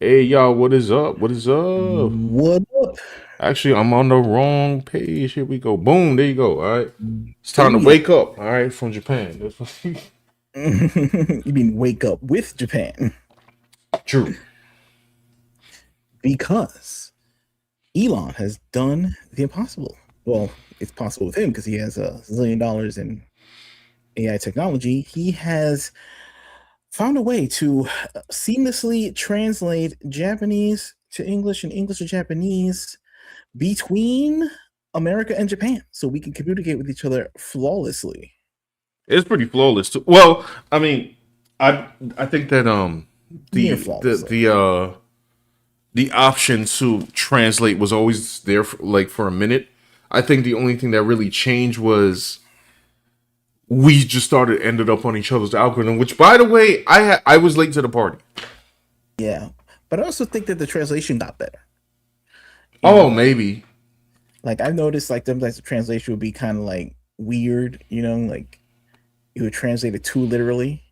Hey y'all, what is up? What is up? What up? Actually, I'm on the wrong page. Here we go. Boom, there you go. All right. It's time to Booyah. wake up, all right, from Japan. You mean wake up with Japan? True. Because Elon has done the impossible. Well, it's possible with him because he has $1 zillion in AI technology. He has found a way to seamlessly translate Japanese to English and English to Japanese between America and Japan so we can communicate with each other flawlessly. It's pretty flawless too. Well, I mean, I think that Near the flawlessly. the uh the option to translate was always there for, like for a minute. I think the only thing that really changed was we just started ended up on each other's algorithm, which by the way, I was late to the party. Yeah. But I also think that the translation got better. You Oh, know, maybe. like I've noticed like sometimes the translation would be kind of like weird, like it would translate it too literally.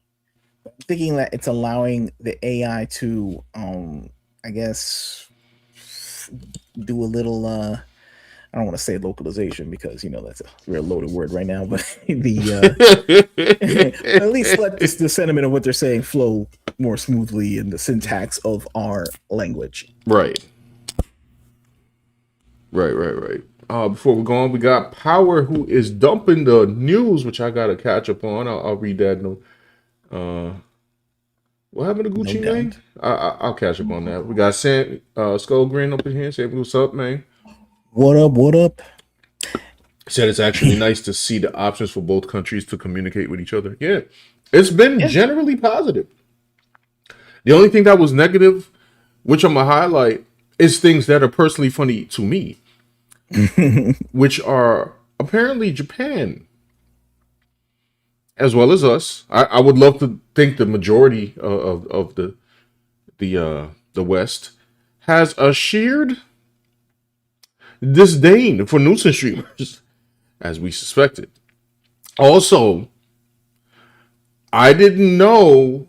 I'm thinking that it's allowing the AI to I guess do a little I don't want to say localization because that's a real loaded word right now, but the but at least let the sentiment of what they're saying flow more smoothly in the syntax of our language. Right. Right. Before we go on, we got Power who is dumping the news, which I gotta catch up on. I'll read that. No, uh, what happened to No Gucci Mane? doubt. I'll catch up on that. We got Sam Skull Green up in here. Sam, what's up, man? What up? What up? Said it's actually nice to see the options for both countries to communicate with each other. Yeah, it's been Yeah. generally positive. The only thing that was negative, which I'm gonna highlight, is things that are personally funny to me, which are apparently Japan as well as us. I would love to think the majority of the West has a sheered disdain for nuisance streamers, as we suspected. Also, I didn't know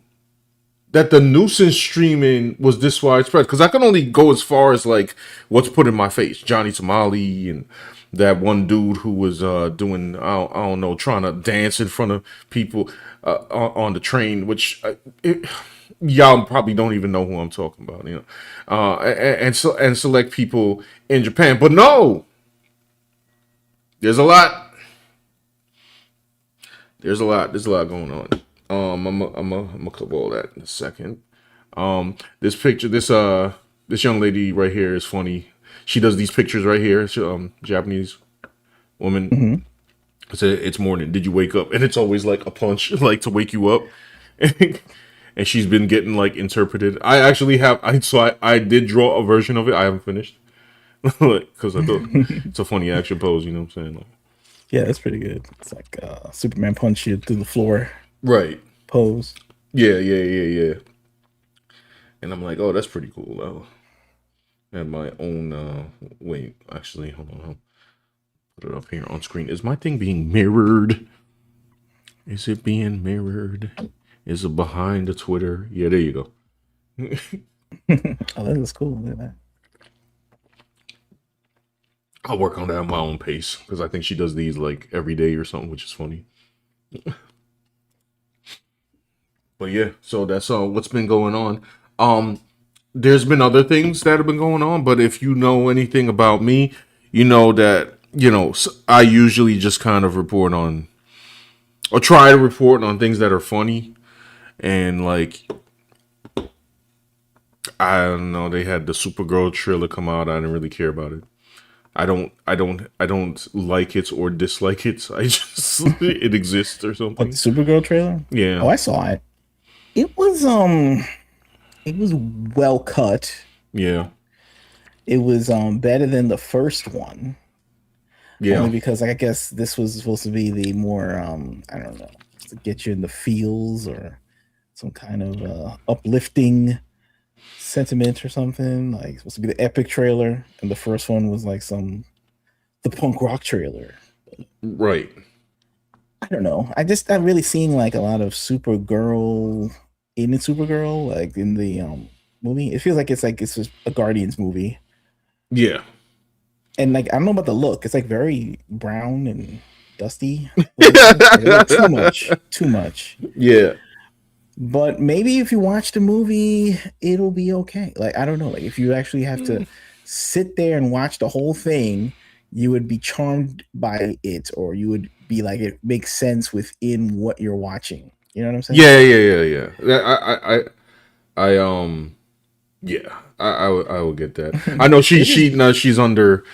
that the nuisance streaming was this widespread because I can only go as far as like what's put in my face, Johnny Tamale and that one dude who was doing I don't know trying to dance in front of people on the train, which y'all probably don't even know who I'm talking about, and select people in Japan, but no, there's a lot, there's a lot going on. I'm gonna cover all that in a second. This picture, this young lady right here is funny. She does these pictures right here. Japanese woman. Mhm. It's morning. Did you wake up? And it's always like a punch, like to wake you up. And she's been getting like interpreted. I actually have. I did draw a version of it. I haven't finished because I thought it's a funny action pose. You know what I'm saying? Like, Yeah, that's pretty good. It's like Superman punch you through the floor right. pose. Yeah. And I'm like, oh, that's pretty cool. I have my own. Wait, actually, hold on. Put it up here on screen. Is my thing being mirrored? Is it being mirrored? Is it behind the Twitter? Yeah, there you go. Oh, that is cool. Look at that. I'll work on that at my own pace because I think she does these like every day or something, which is funny. But yeah, so that's what's been going on. Um, there's been other things that have been going on, but if you know anything about me, you know that I usually just kind of report on or try to report on things that are funny and like I don't know. They had the Supergirl trailer come out. I didn't really care about it. I don't like it or dislike it. I just it exists or Like the something. Supergirl trailer. Yeah, Oh, I saw it. It was it was well cut. yeah, It was better than the first one. Only yeah. because like, I guess this was supposed to be the more I don't know, to get you in the feels or some kind of uplifting sentiment or something. Like supposed to be the epic trailer, and the first one was like the punk rock trailer. Right. I don't know. I really seeing like a lot of Supergirl in Supergirl, like in the movie. It feels like it's just a Guardians movie. Yeah. And like I don't know about the look. It's like very brown and dusty. Like, a little too much. Too much. Yeah. But maybe if you watch the movie, it'll be okay. Like I don't know. Like if you actually have to sit there and watch the whole thing, you would be charmed by it, or you would be like it makes sense within what you're watching. You know what I'm saying? Yeah. I yeah, I will get that. I know It is she's under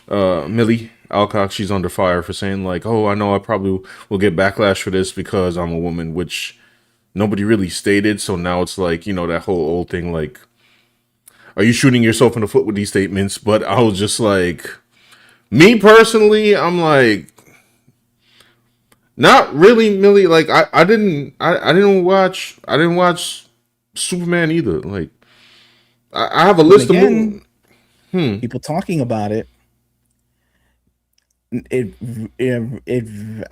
Millie Alcock. She's under fire for saying like, oh, I know I probably will get backlash for this because I'm a woman, which nobody really stated. So now it's like, that whole old thing like, are you shooting yourself in the foot with these statements? But I was just like, me personally, I'm like, not really, Millie. Like I didn't watch Superman either. Like I have a but list of again, movies. people talking about it. It,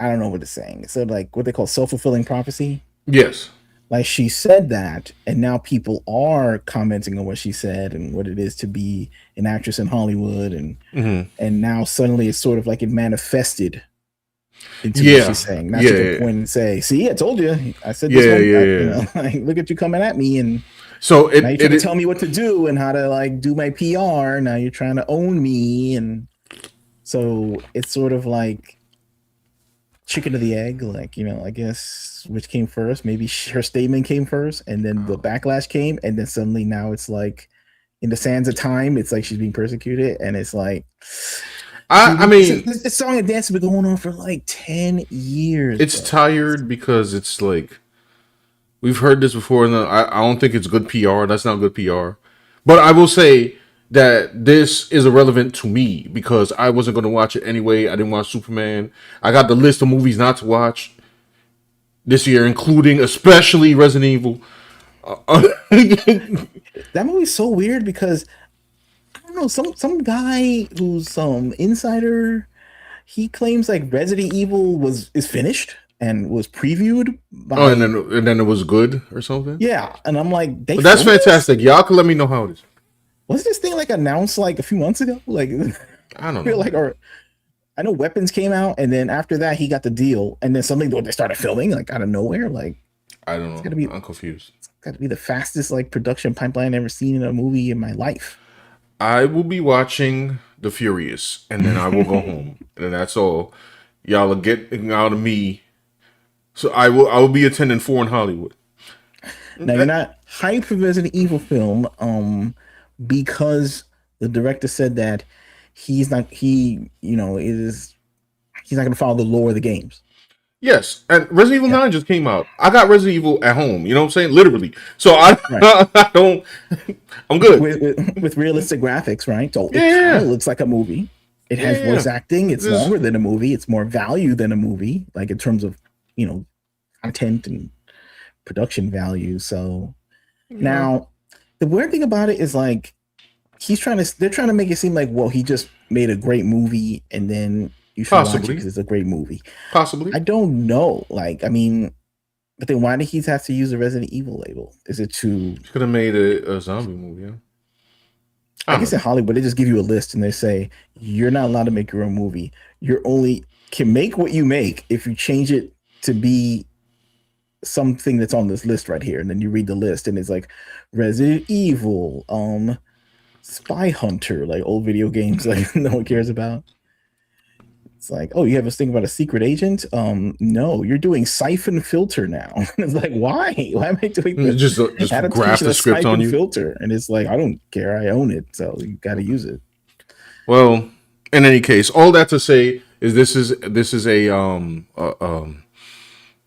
I don't know what it's saying. So like what they call self-fulfilling prophecy. Yes. Like she said that, and now people are commenting on what she said and what it is to be an actress in Hollywood, and now suddenly it's sort of like it manifested into what she's saying. Now she can point and say, "See, I told you. I said this one. Like, look at you coming at me, and so now you're trying to tell me what to do and how to like do my PR. Now you're trying to own me, and so it's sort of like chicken or the egg. Like I guess which came first? Maybe her statement came first, and then the backlash came, and then suddenly now it's like in the sands of time, it's like she's being persecuted, and it's like. I mean, this song and dance has been going on for like 10 years. It's tired because it's like we've heard this before, and I don't think it's good PR. That's not good PR. But I will say that this is irrelevant to me because I wasn't going to watch it anyway. I didn't watch Superman. I got the list of movies not to watch this year, including especially Resident Evil. That movie's so weird because I don't know, some guy who's some insider, he claims like Resident Evil is finished and was previewed by and then it was good or something. Yeah, and I'm like, but that's fantastic. This? Y'all can let me know how it is. Was this thing like announced like a few months ago? Like I don't know. Like, or I know Weapons came out, and then after that he got the deal, and then something they started filming like out of nowhere. Like I don't know. I'm confused. It's got to be the fastest like production pipeline I've ever seen in a movie in my life. I will be watching The Furious, and then I will go home, and that's all. Y'all are getting out of me. So I will be attending 4 in Hollywood. Now you're not hyped for Resident Evil film, because the director said that he's not going to follow the lore of the games. Yes, and Resident Evil 9 just came out. I got Resident Evil at home. You know what I'm saying? Literally. So I don't. I'm good with realistic graphics, right? So it looks like a movie. It has voice acting. It's longer than a movie. It's more value than a movie, like in terms of content and production value. So now the weird thing about it is like they're trying to make it seem like, well, he just made a great movie and then you should watch it because it's a great movie. Possibly. I don't know. Like, I mean, but then why did he have to use the Resident Evil label? Is it too? Could have made a zombie movie. Yeah. I guess in Hollywood, they just give you a list and they say you're not allowed to make your own movie. You're only can make what you make if you change it to be something that's on this list right here. And then you read the list and it's like Resident Evil, Spy Hunter, like old video games like no one cares about. It's like, oh, you have this thing about a secret agent? No, you're doing Siphon Filter now. It's like, why? Why am I doing this? Just graph the script on you. Filter, and it's like, I don't care. I own it, so you got to use it. Well, in any case, all that to say is this is a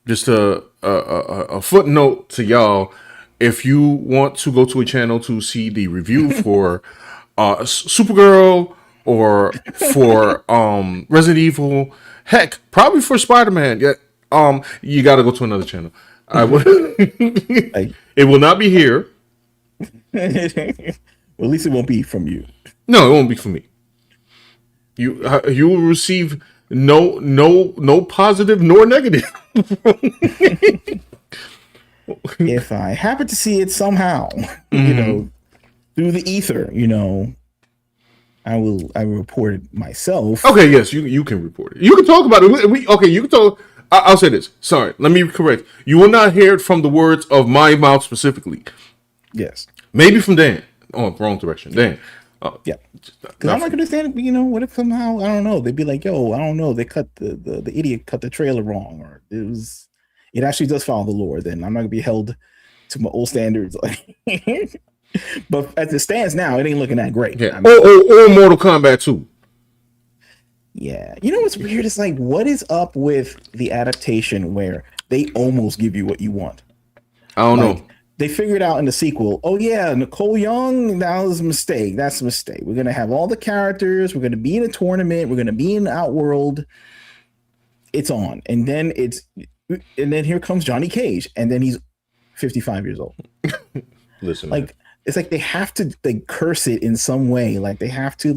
just a footnote to y'all. If you want to go to a channel to see the review for Supergirl, or for Resident Evil, heck, probably for Spider-Man. Yeah, you got to go to another channel. I will. It will not be here. Well, at least it won't be from you. No, it won't be from me. You will receive no positive nor negative. If I happen to see it somehow, through the ether, I will report it myself. Okay, yes, you can report it. You can talk about it. Okay, you can talk. I'll say this. Sorry, let me correct. You will not hear it from the words of my mouth specifically. Yes. Maybe from Dan. Oh, wrong direction. Dan. Yeah. Because I'm not gonna stand. What if somehow I don't know? They'd be like, "Yo, I don't know. They cut the idiot cut the trailer wrong, or it actually does follow the lore." Then I'm not gonna be held to my old standards. But as it stands now, it ain't looking that great. Yeah. I mean, Or Mortal Kombat 2. yeah. You know what's weird? It's like, what is up with the adaptation where they almost give you what you want? I don't Like, know. they figured out in the sequel, oh yeah, Nicole Young, that was a mistake. That's a mistake. We're gonna have all the characters, we're gonna be in a tournament, we're gonna be in the Outworld. It's on. And then here comes Johnny Cage, and then he's 55 years old. Listen, man. Like, it's like they have to curse it in some way. Like they have to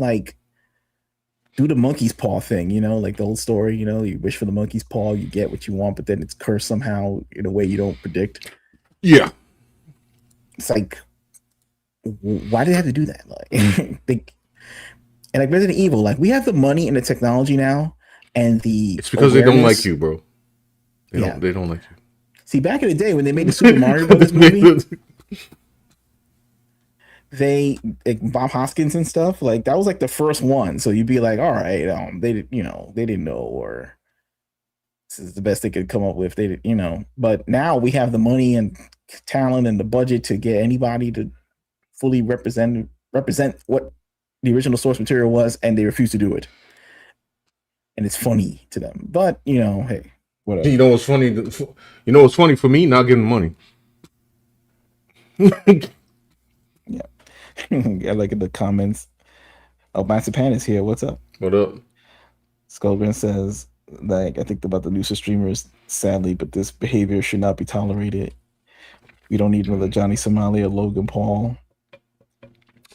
do the monkey's paw thing, like the old story, you wish for the monkey's paw, you get what you want, but then it's cursed somehow in a way you don't predict. Yeah. It's like, why do they have to do that? Like, and like Resident Evil, like we have the money and the technology now, and It's because they don't like you, bro. They Yeah. don't like you. See, back in the day when they made the Super Mario Brothers movie, like Bob Hoskins and stuff, like that was like the first one. So you'd be like, all right, they didn't know, or this is the best they could come up with. They did, but now we have the money and talent and the budget to get anybody to fully represent what the original source material was, and they refuse to do it. And it's funny to them, but hey, whatever. You know what's funny? You know what's funny for me? Not getting money. Yeah. I like in the comments. Oh, Master Pan is here. What's up? What up? Skullgrin says, like, I think about the news streamers, sadly, but this behavior should not be tolerated. We don't need another Johnny Somali or Logan Paul.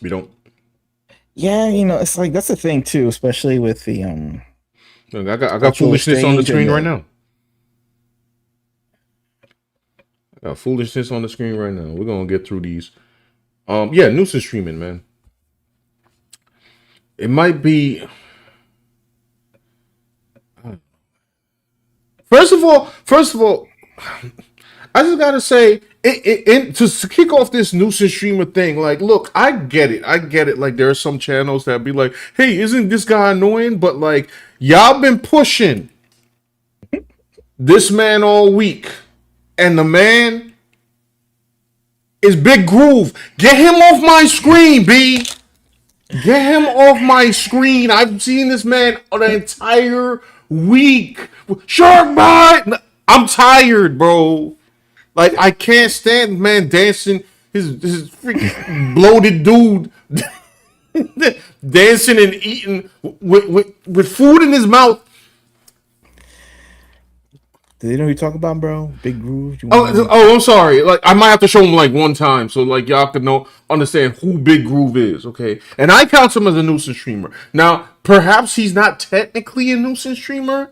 We don't. Yeah, it's like that's the thing too, especially with the Look, I got foolishness on the screen right now. I got foolishness on the screen right now. We're gonna get through these. Yeah, nuisance streaming, man. It might be. First of all, I just gotta say, to kick off this nuisance streamer thing, like, look, I get it. Like, there are some channels that be like, hey, isn't this guy annoying? But like, y'all been pushing this man all week, and the man is Big Groove. Get him off my screen, B. Get him off my screen. I've seen this man the entire week. Shark bite. I'm tired, bro. Like, I can't stand man dancing. His freaking bloated dude dancing and eating with food in his mouth. Do they know who you talk about, bro? Big Groove? I'm sorry. Like, I might have to show him like one time so like y'all can understand who Big Groove is, okay? And I count him as a nuisance streamer. Now, perhaps he's not technically a nuisance streamer.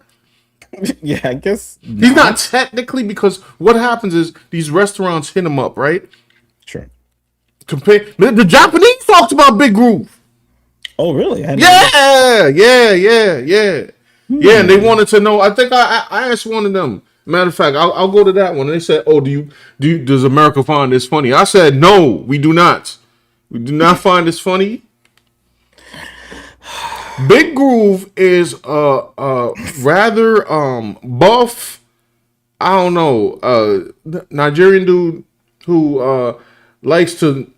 Yeah, I guess He's not technically, because what happens is these restaurants hit him up, right? Sure. The Japanese talked about Big Groove. Oh, really? Yeah. Yeah, and they wanted to know. I think I asked one of them. Matter of fact, I'll go to that one. And they said, "Oh, does America find this funny?" I said, "No, we do not. We do not find this funny." Big Groove is rather buff. I don't know, Nigerian dude who likes to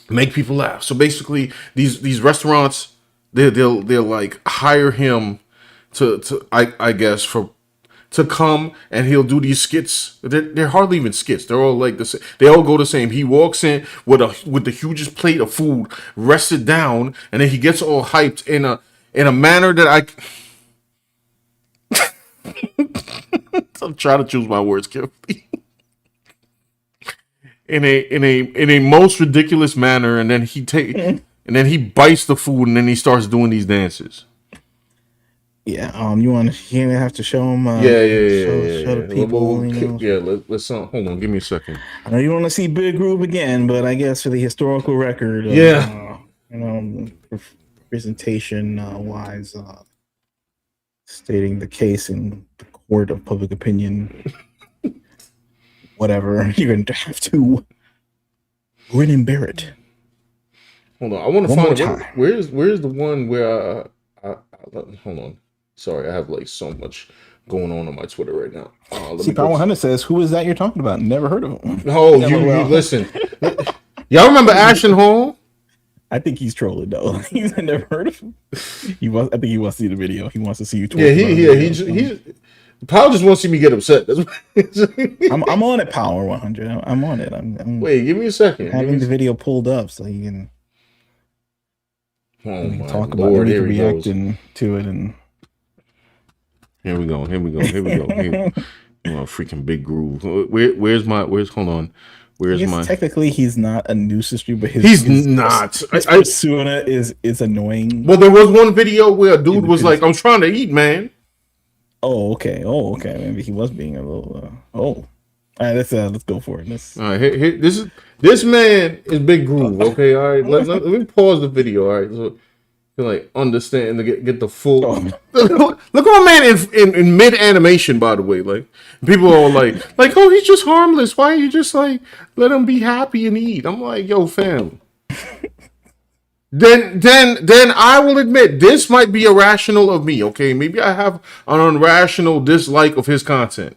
make people laugh. So basically, these restaurants they'll like hire him to I guess to come, and he'll do these skits. They're hardly even skits. They're all like this. They all go the same. He walks in with the hugest plate of food, rests it down, and then he gets all hyped in a manner that I'm trying to choose my words carefully. in a most ridiculous manner, and then he bites the food, and then he starts doing these dances. Yeah. You have to show them. Yeah, yeah, yeah, Show yeah, the yeah. people. Yeah, let's hold on. Give me a second. I know you want to see Big Groove again, but I guess for the historical record of Yeah. presentation wise, stating the case in the court of public opinion, whatever, you're going to have to grin and bear it. Hold on. I want to One more find time. where's the one where hold on. Sorry, I have like so much going on my Twitter right now. See, Power 100 says, "Who is that you're talking about? Never heard of him." Oh, you listen. Y'all remember Ashton Hall? I think he's trolling though. He's never heard of him. I think he wants to see the video. He wants to see you. Yeah, he's Powell just wants to see me get upset. That's I'm on it, Power 100. I'm on it. I'm wait, give me a second. Having the video pulled up so you can. Oh my talk Lord, about here reacting to it, and here we go. Freaking Big Groove. Where's hold on. Technically he's not a nuisance streamer, but he's not. His persona is annoying. Well, there was one video where a dude was like, "I'm trying to eat, man." Oh, okay. Maybe he was being a little. All right, let's go for it. All right, here, this man is Big Groove. Okay, all right. Let me pause the video. All right, so you like understand and get the full. Oh. Look at my man in mid animation. By the way, like people are like, oh, he's just harmless. Why are you just like let him be happy and eat? I'm like, yo, fam. Then I will admit this might be irrational of me. Okay, maybe I have an irrational dislike of his content.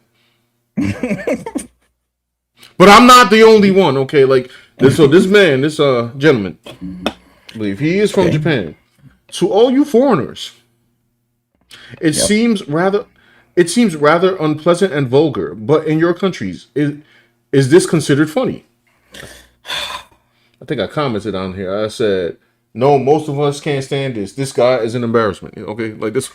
But I'm not the only one, okay? Like this gentleman, I believe he is from Japan. To all you foreigners, it seems rather unpleasant and vulgar. But in your countries, is this considered funny? I think I commented on here. I said, no, most of us can't stand this. This guy is an embarrassment. Okay, like this.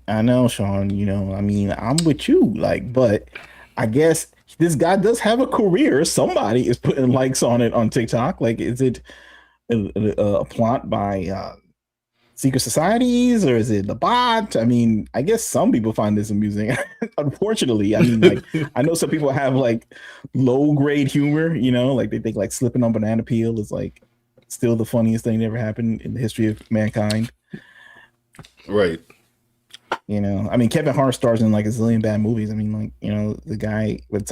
I know, Sean. I mean, I'm with you. Like, but I guess this guy does have a career. Somebody is putting likes on it on TikTok. Like, is it a plot by secret societies, or is it the bot? I mean, I guess some people find this amusing. Unfortunately, I mean, like, I know some people have like low grade humor. Like they think like slipping on banana peel is like still the funniest thing that ever happened in the history of mankind. Right. I mean, Kevin Hart stars in like a zillion bad movies. I mean, like, the guy with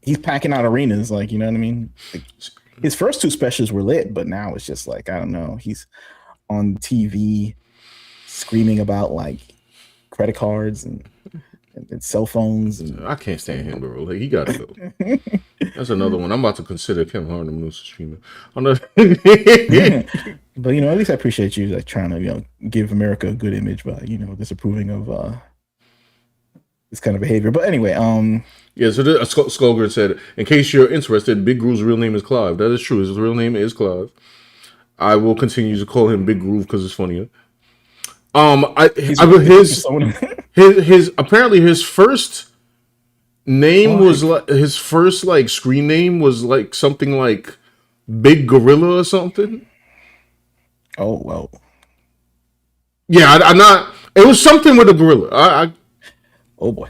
he's packing out arenas, like, you know what I mean? Like, his first two specials were lit, but now it's just like, I don't know. He's on TV screaming about like credit cards and cell phones. And I can't stand him, bro. Like, he got to go. That's another one. I'm about to consider Kevin Hart a new streamer. But at least I appreciate you like trying to give America a good image by disapproving of this kind of behavior. But anyway, yeah. So Skullgird said, in case you're interested, Big Groove's real name is Clive. That is true. His real name is Clive. I will continue to call him Big Groove because it's funnier. His apparently his first name was like his first like screen name was like something like Big Gorilla or something. Oh well. Yeah, I'm not. It was something with a gorilla. Oh boy.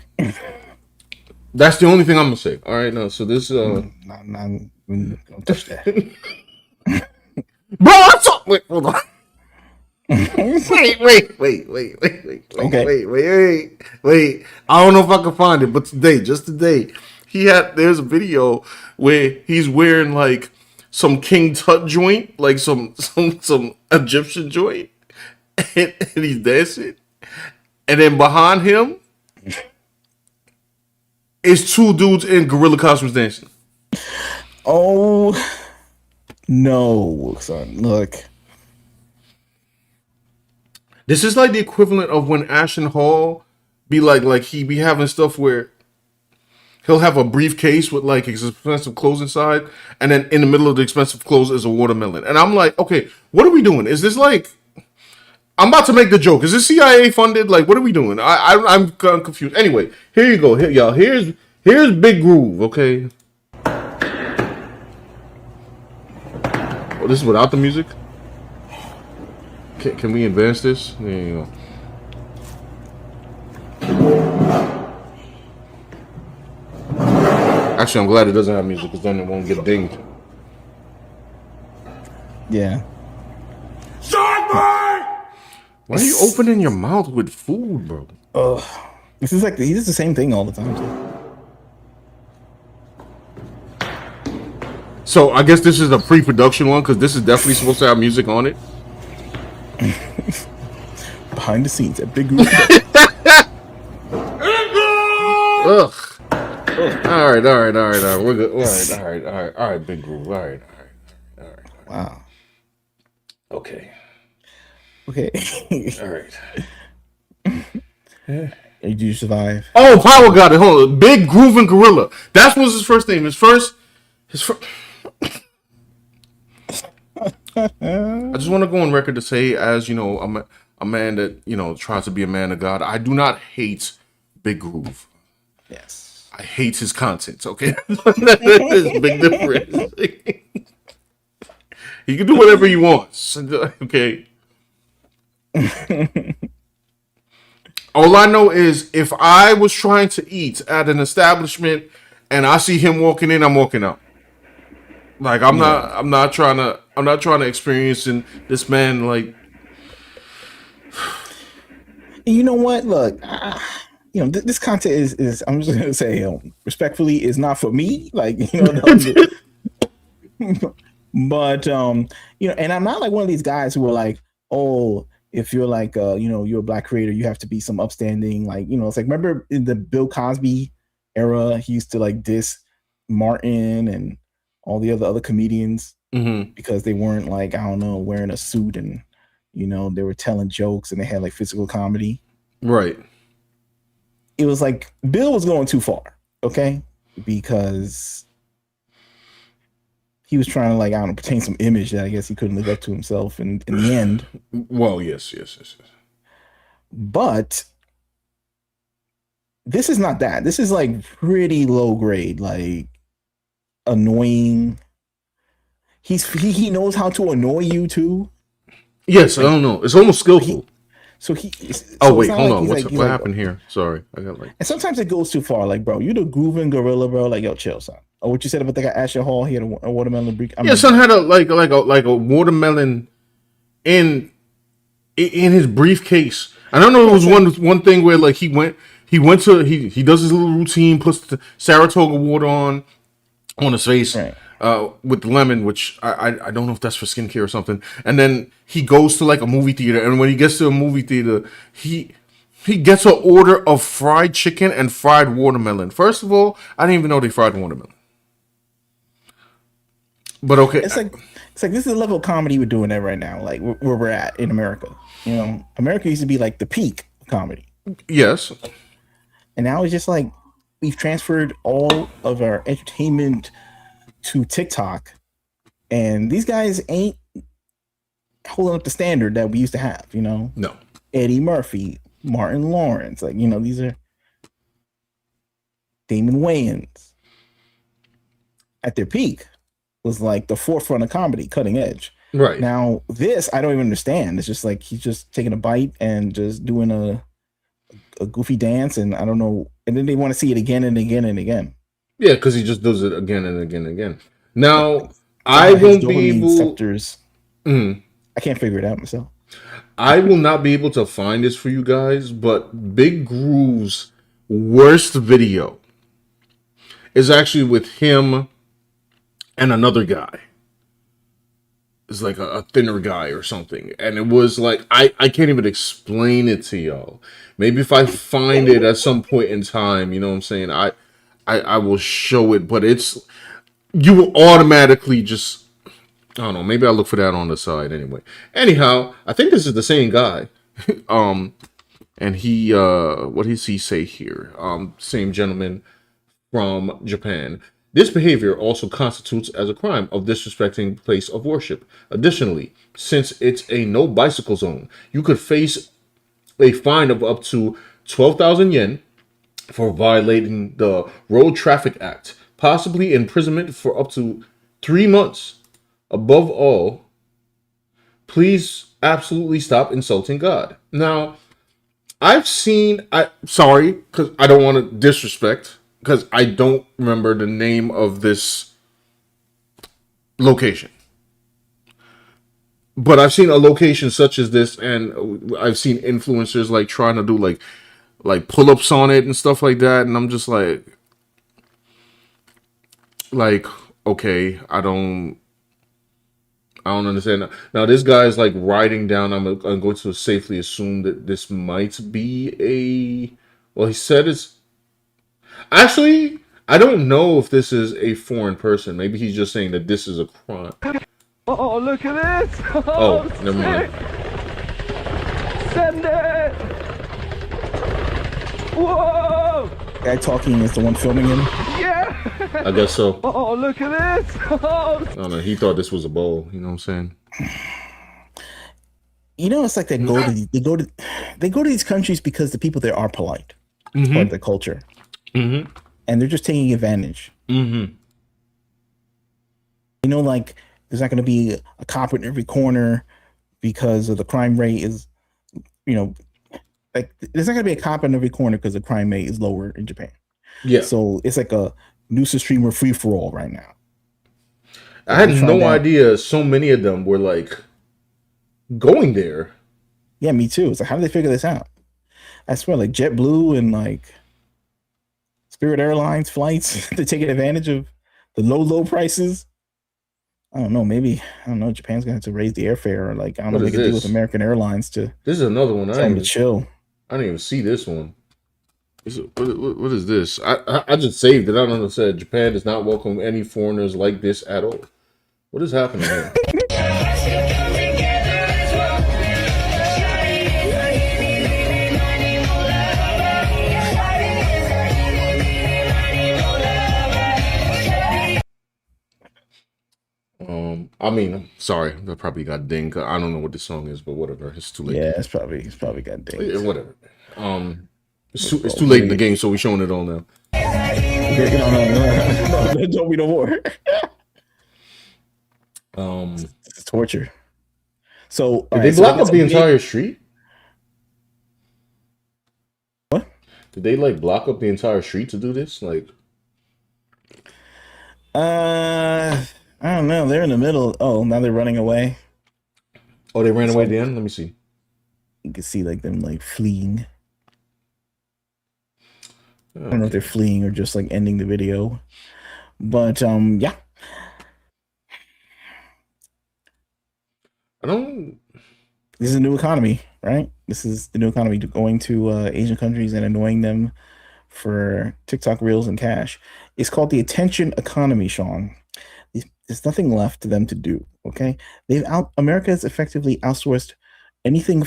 That's the only thing I'm gonna say. All right, no. So this don't touch that. Bro, what's up? Wait, hold on. wait. Okay. Wait. I don't know if I can find it, but just today, there's a video where he's wearing like some King Tut joint, like some Egyptian joint, and he's dancing, and then behind him is two dudes in gorilla costumes dancing. Oh no, son! Look. This is like the equivalent of when Ashton Hall be like he be having stuff where he'll have a briefcase with like expensive clothes inside, and then in the middle of the expensive clothes is a watermelon. And I'm like, okay, what are we doing? Is this like I'm about to make the joke? Is this CIA funded? Like, what are we doing? I'm confused. Anyway, here you go, y'all. Here's Big Groove. Okay. Oh, this is without the music. Can we advance this? There you go. Actually, I'm glad it doesn't have music because then it won't get dinged. Yeah. Why are you opening your mouth with food, bro? This is like he does the same thing all the time. So I guess this is a pre-production one because this is definitely supposed to have music on it. Behind the scenes at Big Group. Ugh. All right. We're good. All right, Big Groove. All right. Wow. Okay. Okay. All right. Did you survive? Oh, Power got it. Hold on. Big Groovin' Gorilla. That was his first name. His first. I just want to go on record to say, as you know, I'm a man that tries to be a man of God. I do not hate Big Groove. Yes. I hate his content. Okay, there's a big difference. He can do whatever he wants. Okay. All I know is if I was trying to eat at an establishment and I see him walking in, I'm walking out. Like I'm not trying to experience this man like. You know what? Look, this content is I'm just gonna say respectfully is not for me. Like but and I'm not like one of these guys who are like, oh, if you're like you're a black creator, you have to be some upstanding, like it's like, remember in the Bill Cosby era, he used to like diss Martin and all the other comedians because they weren't like, I don't know, wearing a suit and they were telling jokes and they had like physical comedy. Right. It was like Bill was going too far, okay? Because he was trying to like, I don't know, obtain some image that I guess he couldn't live up to himself in the end. Well, yes. But this is not that. This is like pretty low grade, like annoying. He knows how to annoy you too. Yes, I don't know. It's almost skillful. Oh wait, hold on. What happened here? Sorry, I got like. And sometimes it goes too far. Like, bro, you the grooving gorilla, bro. Like, yo, chill, son. Or what you said about the guy Asher Hall? He had a watermelon brick. Son had a watermelon in his briefcase. I don't know. It was one thing where like he does his little routine, puts the Saratoga water on his face. Right. With lemon, which I don't know if that's for skincare or something. And then he goes to like a movie theater, and when he gets to a movie theater, he gets an order of fried chicken and fried watermelon. First of all, I didn't even know they fried watermelon. But okay, it's like this is the level of comedy we're doing that right now, like where we're at in America. America used to be like the peak of comedy. Yes. And now it's just like we've transferred all of our entertainment to TikTok, and these guys ain't holding up the standard that we used to have. No. Eddie Murphy, Martin Lawrence, like these are Damon Wayans at their peak was like the forefront of comedy, cutting edge. Right. Now this I don't even understand. It's just like he's just taking a bite and just doing a goofy dance, and I don't know, and then they want to see it again and again and again. Yeah, because he just does it again and again and again. Now, I won't be able. Scepters. I can't figure it out myself. I will not be able to find this for you guys, but Big Groove's worst video is actually with him and another guy. It's like a thinner guy or something. And it was like, I can't even explain it to y'all. Maybe if I find it at some point in time, you know what I'm saying? I will show it, but you will automatically just, I don't know, maybe I'll look for that on the side anyway. Anyhow, I think this is the same guy. And he, what does he say here? Same gentleman from Japan. This behavior also constitutes as a crime of disrespecting place of worship. Additionally, since it's a no bicycle zone, you could face a fine of up to 12,000 yen for violating the Road Traffic Act, possibly imprisonment for up to 3 months. Above all, please absolutely stop insulting God. Now, sorry, because I don't want to disrespect because I don't remember the name of this location. But I've seen a location such as this, and I've seen influencers like trying to do like pull ups on it and stuff like that, and I'm just like okay, I don't understand. Now this guy's like riding down. I'm going to safely assume that this might be a. Well, he said it's actually. I don't know if this is a foreign person. Maybe he's just saying that this is a crime. Oh, look at this! Oh, never mind. Send it! Whoa! Guy talking is the one filming him. Yeah! I guess so. Oh, look at this! I don't know. He thought this was a bowl. You know what I'm saying? You know, it's like they go to these countries because the people there are polite. It's part of the culture. And they're just taking advantage. You know, like there's not going to be a cop in every corner because of the crime rate is, you know, like there's not going to be a cop in every corner because the crime rate is lower in Japan. Yeah. So it's like a nuisance streamer free for all right now. I had no idea so many of them were like going there. Yeah, me too. It's like, how did they figure this out? I swear, like JetBlue and like Spirit Airlines flights, they're taking advantage of the low prices. I don't know. Maybe Japan's gonna have to raise the airfare, or like I don't know, make a deal with American Airlines to. This is another one. Tell them to chill. I didn't even see this one. What is this? I just saved it. I don't understand. Japan does not welcome any foreigners like this at all. What is happening here? I mean, I'm sorry, that probably got dinged. I don't know what this song is, but whatever. It's too late. Yeah, it's probably got dinged. Yeah, whatever. It's too late in the game, so we're showing it all now. No, don't be no more. It's torture. So did they block up the entire street? What? Did they like block up the entire street to do this? Like, I don't know. They're in the middle. Oh, now they're running away. Oh, they ran away at the end? Let me see. You can see like them like fleeing. I don't know if they're fleeing or just like ending the video. But yeah. This is a new economy, right? This is the new economy, going to Asian countries and annoying them for TikTok reels and cash. It's called the attention economy, Sean. There's nothing left to them to do. Okay, America has effectively outsourced anything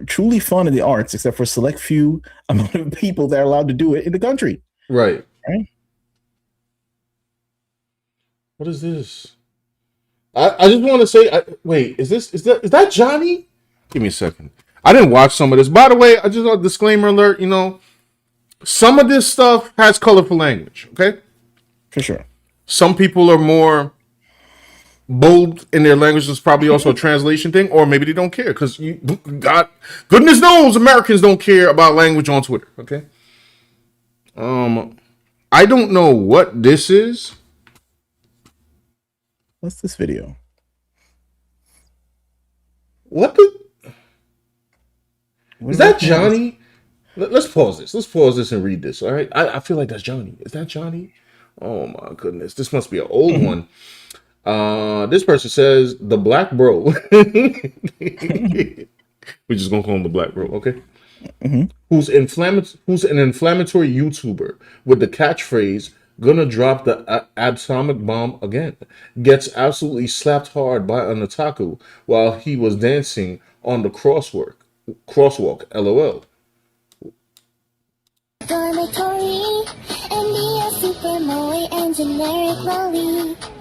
truly fun in the arts, except for a select few amount of people that are allowed to do it in the country. Right. Right. What is this? I just want to say, wait, is that Johnny? Give me a second. I didn't watch some of this. By the way, I just a disclaimer alert. You know, some of this stuff has colorful language. Okay. For sure. Some people are more bold in their language. It's probably also a translation thing, or maybe they don't care because goodness knows Americans don't care about language on Twitter. Okay. I don't know what this is. What's this video? What is that, Johnny? Let's pause this. Let's pause this and read this. All right. I feel like that's Johnny. Is that Johnny? Oh my goodness. This must be an old one. This person says the black bro. We're just gonna call him the black bro, okay? Who's an inflammatory YouTuber with the catchphrase "gonna drop the atomic bomb again" gets absolutely slapped hard by an otaku while he was dancing on the crosswalk. LOL.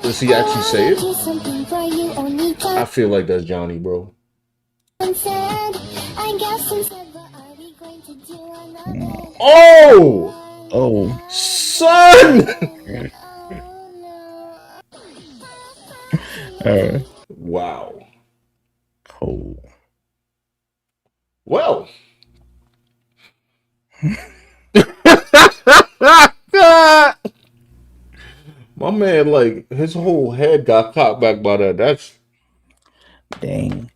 Does he actually say it? I feel like that's Johnny, bro. Oh, son! Wow. Oh. Well. Ah! My man, like his whole head got cocked back by that. That's Dang.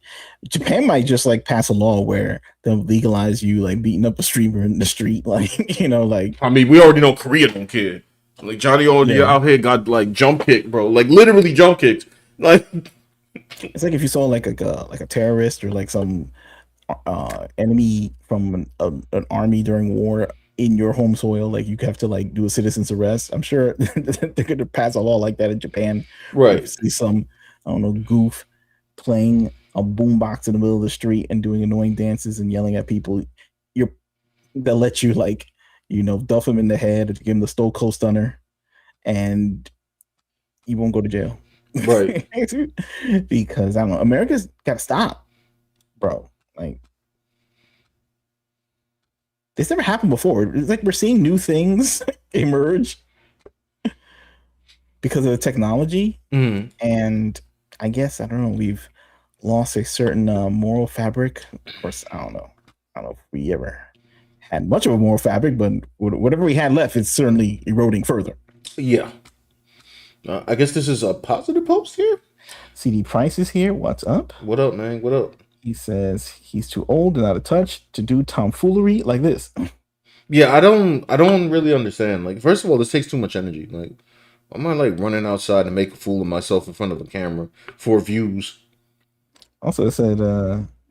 Japan might just like pass a law where they'll legalize you like beating up a streamer in the street. Like, like I mean, we already know Korea don't care. Like Johnny already Yeah. out here got like jump kicked, bro. Like literally jump kicked. Like it's like if you saw like a terrorist or like some enemy from an army during war in your home soil, like you have to like do a citizen's arrest. I'm sure they're gonna pass a law like that in Japan. If you see some, I don't know, goof playing a boombox in the middle of the street and doing annoying dances and yelling at people, they'll let you like, duff him in the head, give him the Stone Cold Stunner, and you won't go to jail. Right. Because I don't know, America's gotta stop, bro. Like this never happened before. It's like we're seeing new things emerge because of the technology. Mhm. And I guess, I don't know, we've lost a certain moral fabric. Of course, I don't know if we ever had much of a moral fabric, but whatever we had left, it's certainly eroding further. Yeah. I guess this is a positive post here. CD Price is here. What's up? What up, man? What up? He says he's too old and out of touch to do tomfoolery like this. Yeah, I don't really understand. Like, first of all, this takes too much energy. Like, am I like running outside and make a fool of myself in front of the camera for views? Also, it said,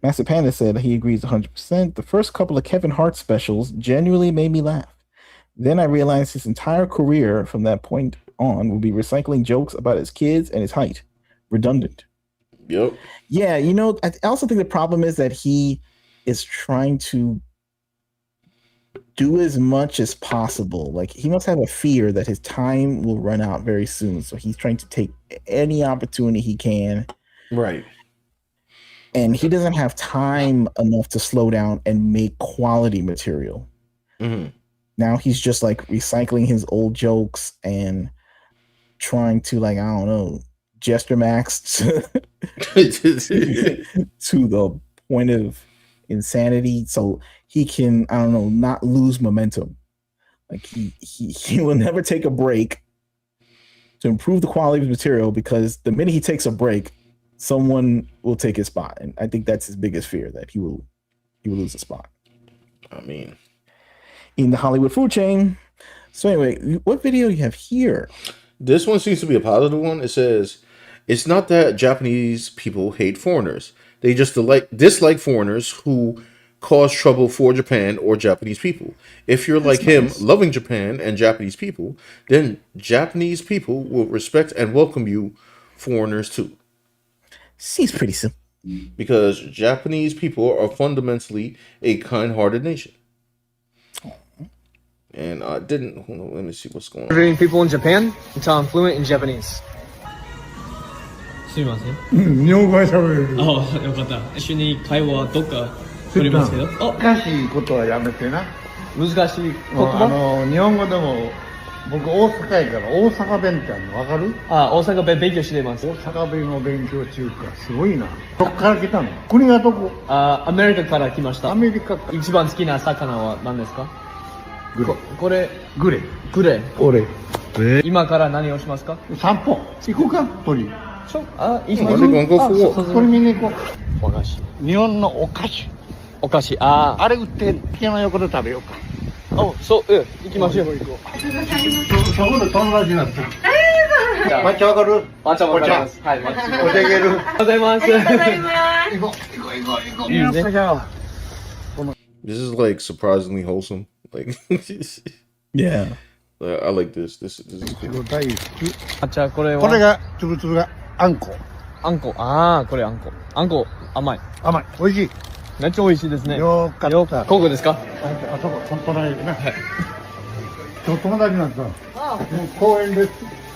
Master Panda said he agrees 100%. The first couple of Kevin Hart specials genuinely made me laugh. Then I realized his entire career from that point on will be recycling jokes about his kids and his height. Redundant. Yep. Yeah, I also think the problem is that he is trying to do as much as possible. Like, he must have a fear that his time will run out very soon. So he's trying to take any opportunity he can. Right. And he doesn't have time enough to slow down and make quality material. Mhm. Now he's just like recycling his old jokes and trying to, like, I don't know, gesture max to the point of insanity, so he can, I don't know, not lose momentum. Like he will never take a break to improve the quality of his material, because the minute he takes a break, someone will take his spot, and I think that's his biggest fear, that he will lose a spot. I mean, In the Hollywood food chain. So anyway, what video you have here? this one seems to be a positive one. It says, it's not that Japanese people hate foreigners. They just dislike foreigners who cause trouble for Japan or Japanese people. If you're like him, nice. loving Japan and Japanese people, then Japanese people will respect and welcome you, foreigners too. Seems pretty simple. Because Japanese people are fundamentally a kind-hearted nation. And I didn't, hold on, let me see what's going on. Interviewing people in Japan until I'm fluent in Japanese. すみません。日本語が喋れる。あ、よかった。一緒に会話どっか取りますけど。あ、難しいことはやめてな。難しい言葉日本語でも僕大阪やから大阪弁ってあるの分かる？あ、大阪弁勉強してます。大阪弁を勉強中かすごいな。どっから来たの？国がどこ？あ、アメリカから来ました。アメリカか。一番好きな魚は何ですか？グレ。これ、グレ。グレ。俺。今から何をしますか？散歩。行こうか鳥。いいあれゴンゴフォー鳥見に行こお菓子。う。日本のお菓子。お菓子。ああれ売って家の横で食べようか。そう、行きましょう。そこで友達になった。抹茶わかる？抹茶わかります。はい、抹茶。お茶いける？ありがとうございます。行こう。いいね。 This is like surprisingly wholesome. Like, Yeah. I like this. This is cool. 大好き。抹茶、これはこれがつぶつぶがあんこ。あんこ。あー、これあんこ。あんこ、甘い。甘い。美味しい。めっちゃ美味しいですね。よかった。ここですか？あそこ、隣でね。今日友達なんさ、公園で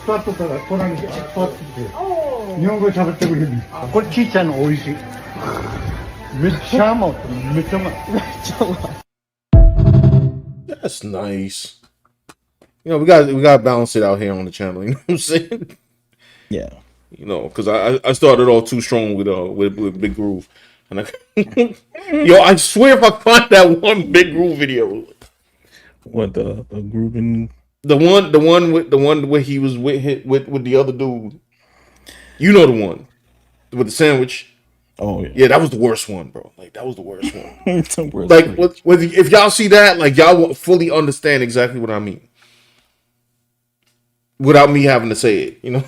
座っとったら、隣に座ってて、日本語喋ってくれる。これちっちゃいの美味しい。めっちゃ甘い。めっちゃうまい。 That's nice. You know, we got to balance it out here on the channel. You know what I'm saying? Yeah. You know, because I started off too strong with Big Groove, and yo, I swear if I find that one Big Groove video, What the grooving The one where he was with the other dude. You know the one with the sandwich. Oh yeah. Yeah, that was the worst one, bro. Like that was the worst one. It's the worst Like part. if y'all see that, like y'all will fully understand exactly what I mean. Without me having to say it, you know.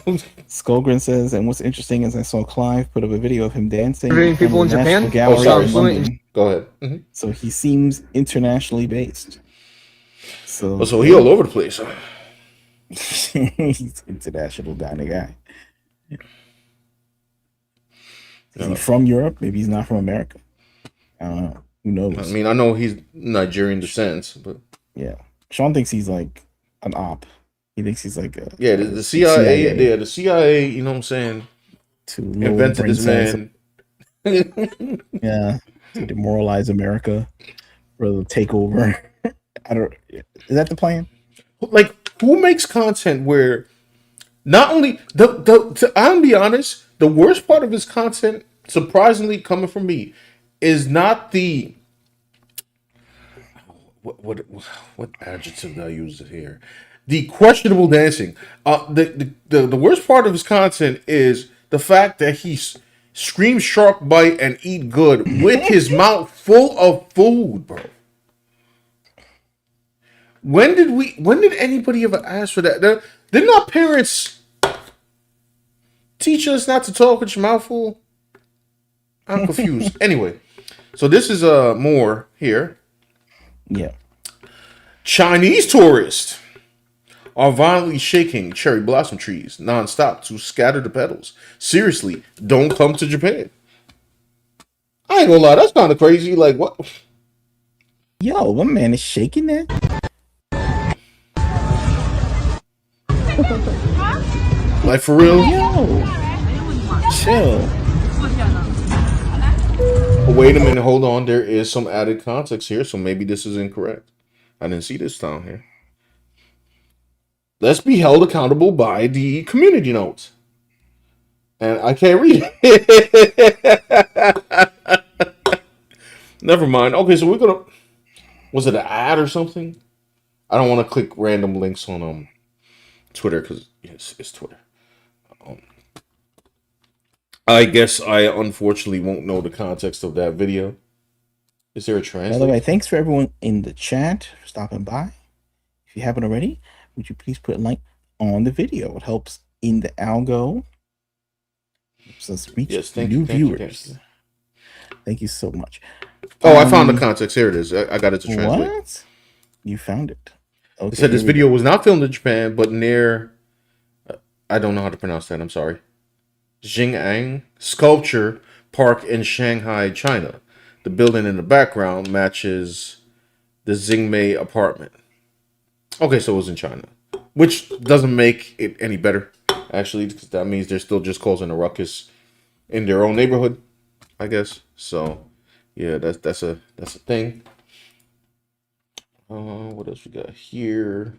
Skullgrin says, and what's interesting is I saw Clive put up a video of him dancing Interviewing people the in National Japan? Gallery Oh, sorry. in London. Go ahead. Mhm. So he seems internationally based. So, Oh, so he all over the place. Huh? he's international kind of guy. Is Yeah. he from Europe? Maybe he's not from America. I don't know. Who knows? I mean, I know he's Nigerian descent, but Yeah. Sean thinks he's like an op. He thinks he's like a yeah, the CIA, yeah, the CIA. You know what I'm saying? to lower Invented brain this cells. man. Yeah, to demoralize America, or to take over. I don't. Is that the plan? Like, who makes content where not only I'll be honest, the worst part of his content, surprisingly coming from me, is not the what adjective do I use here? The questionable dancing. The worst part of his content is the fact that he scream shark bite and eat good with his mouth full of food, bro. When did anybody ever ask for that? Didn't our parents teach us not to talk with your mouth full? I'm confused. Anyway, so this is more here. Yeah. Chinese tourists are violently shaking cherry blossom trees nonstop to scatter the petals. Seriously, don't come to Japan. I ain't gonna lie, that's kind of crazy. Like, what? Yo, one man is shaking that. Like, for real? Yo, chill. Wait a minute, hold on. There is some added context here, so maybe this is incorrect. I didn't see this down here. Let's be held accountable by the community notes. And I can't read it. Never mind. Okay, so we're gonna. Was it an ad or something? I don't want to click random links on Twitter because yes, it's Twitter. I guess I unfortunately won't know the context of that video. Is there a By the way, translation? thanks for everyone in the chat for stopping by. If you haven't already, would you please put a like on the video? It helps in the algo. Helps us reach Yes, thank new you, thank you, viewers. thank Thank you so much. Oh, I found the context. Here it is. I got it to translate. What? You found it. It Okay. said this here we video go. was not filmed in Japan, but near. I don't know how to pronounce that. I'm sorry. Jing'an Sculpture Park in Shanghai, China. The building in the background matches the Xingmei apartment. Okay, so it was in China, which doesn't make it any better, actually, because that means they're still just causing a ruckus in their own neighborhood, I guess. So, yeah, that's a thing. What else we got here?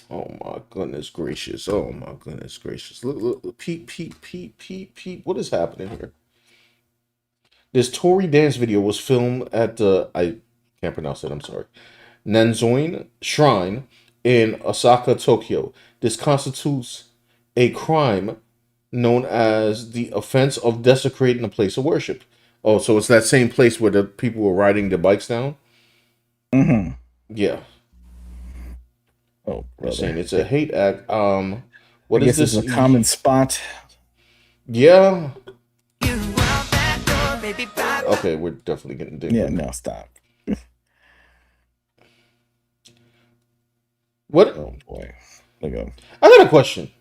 Oh my goodness gracious! Oh my goodness gracious! Look, peep, peep, peep, peep, peep. What is happening here? This Tory dance video was filmed at the I can't pronounce it. I'm sorry. Nanzoin Shrine in Osaka, Tokyo. This constitutes a crime known as the offense of desecrating a place of worship. Oh, so it's that same place where the people were riding their bikes down? Mm-hmm. Yeah. Oh, They're saying brother. it's a hate act. I What guess is it's this? a common spot. Yeah. Okay, we're definitely getting dinged. Yeah, no, stop. What? Oh boy. Look at him. I got a question.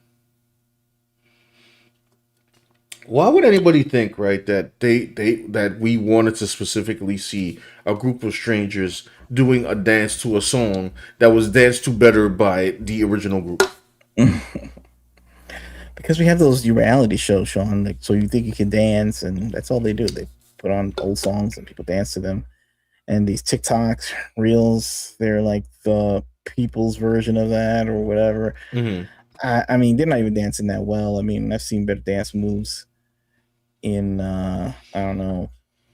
Why would anybody think, right, that that we wanted to specifically see a group of strangers doing a dance to a song that was danced to better by the original group? Because we have those reality shows, Sean. Like, so you think you can dance, and that's all they do. They put on old songs and people dance to them. And these TikToks, reels, they're like the people's version of that or whatever. Mm-hmm. I mean, they're not even dancing that well. I mean, I've seen better dance moves in I don't know,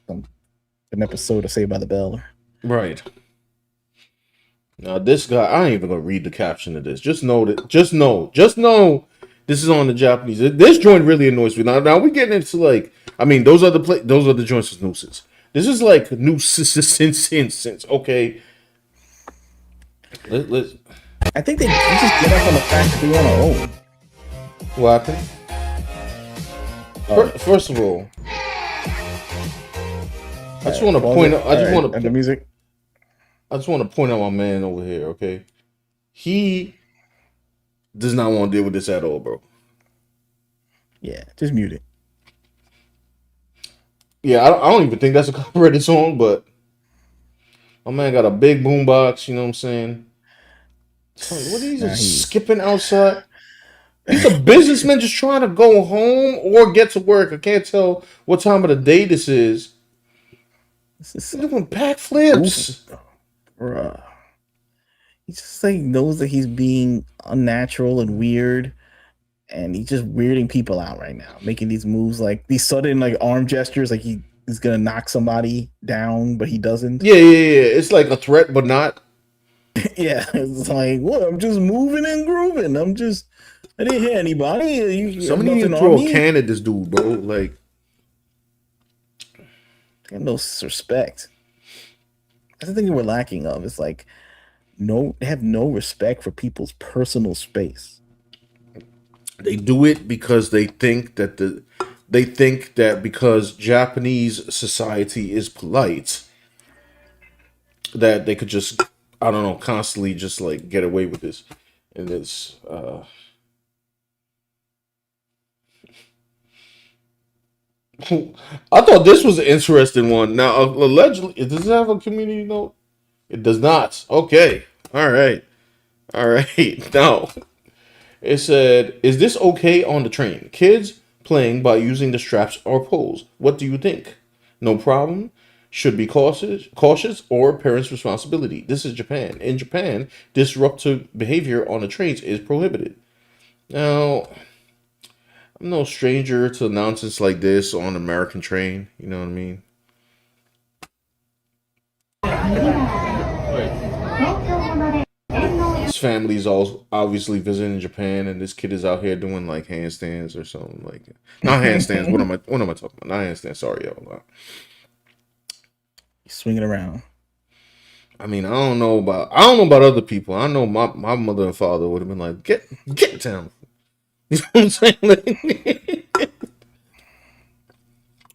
an episode of Saved by the Bell. Right. Now this guy, I ain't even gonna read the caption of this. Just know that, just know, this is on the Japanese. This joint really annoys me. Now we getting into like, I mean, those are the joints with nuisance. This is like nuisance. Okay, let's. I think they just get up on the fact that we want our own. What happened? First of all, I just want to point out. And the music. I just want to point out my man over here. Okay, he does not want to deal with this at all, bro. Yeah, just mute it. Yeah, I don't even think that's a copyrighted song, but my man got a big boombox. You know what I'm saying? What are you just skipping outside? He's a businessman just trying to go home or get to work. I can't tell what time of the day this is. He's doing backflips. Bruh. He just like knows that he's being unnatural and weird, and he's just weirding people out right now, making these moves like these sudden like arm gestures, like he's gonna knock somebody down, but he doesn't. Yeah. It's like a threat, but not. Yeah, it's like, what? I'm just moving and grooving. I didn't hit anybody. Somebody need to throw a can at this dude, bro. Like, no respect. That's the thing we're lacking of. It's like they have no respect for people's personal space. they do it because they think that because Japanese society is polite, that they could just, I don't know, constantly just like get away with this. And it's I thought this was an interesting one. Now, allegedly, does it have a community note? It does not. Okay. All right. Now, it said, is this okay on the train? Kids playing by using the straps or poles. What do you think? No problem. Should be cautious or parents' responsibility. This is Japan. In Japan, disruptive behavior on the trains is prohibited. Now, I'm no stranger to nonsense like this on an American train. You know what I mean? His family's all obviously visiting Japan, and this kid is out here doing like handstands or something like that. Not handstands. What am I talking about? Not handstands. Sorry, y'all. He's swinging around. I mean, I don't know about other people. I know my mother and father would have been like, get down. You know what I'm saying?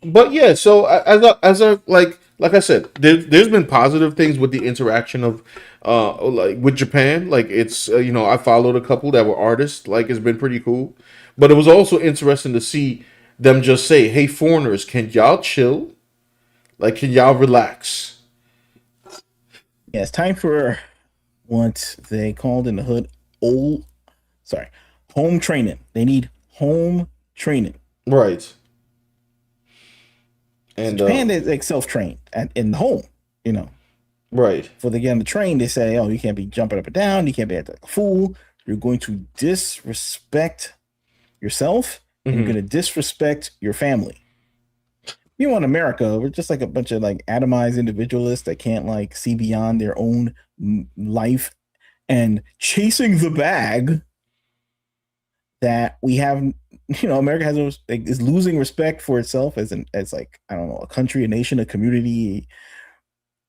But yeah, so as a like I said, there's been positive things with the interaction of like with Japan. Like it's I followed a couple that were artists. Like it's been pretty cool. But it was also interesting to see them just say, "Hey, foreigners, can y'all chill? Like, can y'all relax?" Yeah, it's time for what they called in the hood home training. They need home training. Right. And Japan is like self-trained in the home, Right. For the get on the train, they say, oh, you can't be jumping up and down, you can't be acting like a fool, you're going to disrespect yourself, and you're going to disrespect your family. In America, we're just like a bunch of like atomized individualists that can't like see beyond their own life and chasing the bag that we have. America is losing respect for itself as like, I don't know, a country, a nation, a community.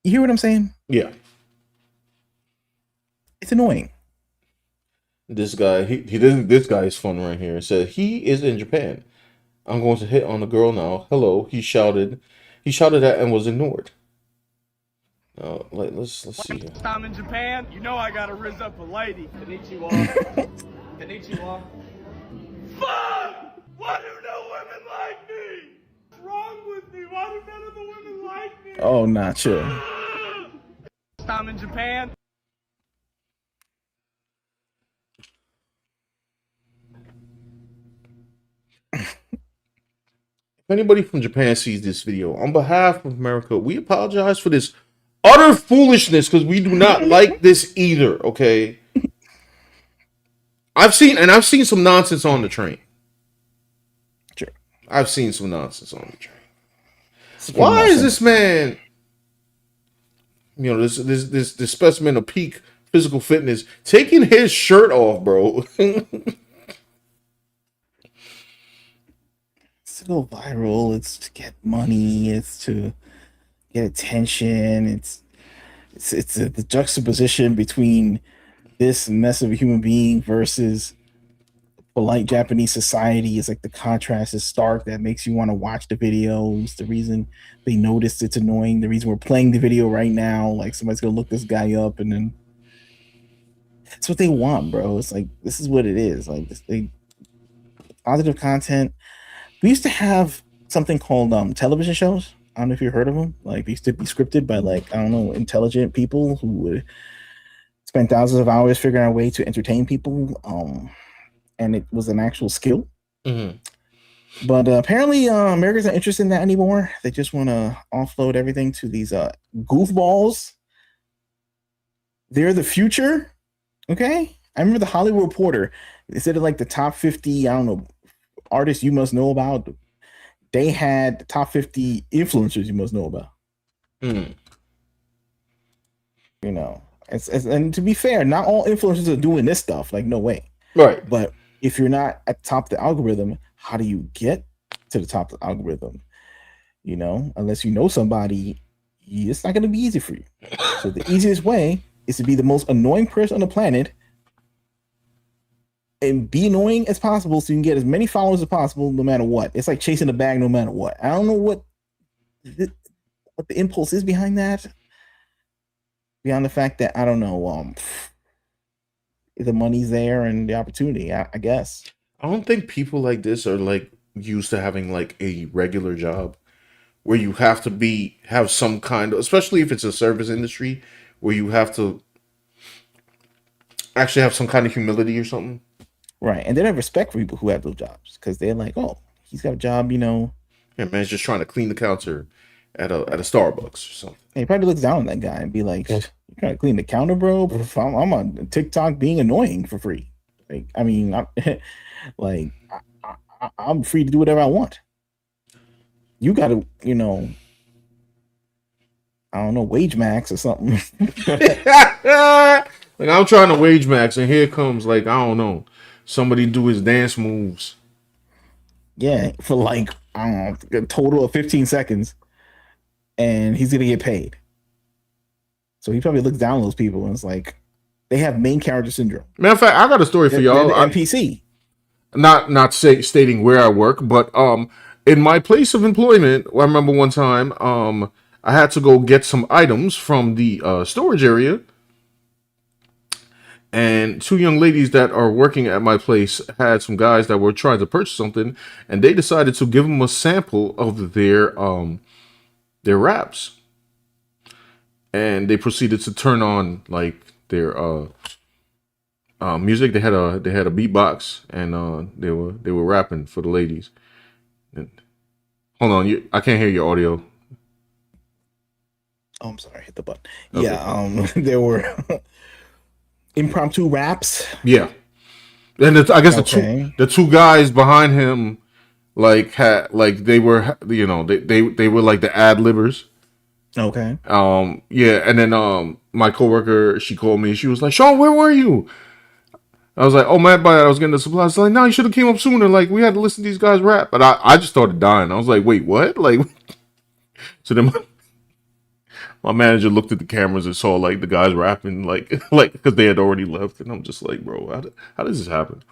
You hear what I'm saying? Yeah. It's annoying. This guy, he doesn't. This guy is fun right here. It said he is in Japan. I'm going to hit on the girl now. Hello, he shouted at and was ignored. Let's see here. I'm in Japan. You know I gotta rizz up a lady. Konnichiwa. Konnichiwa. Fuck! Why do no women like me? What's wrong with me? Why do none of the women like me? Oh, not sure. I'm in Japan. If anybody from Japan sees this video, on behalf of America, we apologize for this utter foolishness because we do not like this either. Okay. I've seen some nonsense on the train. Sure. I've seen some nonsense on the train. Why is this man, this specimen of peak physical fitness, taking his shirt off, bro. It's to go viral. It's to get money. It's to get attention. It's the juxtaposition between this mess of a human being versus polite Japanese society. Is like the contrast is stark that makes you want to watch the videos. The reason they noticed it's annoying. The reason we're playing the video right now, like somebody's gonna look this guy up, and then it's what they want, bro. It's like this is what it is. Like positive content. We used to have something called television shows. I don't know if you heard of them. Like they used to be scripted by like I don't know intelligent people who would spend thousands of hours figuring out a way to entertain people. And it was an actual skill. Mhm. But apparently, America's not interested in that anymore. They just want to offload everything to these goofballs. They're the future. Okay, I remember the Hollywood Reporter. They said like the top 50. I don't know artists you must know about. They had the top 50 influencers you must know about. Mm. You know, and to be fair, not all influencers are doing this stuff. Like, no way. Right. But if you're not at the top of the algorithm, how do you get to the top of the algorithm? You know, unless you know somebody, it's not going to be easy for you. So the easiest way is to be the most annoying person on the planet and be annoying as possible so you can get as many followers as possible no matter what. It's like chasing a bag no matter what. I don't know what the impulse is behind that. Beyond the fact that, I don't know, the money's there and the opportunity, I guess. I don't think people like this are like used to having like a regular job where you have to have some kind of, especially if it's a service industry, where you have to actually have some kind of humility or something. Right. And they don't have respect for people who have those jobs because they're like, oh, he's got a job, you know. Yeah, man's just trying to clean the counter at a Starbucks or something. And he probably looks down on that guy and be like, you're trying to clean the counter, bro? I'm on TikTok being annoying for free. Like, I mean, I'm free to do whatever I want. You got to, you know, I don't know, wage max or something. Like I'm trying to wage max, and here comes like I don't know, somebody do his dance moves. Yeah, for like I don't know, a total of 15 seconds, and he's gonna get paid. So he probably looks down on those people and it's like they have main character syndrome. Matter of fact, I got a story for y'all. They're the NPC. Stating where I work, but in my place of employment, I remember one time I had to go get some items from the storage area. And two young ladies that are working at my place had some guys that were trying to purchase something, and they decided to give them a sample of their wraps, and they proceeded to turn on like their music. They had a beatbox, and they were rapping for the ladies. And, hold on, I can't hear your audio. Oh, I'm sorry, I hit the button. Okay. Yeah, there were impromptu raps. Yeah, and I guess Okay. the two guys behind him like had like they were they were like the ad libbers. Okay. Yeah, and then my coworker, she called me. She was like, "Sean, where were you?" I was like, "Oh man, but I was getting the supplies." She's like, "No, you should have came up sooner. Like we had to listen to these guys rap." But I just started dying. I was like, "Wait, what?" Like, so then my manager looked at the cameras and saw like the guys rapping, like because they had already left, and I'm just like, "Bro, how does this happen?"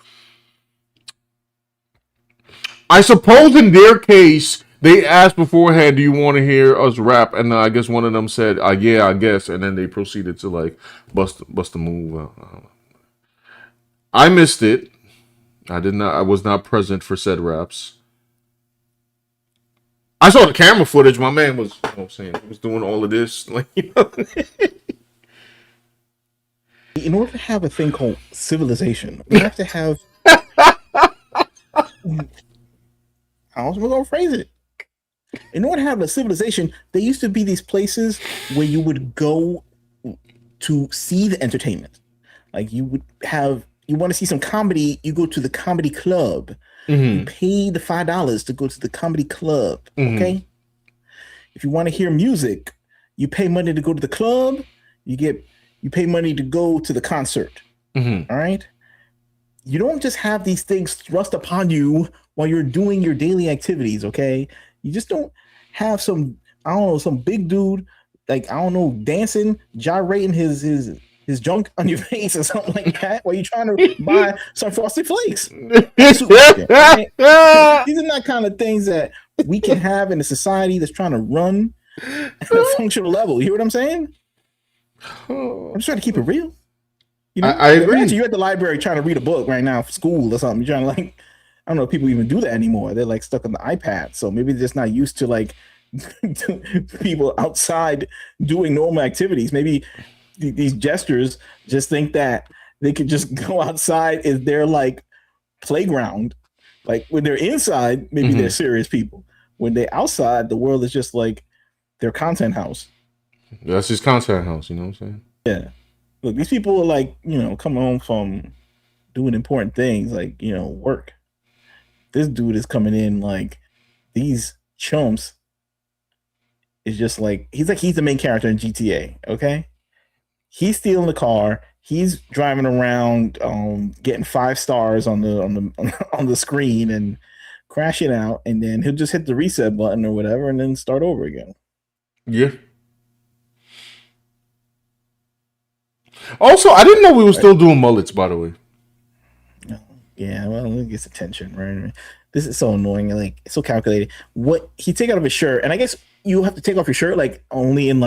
I suppose in their case, they asked beforehand, "Do you want to hear us rap?" And I guess one of them said, "Yeah, I guess." And then they proceeded to like bust a move. I missed it. I did not. I was not present for said raps. I saw the camera footage. My man was, you know what I'm saying, he was doing all of this. Like, you know. In order to have a thing called civilization, we have to have. How else am I gonna phrase it? In order to have a civilization, there used to be these places where you would go to see the entertainment. Like you want to see some comedy, you go to the comedy club. You pay the $5 to go to the comedy club. Okay. If you want to hear music, you pay money to go to the club. You You pay money to go to the concert. Mhm. All right. You don't just have these things thrust upon you while you're doing your daily activities. Okay. You just don't have some, I don't know, some big dude, like, I don't know, dancing, gyrating his junk on your face or something like that while you're trying to buy some Frosted Flakes. Right? These are not kind of things that we can have in a society that's trying to run at a functional level. You hear what I'm saying? I'm just trying to keep it real. You know, I agree. Imagine you're at the library trying to read a book right now for school or something. You're trying to, like, I don't know if people even do that anymore. They're like stuck on the iPad. So maybe they're just not used to, like, people outside doing normal activities. Maybe these gestures just think that they could just go outside is their, like, playground. Like, when they're inside, maybe they're serious people. When they're outside, the world is just like their content house. That's his content house, you know what I'm saying? Yeah. Look, these people are, like, you know, coming home from doing important things, like, you know, work. This dude is coming in like these chumps is just like he's the main character in GTA. Okay. He's stealing the car. He's driving around, getting 5 stars on the screen and crashing out, and then he'll just hit the reset button or whatever, and then start over again. Yeah. Also, I didn't know we were still doing mullets, by the way. Yeah, well, it gets attention, right? This is so annoying. Like, it's so calculated. What he take out of his shirt, and I guess you have to take off your shirt like only in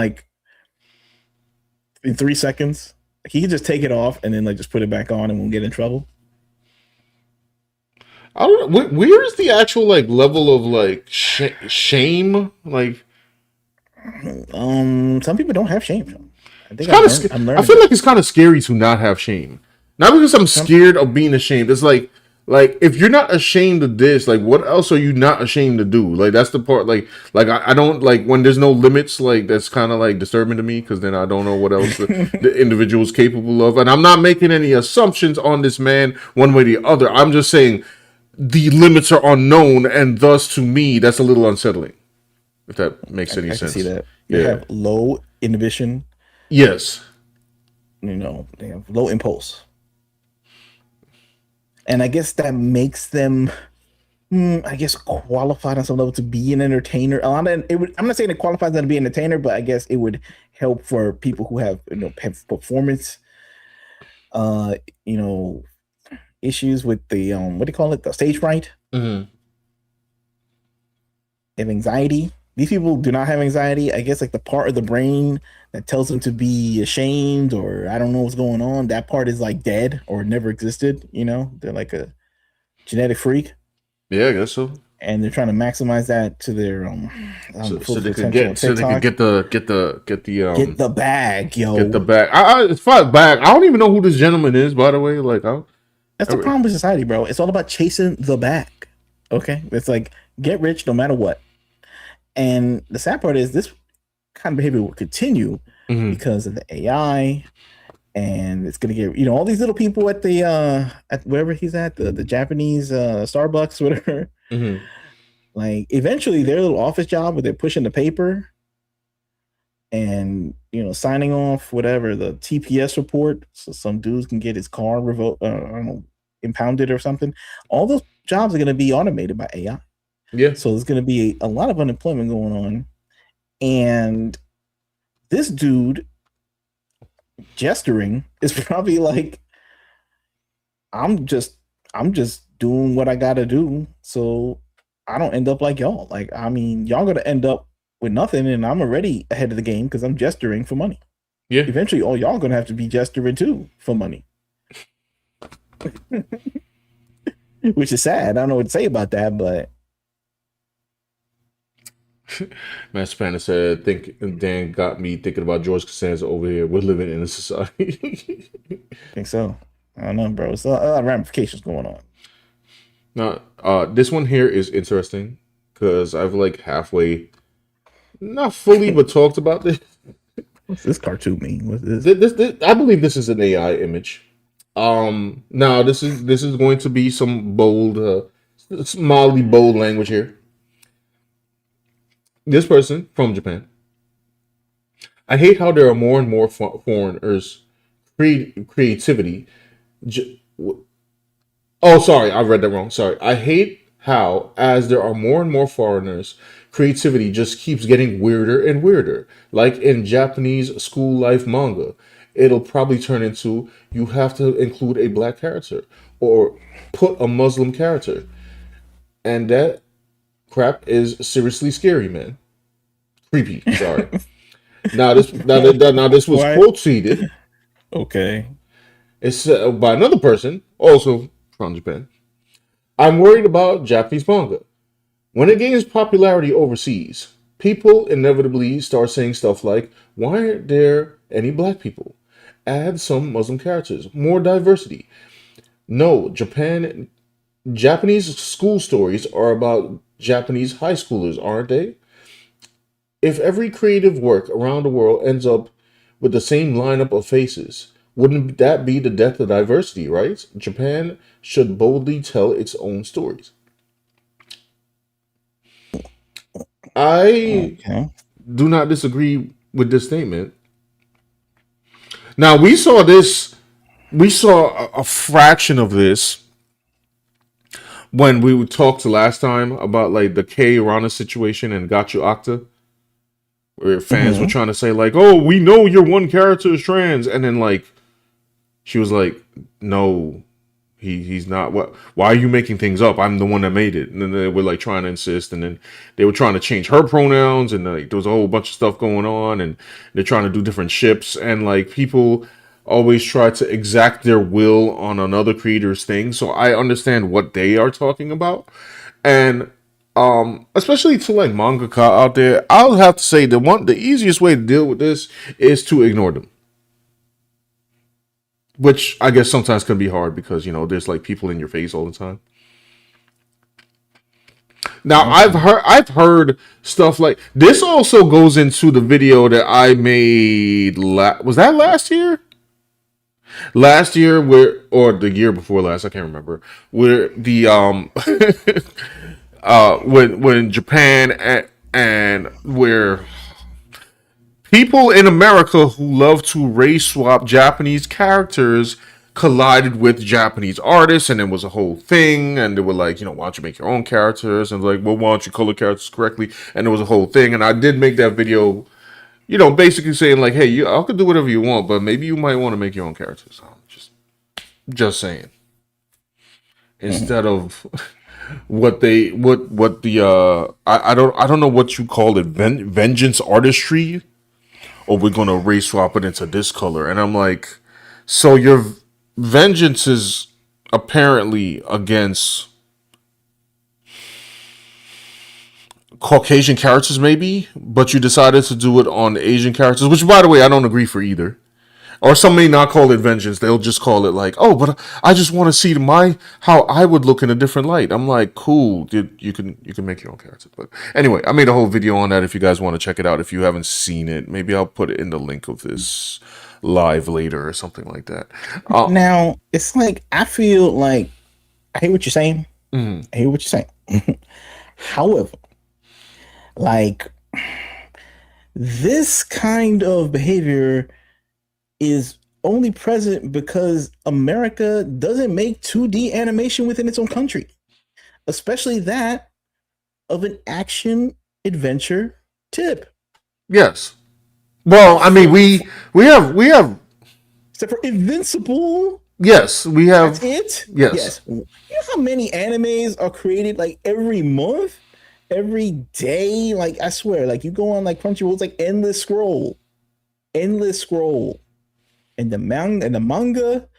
3 seconds. He can just take it off and then, like, just put it back on and won't get in trouble. I don't know. Where is the actual, like, level of, like, shame? Like, Some people don't have shame. I think I feel like it's kind of scary to not have shame. Not because I'm scared of being ashamed. It's like if you're not ashamed of this, like, what else are you not ashamed to do? Like, that's the part. Like I don't like when there's no limits. Like, that's kind of like disturbing to me because then I don't know what else the individual is capable of. And I'm not making any assumptions on this man one way or the other. I'm just saying the limits are unknown, and thus to me that's a little unsettling. If that makes any sense. I can see that. You have low inhibition. Yes. You know, they have low impulse. And I guess that makes them, qualified on some level to be an entertainer. I'm not saying it qualifies them to be an entertainer, but I guess it would help for people who have, have performance, issues with the what do you call it, the stage fright, and anxiety. These people do not have anxiety. I guess, like, the part of the brain that tells them to be ashamed or I don't know what's going on, that part is, like, dead or never existed. You know, they're like a genetic freak. Yeah, I guess so. And they're trying to maximize that to their so they could get the bag, yo. Get the bag. It's fine bag. I don't even know who this gentleman is, by the way. Like, that's the problem with society, bro. It's all about chasing the bag. Okay, it's like get rich no matter what. And the sad part is this kind of behavior will continue because of the AI, and it's gonna get all these little people at the at wherever he's at the Japanese Starbucks, whatever. Like, eventually their little office job where they're pushing the paper and signing off whatever the TPS report, so some dudes can get his car revoked, I don't know, impounded or something. All those jobs are gonna be automated by AI. Yeah. So there's going to be a lot of unemployment going on. And this dude gesturing is probably like, I'm just doing what I got to do so I don't end up like y'all. Like, I mean, y'all going to end up with nothing, and I'm already ahead of the game because I'm gesturing for money. Yeah. Eventually, all y'all going to have to be gesturing too for money. Which is sad. I don't know what to say about that, but Master Panda said, Dan got me thinking about George Costanza over here. We're living in a society. I think so. I don't know, bro. It's a lot of ramifications going on. Now, this one here is interesting because I've like halfway, not fully, but talked about this. What's this cartoon mean? What's this? I believe this is an AI image. Now this is going to be some bold, mildly bold language here. This person from Japan. I hate how there are more and more foreigners creativity. Oh, sorry, I read that wrong. Sorry. I hate how, as there are more and more foreigners, creativity just keeps getting weirder and weirder. Like in Japanese school life manga, it'll probably turn into you have to include a black character or put a Muslim character. And that crap is seriously scary, man. Creepy. Sorry. Now this was What? quoted. Okay. It's by another person, also from Japan. I'm worried about Japanese manga. When it gains popularity overseas, people inevitably start saying stuff like, why aren't there any black people? Add some Muslim characters, more diversity. No, Japanese school stories are about Japanese high schoolers, aren't they? If every creative work around the world ends up with the same lineup of faces, wouldn't that be the death of diversity, right? Japan should boldly tell its own stories. I Okay. do not disagree with this statement. Now, we saw a fraction of this when we talked last time about like the Kei Rana situation and Gachu Octa, where fans were trying to say like, "Oh, we know your one character is trans," and then like she was like, "No, he's not. What? Why are you making things up? I'm the one that made it." And then they were like trying to insist, and then they were trying to change her pronouns, and like there was a whole bunch of stuff going on, and they're trying to do different ships, and like people always try to exact their will on another creator's thing. So I understand what they are talking about, and especially to like mangaka out there, I'll have to say the easiest way to deal with this is to ignore them, which I guess sometimes can be hard because there's like people in your face all the time. Now I've heard stuff like this. Also goes into the video that I made. Was that last year? Last year, where or the year before last? I can't remember. Where the when Japan and where people in America who love to race swap Japanese characters collided with Japanese artists, and it was a whole thing. And they were like, why don't you make your own characters? And like, well, why don't you color characters correctly? And it was a whole thing. And I did make that video, basically saying like, hey, I could do whatever you want, but maybe you might want to make your own characters. Just saying. Instead of what the I don't know what you call it, vengeance artistry, or we're gonna race swap it into this color. And I'm like, so your vengeance is apparently against Caucasian characters, maybe, but you decided to do it on Asian characters, which, by the way, I don't agree for either. Or some may not call it vengeance; they'll just call it like, "Oh, but I just want to see how I would look in a different light." I'm like, "Cool, you can make your own character." But anyway, I made a whole video on that. If you guys want to check it out, if you haven't seen it, maybe I'll put it in the link of this live later or something like that. Now it's like I feel like I hear what you're saying. I hear what you're saying. However, like this kind of behavior is only present because America doesn't make 2D animation within its own country, especially that of an action adventure tip. Yes. Well, I mean, we have. Except for Invincible. Yes, we have. That's it. Yes. You know how many animes are created like every month, every day? Like I swear, like you go on like Crunchyroll, it's like endless scroll. And the manga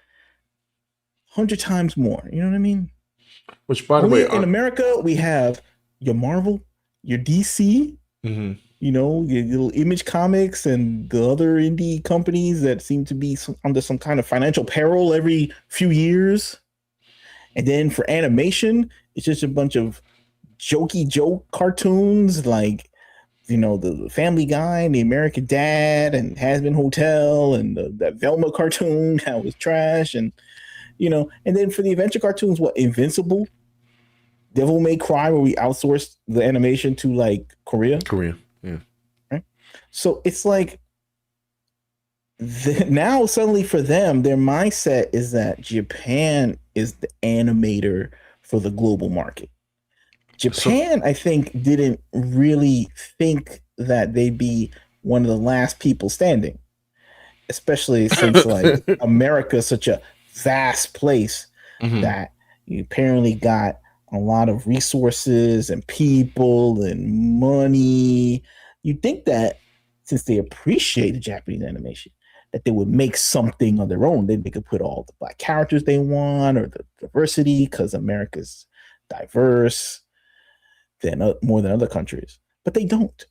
100 times more. You know what I mean? Which, by the way, in America, we have your Marvel, your DC, your little Image Comics, and the other indie companies that seem to be under some kind of financial peril every few years. And then for animation, it's just a bunch of jokey joke cartoons like the Family Guy and the American Dad and Has Been Hotel and that Velma cartoon that was trash, and and then for the adventure cartoons, what Invincible, Devil May Cry, where we outsourced the animation to like Korea, yeah. right? So it's like now suddenly for them, their mindset is that Japan is the animator for the global market. Japan, I think, didn't really think that they'd be one of the last people standing, especially since like America's such a vast place Mhm. that you apparently got a lot of resources and people and money. You'd think that since they appreciated Japanese animation, that they would make something of their own. Then they could put all the black characters they want or the diversity because America's diverse than more than other countries, but they don't.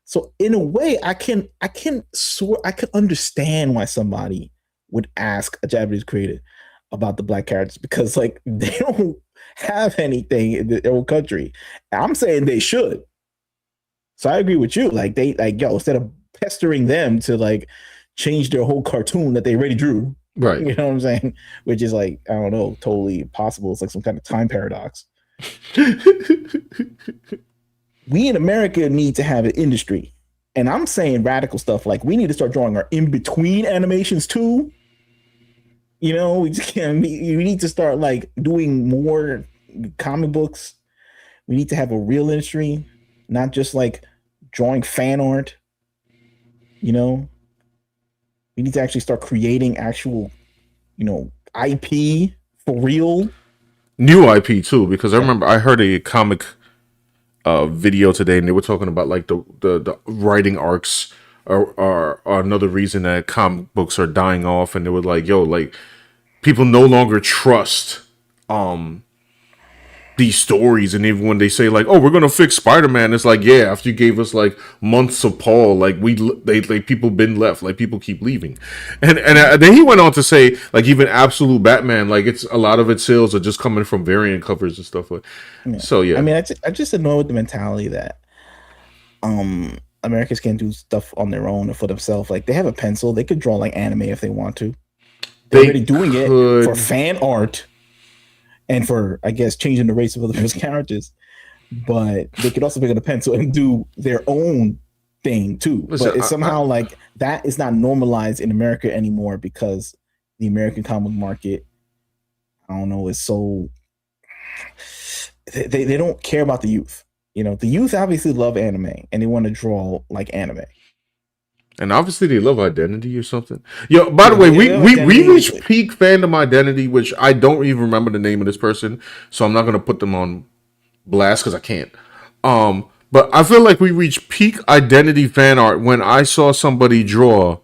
So in a way, I can understand why somebody would ask a Japanese creator about the black characters because like they don't have anything in their own country. I'm saying they should. So I agree with you. Like they like yo, instead of pestering them to like change their whole cartoon that they already drew. Right. You know what I'm saying? Which is like, I don't know, totally possible. It's like some kind of time paradox. We in America need to have an industry. And I'm saying radical stuff like we need to start drawing our in-between animations too. You know, we just can't, we need to start like doing more comic books. We need to have a real industry, not just like drawing fan art. You know, we need to actually start creating actual, you know, IP for real. New IP too, because I remember I heard a comic video today, and they were talking about like the writing arcs are another reason that comic books are dying off, and they were like, yo, like people no longer trust these stories, and even when they say like, oh, we're gonna fix Spider-Man, it's like, yeah, after you gave us like months of Paul, like they people been left, like people keep leaving, and then he went on to say like even Absolute Batman, like it's a lot of its sales are just coming from variant covers and stuff like. Yeah. So yeah, I mean, I just annoyed with the mentality that Americans can do stuff on their own or for themselves. Like they have a pencil, they could draw like anime if they want to. They're already doing it for fan art and for, I guess, changing the race of other people's characters. But they could also pick up a pencil and do their own thing too. Listen, but it's somehow like that is not normalized in America anymore because the American comic market, I don't know, is so they don't care about the youth. You know, the youth obviously love anime and they want to draw like anime. and obviously they love Identity or something. Yo, by the way, we Identity. reached peak fandom Identity, which I don't even remember the name of this person, so I'm not gonna put them on blast because I can't. But I feel like we reached peak Identity fan art when I saw somebody draw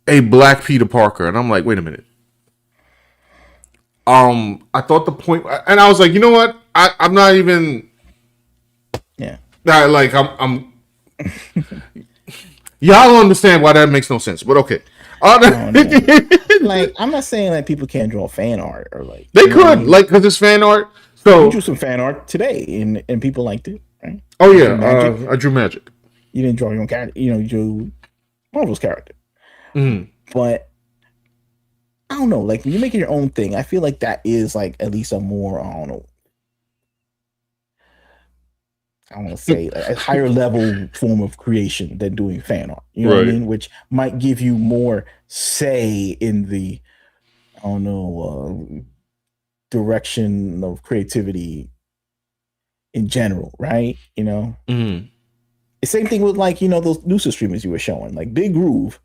a black Peter Parker, and I'm like, wait a minute. I thought the point, and I was like, you know what? I'm not even. Yeah. Like I'm. Y'all understand why that makes no sense, but okay. Like I'm not saying that people can't draw fan art or like They you know what I could, mean? like, because it's fan art. So You drew some fan art today and people liked it, right? oh You yeah, drew Magic. I drew Magic. You didn't draw your own character, you know, you drew Marvel's character. Mhm. But I don't know, like when you make it your own thing, I feel like that is like at least a more, I don't know, I want to say a higher level form of creation than doing fan art. You know what I Right. mean? Which might give you more say in the, I don't know, direction of creativity in general, right? You know, Mhm. the same thing with like, you know, those Noosa streamers you were showing, like Big Groove.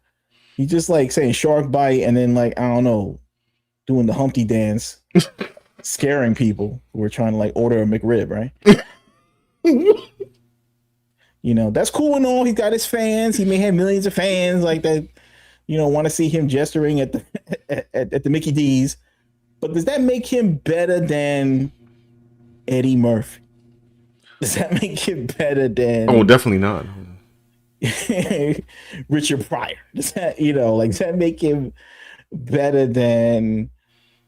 He just like saying shark bite and then like, I don't know, doing the Humpty dance, scaring people who were trying to like order a McRib, right? You know, that's cool and all. He's got his fans. He may have millions of fans like that, you know, want to see him gesturing at the at the Mickey D's. But does that make him better than Eddie Murphy? Does that make him better than Oh, definitely not. Richard Pryor? Does that, you know, like, does that make him better than,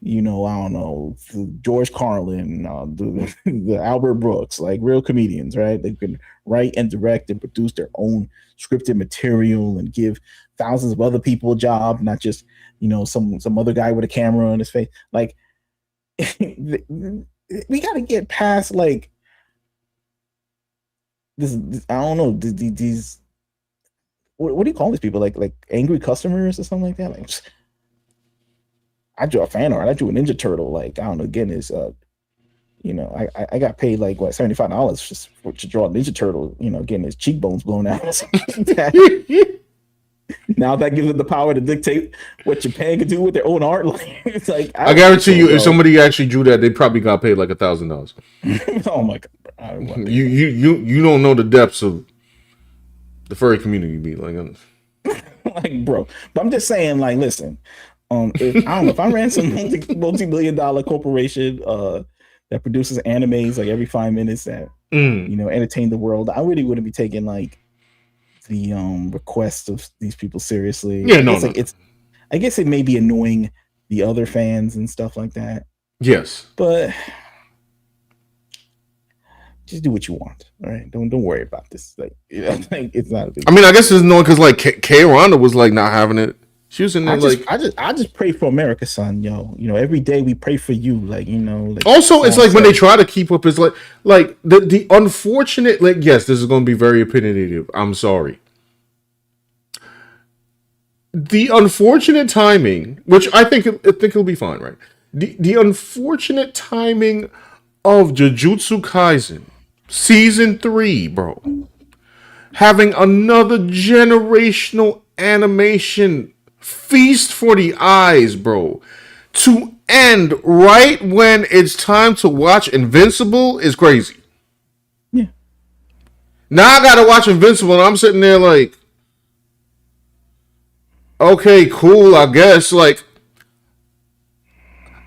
you know, I don't know, George Carlin, the Albert Brooks, like real comedians, right? They can write and direct and produce their own scripted material and give thousands of other people a job, not just, you know, some other guy with a camera on his face. Like, we got to get past like this. I don't know these. what do you call these people? Like angry customers or something like that? Like, I drew a fan art. I drew a Ninja Turtle. Like, I don't know. Again, is I got paid like what $75 just to draw a Ninja Turtle. Getting his cheekbones blown out. Or something like that. Now that gives them the power to dictate what Japan can do with their own art. Like, it's like I guarantee you, if somebody actually drew that, they probably got paid like $1,000. Oh my god! You don't know the depths of the furry community. Be like, like, bro. But I'm just saying, like, listen. If I don't know if I ran some multi-million-dollar corporation that produces animes like every 5 minutes that entertain the world, I really wouldn't be taking like the requests of these people seriously. Yeah, I guess it may be annoying the other fans and stuff like that. Yes, but just do what you want. All right, don't worry about this. Like, it's not a big. I mean, I guess it's annoying because like Kay Ronda was like not having it. She was in there I just pray for America, son. Yo, every day we pray for you. Like, like also it's like when they try to keep up, it's like the unfortunate, like, yes, this is going to be very opinionative. I'm sorry. The unfortunate timing, which I think it'll be fine, right? The unfortunate timing of Jujutsu Kaisen season 3, bro, having another generational animation feast for the eyes, bro, to end right when it's time to watch Invincible is crazy. Yeah. Now I gotta watch Invincible, and I'm sitting there like, okay, cool, I guess. Like,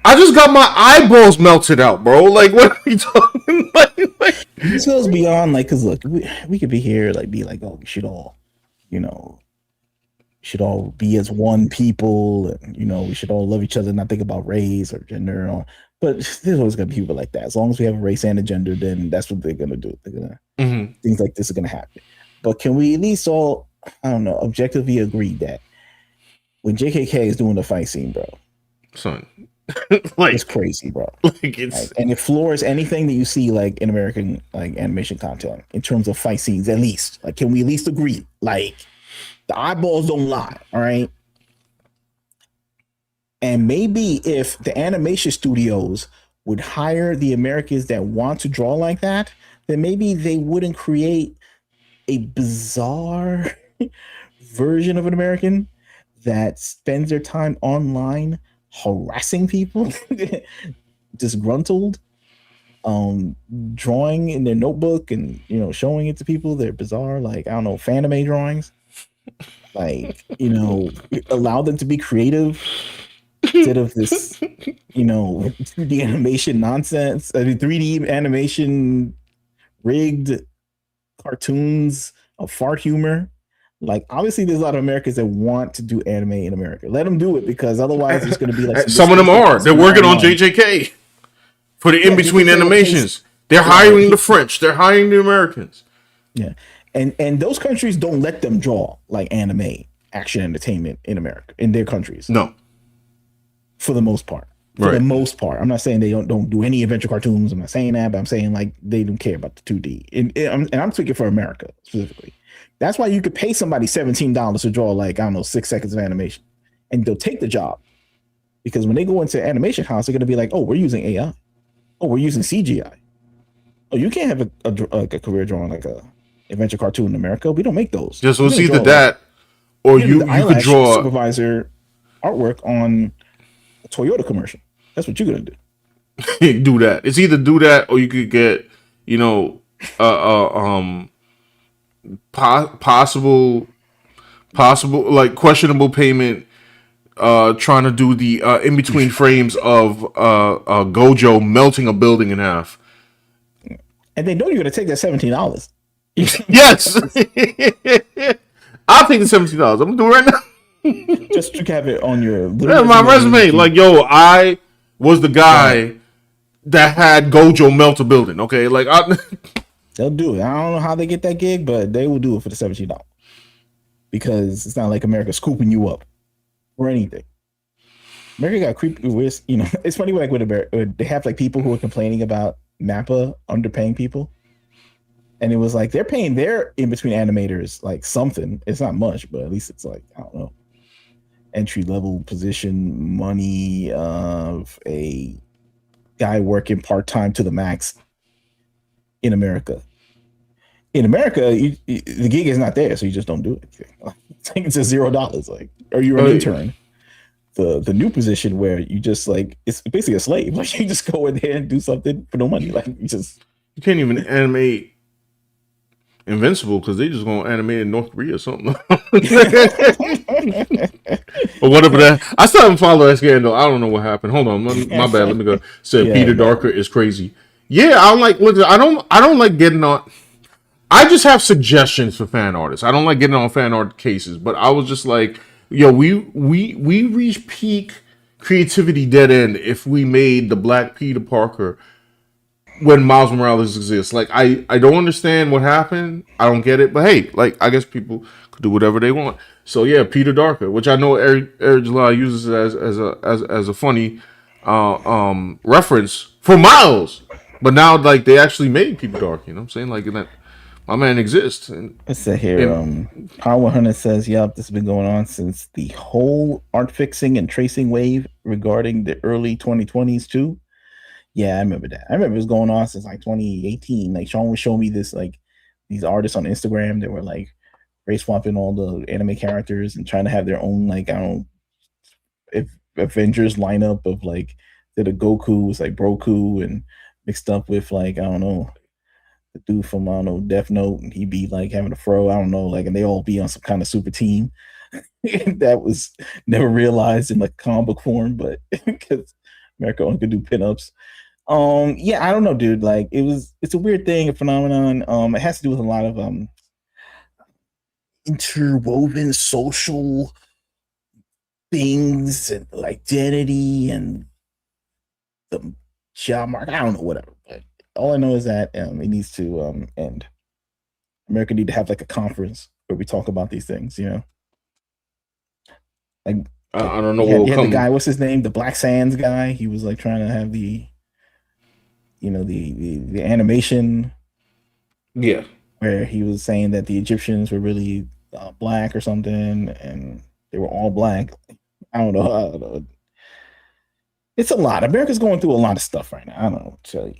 I just got my eyeballs melted out, bro. Like, what are we talking about? Like, this goes beyond, like, because look, we could be here, like, be like, oh, we should all, be as one people, and we should all love each other, not think about race or gender, but there's always gonna be people like that. As long as we have a race and a gender, then that's what they're gonna do. They're gonna things like this are gonna happen. But can we at least all, I don't know, objectively agree that when JKK is doing the fight scene, bro, son, like, it's crazy, bro. Like, it's and it floors anything that you see like in American like animation content in terms of fight scenes. At least, like, can we at least agree? Like, the eyeballs don't lie, all right? And maybe if the animation studios would hire the Americans that want to draw like that, then maybe they wouldn't create a bizarre version of an American that spends their time online harassing people, disgruntled, drawing in their notebook and showing it to people. They're bizarre, like, I don't know, fanime drawings. Like, allow them to be creative instead of this, 3D animation nonsense. I mean, 3D animation rigged cartoons of fart humor. Like, obviously, there's a lot of Americans that want to do anime in America. Let them do it, because otherwise it's going to be like some of them are. They're working on JJK for the in-between animations. They're hiring the French. They're hiring the Americans. Yeah. And those countries don't let them draw like anime, action entertainment in America, in their countries. No. For the most part. For the most part. I'm not saying they don't do any adventure cartoons. I'm not saying that, but I'm saying like they don't care about the 2D. And I'm speaking for America specifically. That's why you could pay somebody $17 to draw like, I don't know, 6 seconds of animation. And they'll take the job. Because when they go into animation house, they're going to be like, oh, we're using AI. Oh, we're using CGI. Oh, you can't have a career drawing like a adventure cartoon in America. We don't make those. Just was either that or you could draw supervisor artwork on a Toyota commercial. That's what you're gonna do. Do that. It's either do that or you could get possible like questionable payment trying to do the in between frames of Gojo melting a building in half. And they know you're gonna take that $17. Yes. I'll take the $17. I'm gonna do it right now. Just to have it on your my resume. Like, yo, I was the guy that had Gojo melt a building. Okay, like they'll do it. I don't know how they get that gig, but they will do it for the $17. Because it's not like America scooping you up or anything. America got creepy with, it's funny like with America, they have like people who are complaining about Mappa underpaying people. And it was like they're paying their in between animators like something. It's not much, but at least it's like, I don't know, entry level position money of a guy working part time to the max in America. In America, the gig is not there, so you just don't do it. It's just $0. Like, or you're an intern. The new position where you just like, it's basically a slave. Like, you just go in there and do something for no money. Like, you can't even animate Invincible because they just gonna animate in North Korea or something. Or whatever that. I still haven't followed that scandal. I don't know what happened. Hold on, my bad. Let me go. Said Peter Darker is crazy. Yeah, I'm like, look, I don't like getting on. I just have suggestions for fan artists. I don't like getting on fan art cases, but I was just like, yo, we reach peak creativity dead end if we made the Black Peter Parker when Miles Morales exists. Like, I don't understand what happened. I don't get it, but hey, like, I guess people could do whatever they want. So yeah, Peter Darker, which I know Eric July uses as a funny reference for Miles, but now like they actually made Peter Darker. You know what I'm saying? Like that. My man exists. And let's say here, Power 100 says, "Yup, this has been going on since the whole art fixing and tracing wave regarding the early 2020s too." Yeah, I remember that. I remember it was going on since like 2018. Like Sean would show me this, like these artists on Instagram that were like race swapping all the anime characters and trying to have their own, like, I don't know, if Avengers lineup of like that a Goku was like Broku and mixed up with like, I don't know, the dude from, I don't know, Death Note, and he'd be like having a fro, I don't know, like, and they all be on some kind of super team. That was never realized in like comic book form, but because America only could do pinups. Yeah, I don't know, dude. Like, it's a weird thing, a phenomenon. It has to do with a lot of interwoven social things and identity and the job market. I don't know, whatever. But all I know is that it needs to end. America need to have like a conference where we talk about these things, you know. Like, I don't know what will come. The guy, what's his name? The Black Sands guy. He was like trying to have the, you know, the animation. Yeah. Where he was saying that the Egyptians were really black or something, and they were all black. I don't know. It's a lot. America's going through a lot of stuff right now. I don't know what to tell you.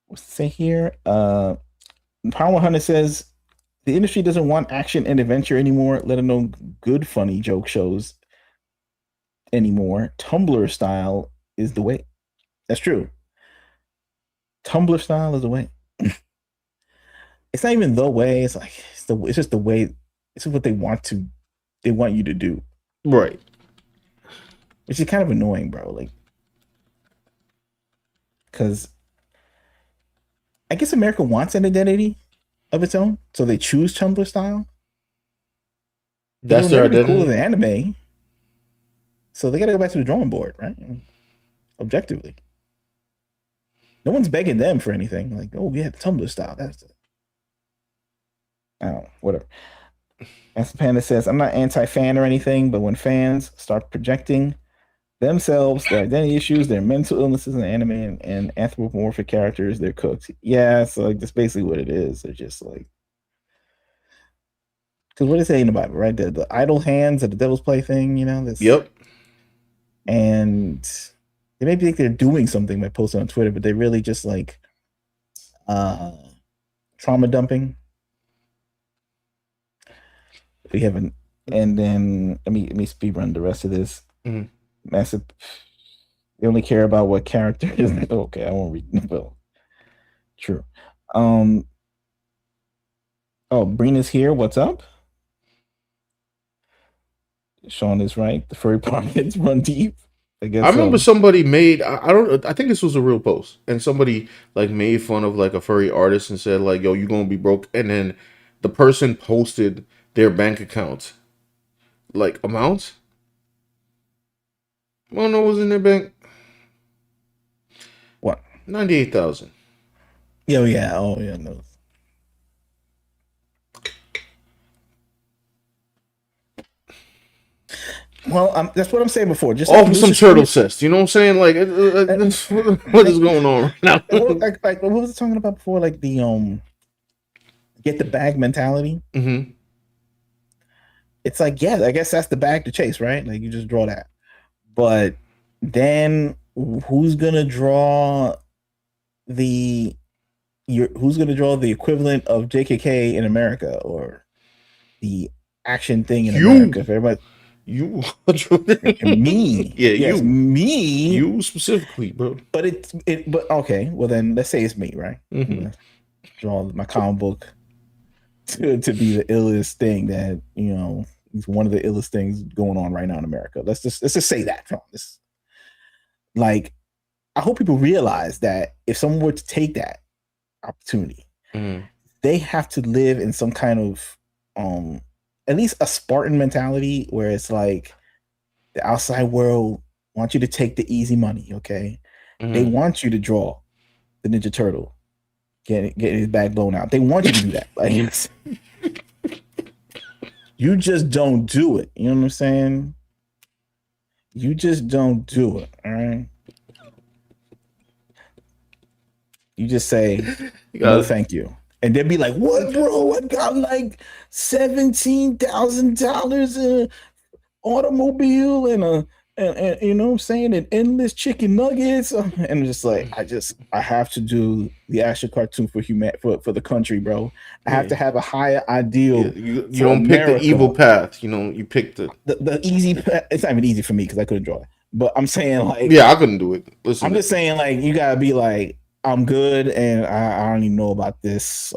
What's to say here? Power 100 says the industry doesn't want action and adventure anymore, let alone good funny joke shows anymore. Tumblr style is the way. That's true. Tumblr style is the way. It's not even the way. It's like it's just the way. It's what they want you to do. Right. Which is kind of annoying, bro. Like, because I guess America wants an identity of its own, so they choose Tumblr style. That's their identity. Cooler than anime. So they got to go back to the drawing board, right? Objectively. No one's begging them for anything. Like, oh, yeah, the Tumblr style. That's it. I don't know, whatever. As the Panda says, I'm not anti-fan or anything, but when fans start projecting themselves, their identity issues, their mental illnesses in anime and anthropomorphic characters, they're cooked. Yeah, so like that's basically what it is. They're just like, because what is it in the Bible, right? The idle hands of the devil's play thing, you know? Yep. And they may think they're doing something by posting on Twitter, but they really just like trauma dumping. We haven't, and then let me speed run the rest of this. Mm-hmm. Massive. They only care about what character is. Okay, I won't read the bill. True. Oh, Brina's here. What's up? Sean is right. The furry pockets run deep. I guess. I remember somebody made. I think this was a real post, and somebody like made fun of like a furry artist and said like, "Yo, you gonna be broke," and then the person posted their bank account, like amounts. I don't know what was in their bank. What? 98,000. Oh yeah. No. Well, that's what I'm saying before. Just Offer like some Lucifer turtle Streaming- cess. You know what I'm saying? Like, what is going on right now? like what was I talking about before? Like the get the bag mentality. Mm-hmm. It's like, yeah, I guess that's the bag to chase, right? Like you just draw that. But then who's gonna draw who's gonna draw the equivalent of JKK in America or the action thing in You. America? If everybody You, me. Yeah, yes, you. me. You specifically, bro. But but okay, well then let's say it's me, right? Mhm. Draw my comic book to be the illest thing that, you know, it's one of the illest things going on right now in America. Let's just say that from this. Like, I hope people realize that if someone were to take that opportunity, Mhm. they have to live in some kind of at least a Spartan mentality where it's like the outside world wants you to take the easy money, okay? They Mhm. want you to draw the Ninja Turtle, get his back blown out. They want you to do that. Like, you just don't do it. You know what I'm saying? You just don't do it. All right. You just say, You no, gotta- thank you. And they'd be like, what, bro? I got like $17,000 in automobile and you know what I'm saying, and endless chicken nuggets. And it's just like, I have to do the action cartoon for the country, bro. I have to have a higher ideal. you for don't pick the America. evil path. You know, you pick the. The easy path. It's not even easy for me because I couldn't draw it. But I'm saying, like, Yeah, I couldn't do it. Listen, I'm just saying, like, you gotta be like, I'm good, and I don't even know about this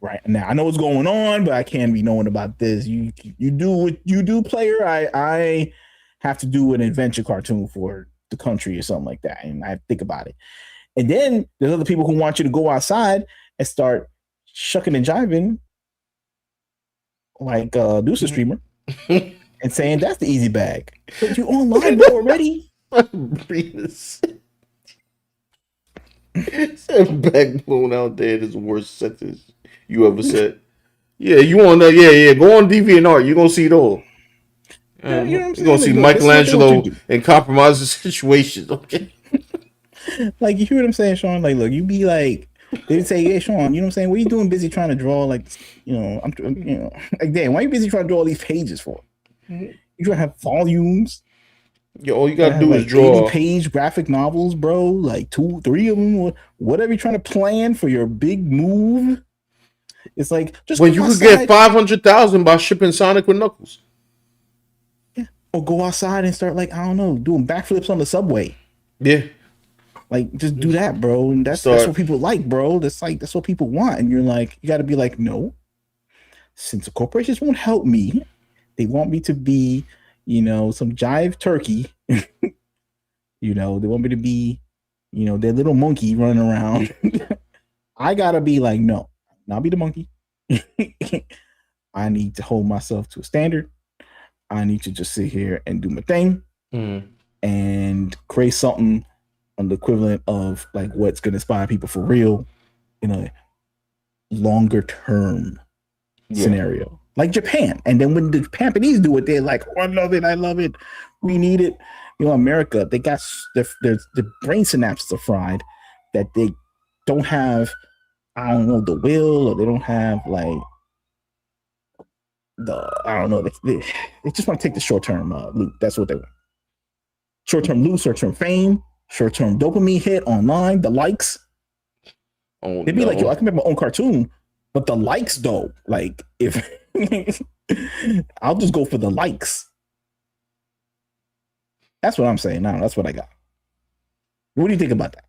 right now. I know what's going on, but I can't be knowing about this. You do what you do, player. I have to do an adventure cartoon for the country or something like that, and I think about it. And then there's other people who want you to go outside and start shucking and jiving, like Deuce streamer, and saying that's the easy bag. But you online, bro, already. Said back blown out there is the worst sentence you ever said. Yeah, you want to? Yeah. Go on DeviantArt. You're gonna see it all. Yeah, you know what I'm You're gonna see saying? Like, look, this is what they want Michelangelo you to do. in compromising situations. Okay. Like, you hear what I'm saying, Sean? Like, look, you be like, they would say, "Hey, Sean, you know what I'm saying? What are you doing? Busy trying to draw, like, you know, like, damn, why are you busy trying to draw all these pages for? You trying to have volumes? Yo, all you You gotta do is like draw. 80-page graphic novels, bro. Like 2, 3 of them, or whatever you're trying to plan for your big move. It's like just When go you could outside, get 500,000 by shipping Sonic with Knuckles. or go outside and start, like, I don't know, doing backflips on the subway. Yeah. Like, just do that, bro. And that's what people like, bro. That's what people want. And you're like, you got to be like, no, since the corporations won't help me, they want me to be, you know, some jive turkey. You know, they want me to be, you know, their little monkey running around. I gotta be like, no, not be the monkey. I need to hold myself to a standard. I need to just sit here and do my thing and create something on the equivalent of like what's going to inspire people for real in a longer term scenario, like Japan. And then when the Japanese do it, they're like, oh, I love it, we need it. You know, America, they got their brain synapses are fried that they don't have, I don't know, the will, or they don't have like I don't know, they just want to take the short term loot. That's what they want. Short term loot, short term fame, short term dopamine hit online, the likes. Oh, They'd be like, yo, I can make my own cartoon, but the likes though, like, if I'll just go for the likes. That's what I'm saying now. That's what I got. What do you think about that?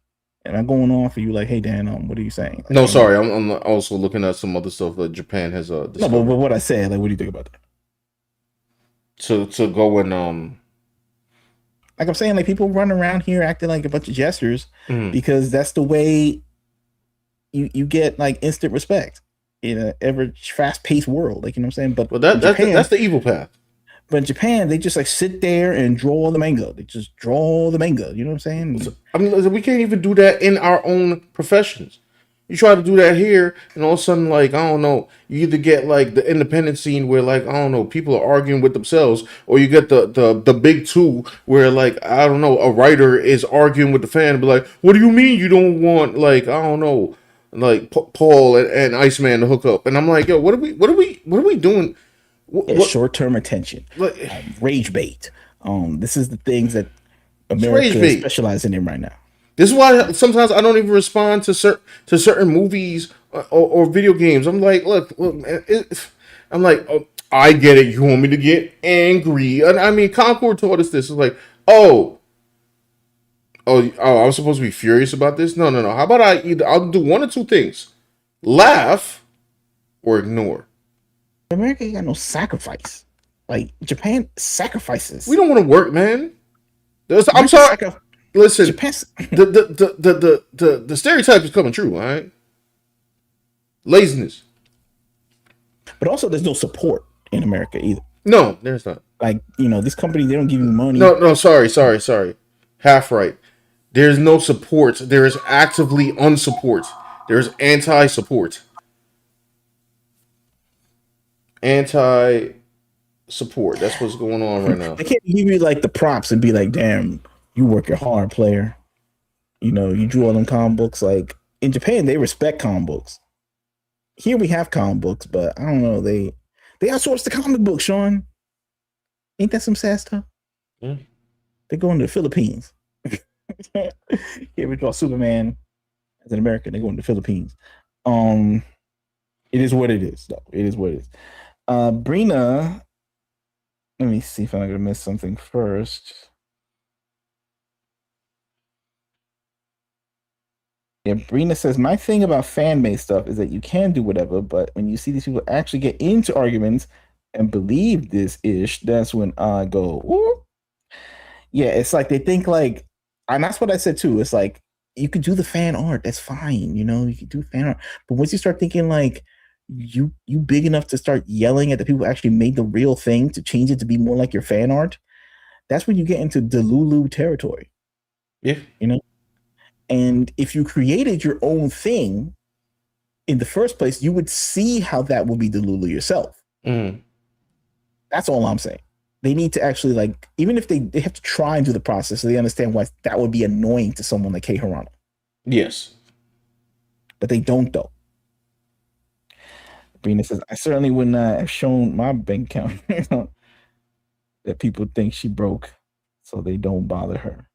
Am I going on for you? Like, hey Dan, what are you saying? Like, no, sorry, I'm also looking at some other stuff that Japan has. No, but what I said, like, what do you think about that? To go and like I'm saying, like, people run around here acting like a bunch of jesters because that's the way you get like instant respect in an ever fast paced world. Like, you know what I'm saying? But that's the evil path. But in Japan, they just like sit there and draw the manga. They just draw the manga. You know what I'm saying? I mean, we can't even do that in our own professions. You try to do that here, and all of a sudden, like, I don't know, you either get like the independent scene where, like, I don't know, people are arguing with themselves, or you get the big two where, like, I don't know, a writer is arguing with the fan, be like, what do you mean you don't want, like, I don't know, like Paul and Iceman to hook up? And I'm like, yo, what are we doing? It's short-term attention, Like, rage bait. This is the things that rage America bait. specializes in right now. This is why sometimes I don't even respond to certain movies or video games. I'm like, look, man, I'm like, oh, I get it. You want me to get angry? And I mean, Concord taught us this. It's like, I was supposed to be furious about this. No. How about I'll do one or two things: laugh or ignore. America ain't got no sacrifice. Like Japan sacrifices. We don't want to work, man. I'm sorry. Listen, Japan's, the stereotype is coming true. All right, laziness. but also there's no support in America either. No, there's not. Like, this company, they don't give you money. No, sorry. Half right. There's no support. There is actively unsupport. There's anti-support. Anti-support. That's what's going on right now. They can't give you like the props and be like, damn, you working hard, player. You drew all them comic books. Like in Japan, they respect comic books. Here we have comic books, but I don't know. They outsource the comic book, Sean. Ain't that some sad stuff? Yeah. They're going to the Philippines. Here we draw Superman as an American. They go to the Philippines. It is what it is, though. It is what it is. Brina, let me see if I'm gonna miss something first. Yeah, Brina says, my thing about fan-made stuff is that you can do whatever, but when you see these people actually get into arguments and believe this ish, that's when I go, ooh. Yeah, it's like they think like, and that's what I said too. It's like you could do the fan art, that's fine, you could do fan art. But once you start thinking like you big enough to start yelling at the people who actually made the real thing to change it to be more like your fan art, that's when you get into Delulu territory. Yeah. And if you created your own thing in the first place, you would see how that would be Delulu yourself. Mm. That's all I'm saying. They need to actually, like, even if they have to try and do the process so they understand why that would be annoying to someone like Kei Hirano. Yes. But they don't, though. Brina says, I certainly would not have shown my bank account that people think she broke, so they don't bother her.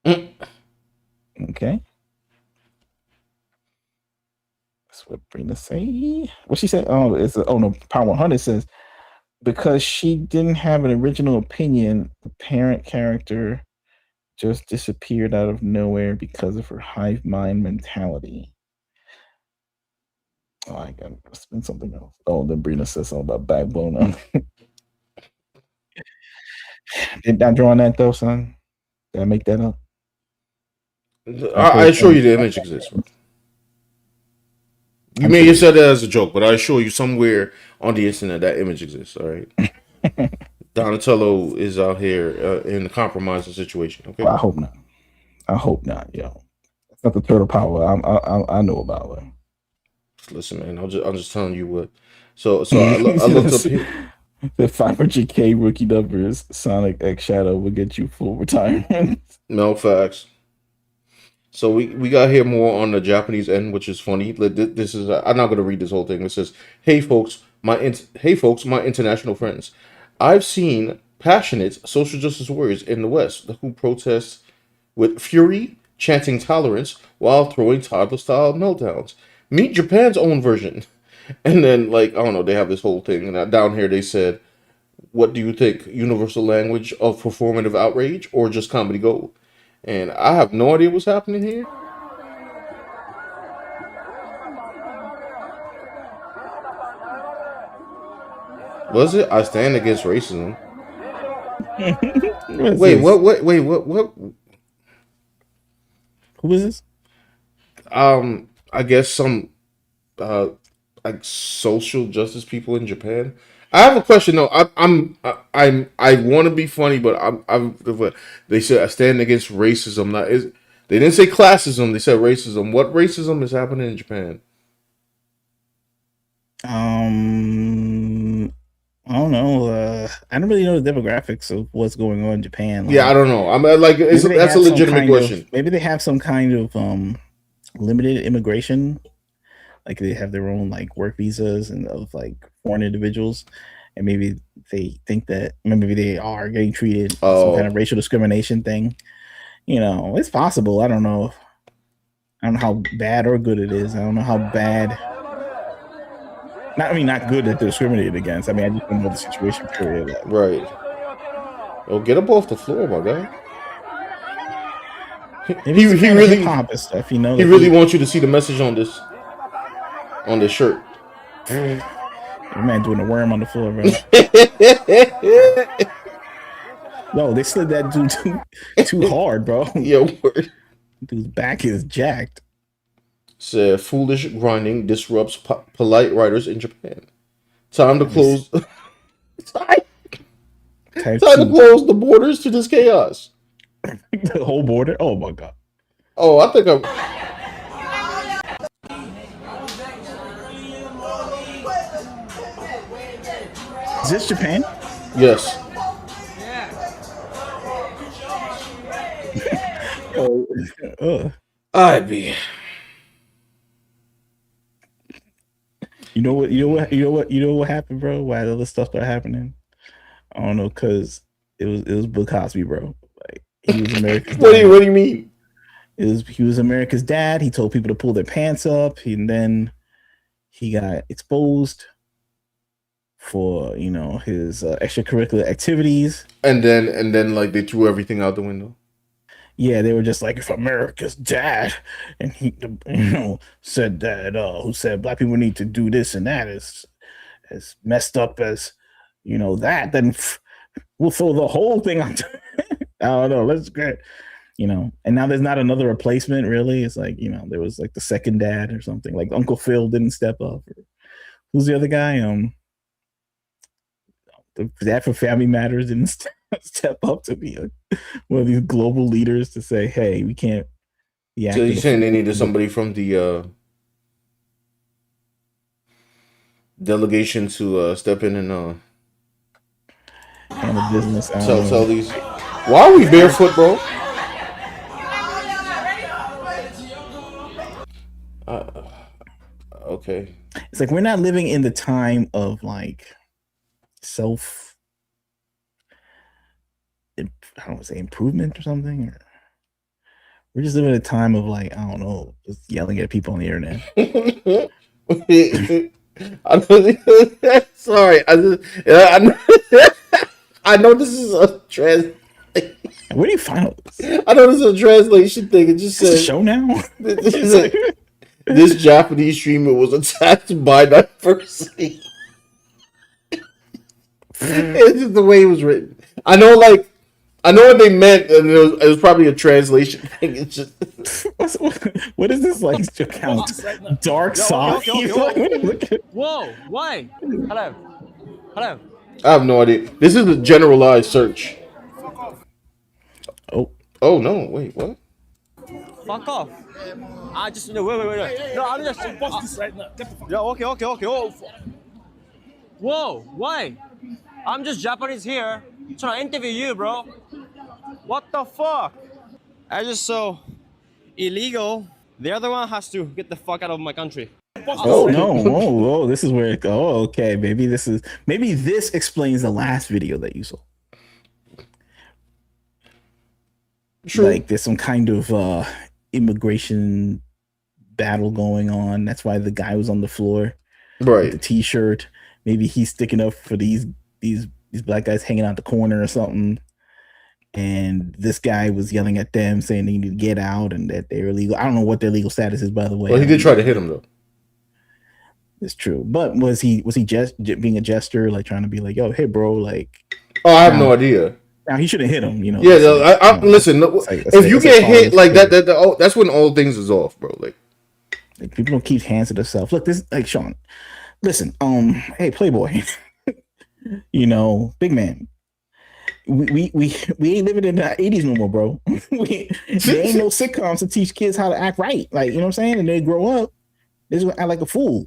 Mm. Okay. That's what Brina say. What she said? Oh, no. Power 100 says, because she didn't have an original opinion, the parent character just disappeared out of nowhere because of her hive mind mentality. Oh, I got to spin something else. Oh, then Brina says something about backbone. Did I draw on that though, son? Did I make that up? I assure you the image exists. You may have said that as a joke, but I assure you somewhere on the internet that image exists. All right. Donatello is out here in a compromising situation. Okay. Well, I hope not. Yo. That's not the turtle power I know about. Listen, man. I'm just telling you what. So I looked up here. The 500K rookie numbers, Sonic X Shadow will get you full retirement. No facts. So we got here more on the Japanese end, which is funny. This is I'm not going to read this whole thing. It says, "Hey folks, my international friends, I've seen passionate social justice warriors in the West who protest with fury, chanting tolerance while throwing toddler-style meltdowns. Meet Japan's own version." And then, like, I don't know, they have this whole thing. And down here they said, what do you think? Universal language of performative outrage or just comedy gold? And I have no idea what's happening here. Was it? I stand against racism. Wait, what? Who is this? I guess some like social justice people in Japan. I have a question though. I want to be funny, but I'm. They said I stand against racism. They didn't say classism. They said racism. What racism is happening in Japan? I don't know. I don't really know the demographics of what's going on in Japan. Yeah, I don't know. I'm like, maybe they that's a have some legitimate kind of- question. maybe they have some kind of limited immigration, like they have their own like work visas and of like foreign individuals, and maybe they think that maybe they are getting treated some kind of racial discrimination thing. You know, it's possible. I don't know. I don't know how bad or good it is. I don't know how bad. Not good that they're discriminated against. I mean, I just don't know the situation. Period. Like, Right. Oh, get up off the floor, my guy. maybe He it's kind of really hip-hop and stuff. You know, he like, really wants you to see the message on this shirt. the man doing a worm on the floor, bro. No, they slid that dude too hard, bro. Yo, word. Dude's back is jacked. Said foolish grinding disrupts polite writers in Japan. Time to close. Type Time to close the borders to this chaos. the whole border. Oh my god. Oh, I think I'm. Is this Japan? Yes. Oh, I be. you know what happened, bro? Why all this stuff started happening? I don't know, cause it was Bill Cosby, bro. Like he was America's What dad. do you mean? He was America's dad. He told people to pull their pants up, and then he got exposed for his extracurricular activities. And then like they threw everything out the window. Yeah, they were just like, if America's dad, and he, said that, who said black people need to do this and that is as messed up as, that, then we'll throw the whole thing out. I don't know. Let's get, and now there's not another replacement, really. It's like, there was like the second dad or something. Like Uncle Phil didn't step up. Who's the other guy? The dad for Family Matters didn't step up to be one of these global leaders to say, "Hey, we can't." Yeah, So you're saying they needed somebody from the delegation to step in and handle business. tell these. Why are we barefoot, bro? Okay. It's like we're not living in the time of like self. I don't want to say improvement or something. We're just living in a time of like, I don't know, just yelling at people on the internet. Sorry, I know this is a Where do you find all this? I know this is a translation thing. It just Is this a says show now? this Japanese streamer was attacked by diversity. It's just the way it was written. I know what they meant, and it was probably a translation thing. It's just what is this like account? Dark side. Whoa, why? Hello. Hello. I have no idea. This is a generalized search. Oh no! Wait, what? Fuck off. I just no wait. No, I'm just fuck this right now. Yeah, okay. Oh. Whoa, why? I'm just Japanese here trying to interview you, bro. What the fuck? I just so illegal. The other one has to get the fuck out of my country. Oh no! Whoa! This is where. Oh, okay. Maybe this explains the last video that you saw. True. Like there's some kind of immigration battle going on. That's why the guy was on the floor, with the Right. t-shirt. Maybe he's sticking up for these black guys hanging out the corner or something. And this guy was yelling at them, saying they need to get out and that they're illegal. I don't know what their legal status is, by the way. Well, he did try to hit him though. It's true, but was he just being a jester, like trying to be like, "Yo, hey, bro," like? Oh, I have no idea. Now he shouldn't hit him, Yeah, It's no, like, listen. it's like- If you it's get like hit all like this that, that's when all things is off, bro. Like, people don't keep hands to themselves. Look, this like Sean. Listen, hey, Playboy, big man. we ain't living in the 80s no more, bro. There ain't no sitcoms to teach kids how to act right. Like, you know what I'm saying? And they grow up, they're just gonna act like a fool.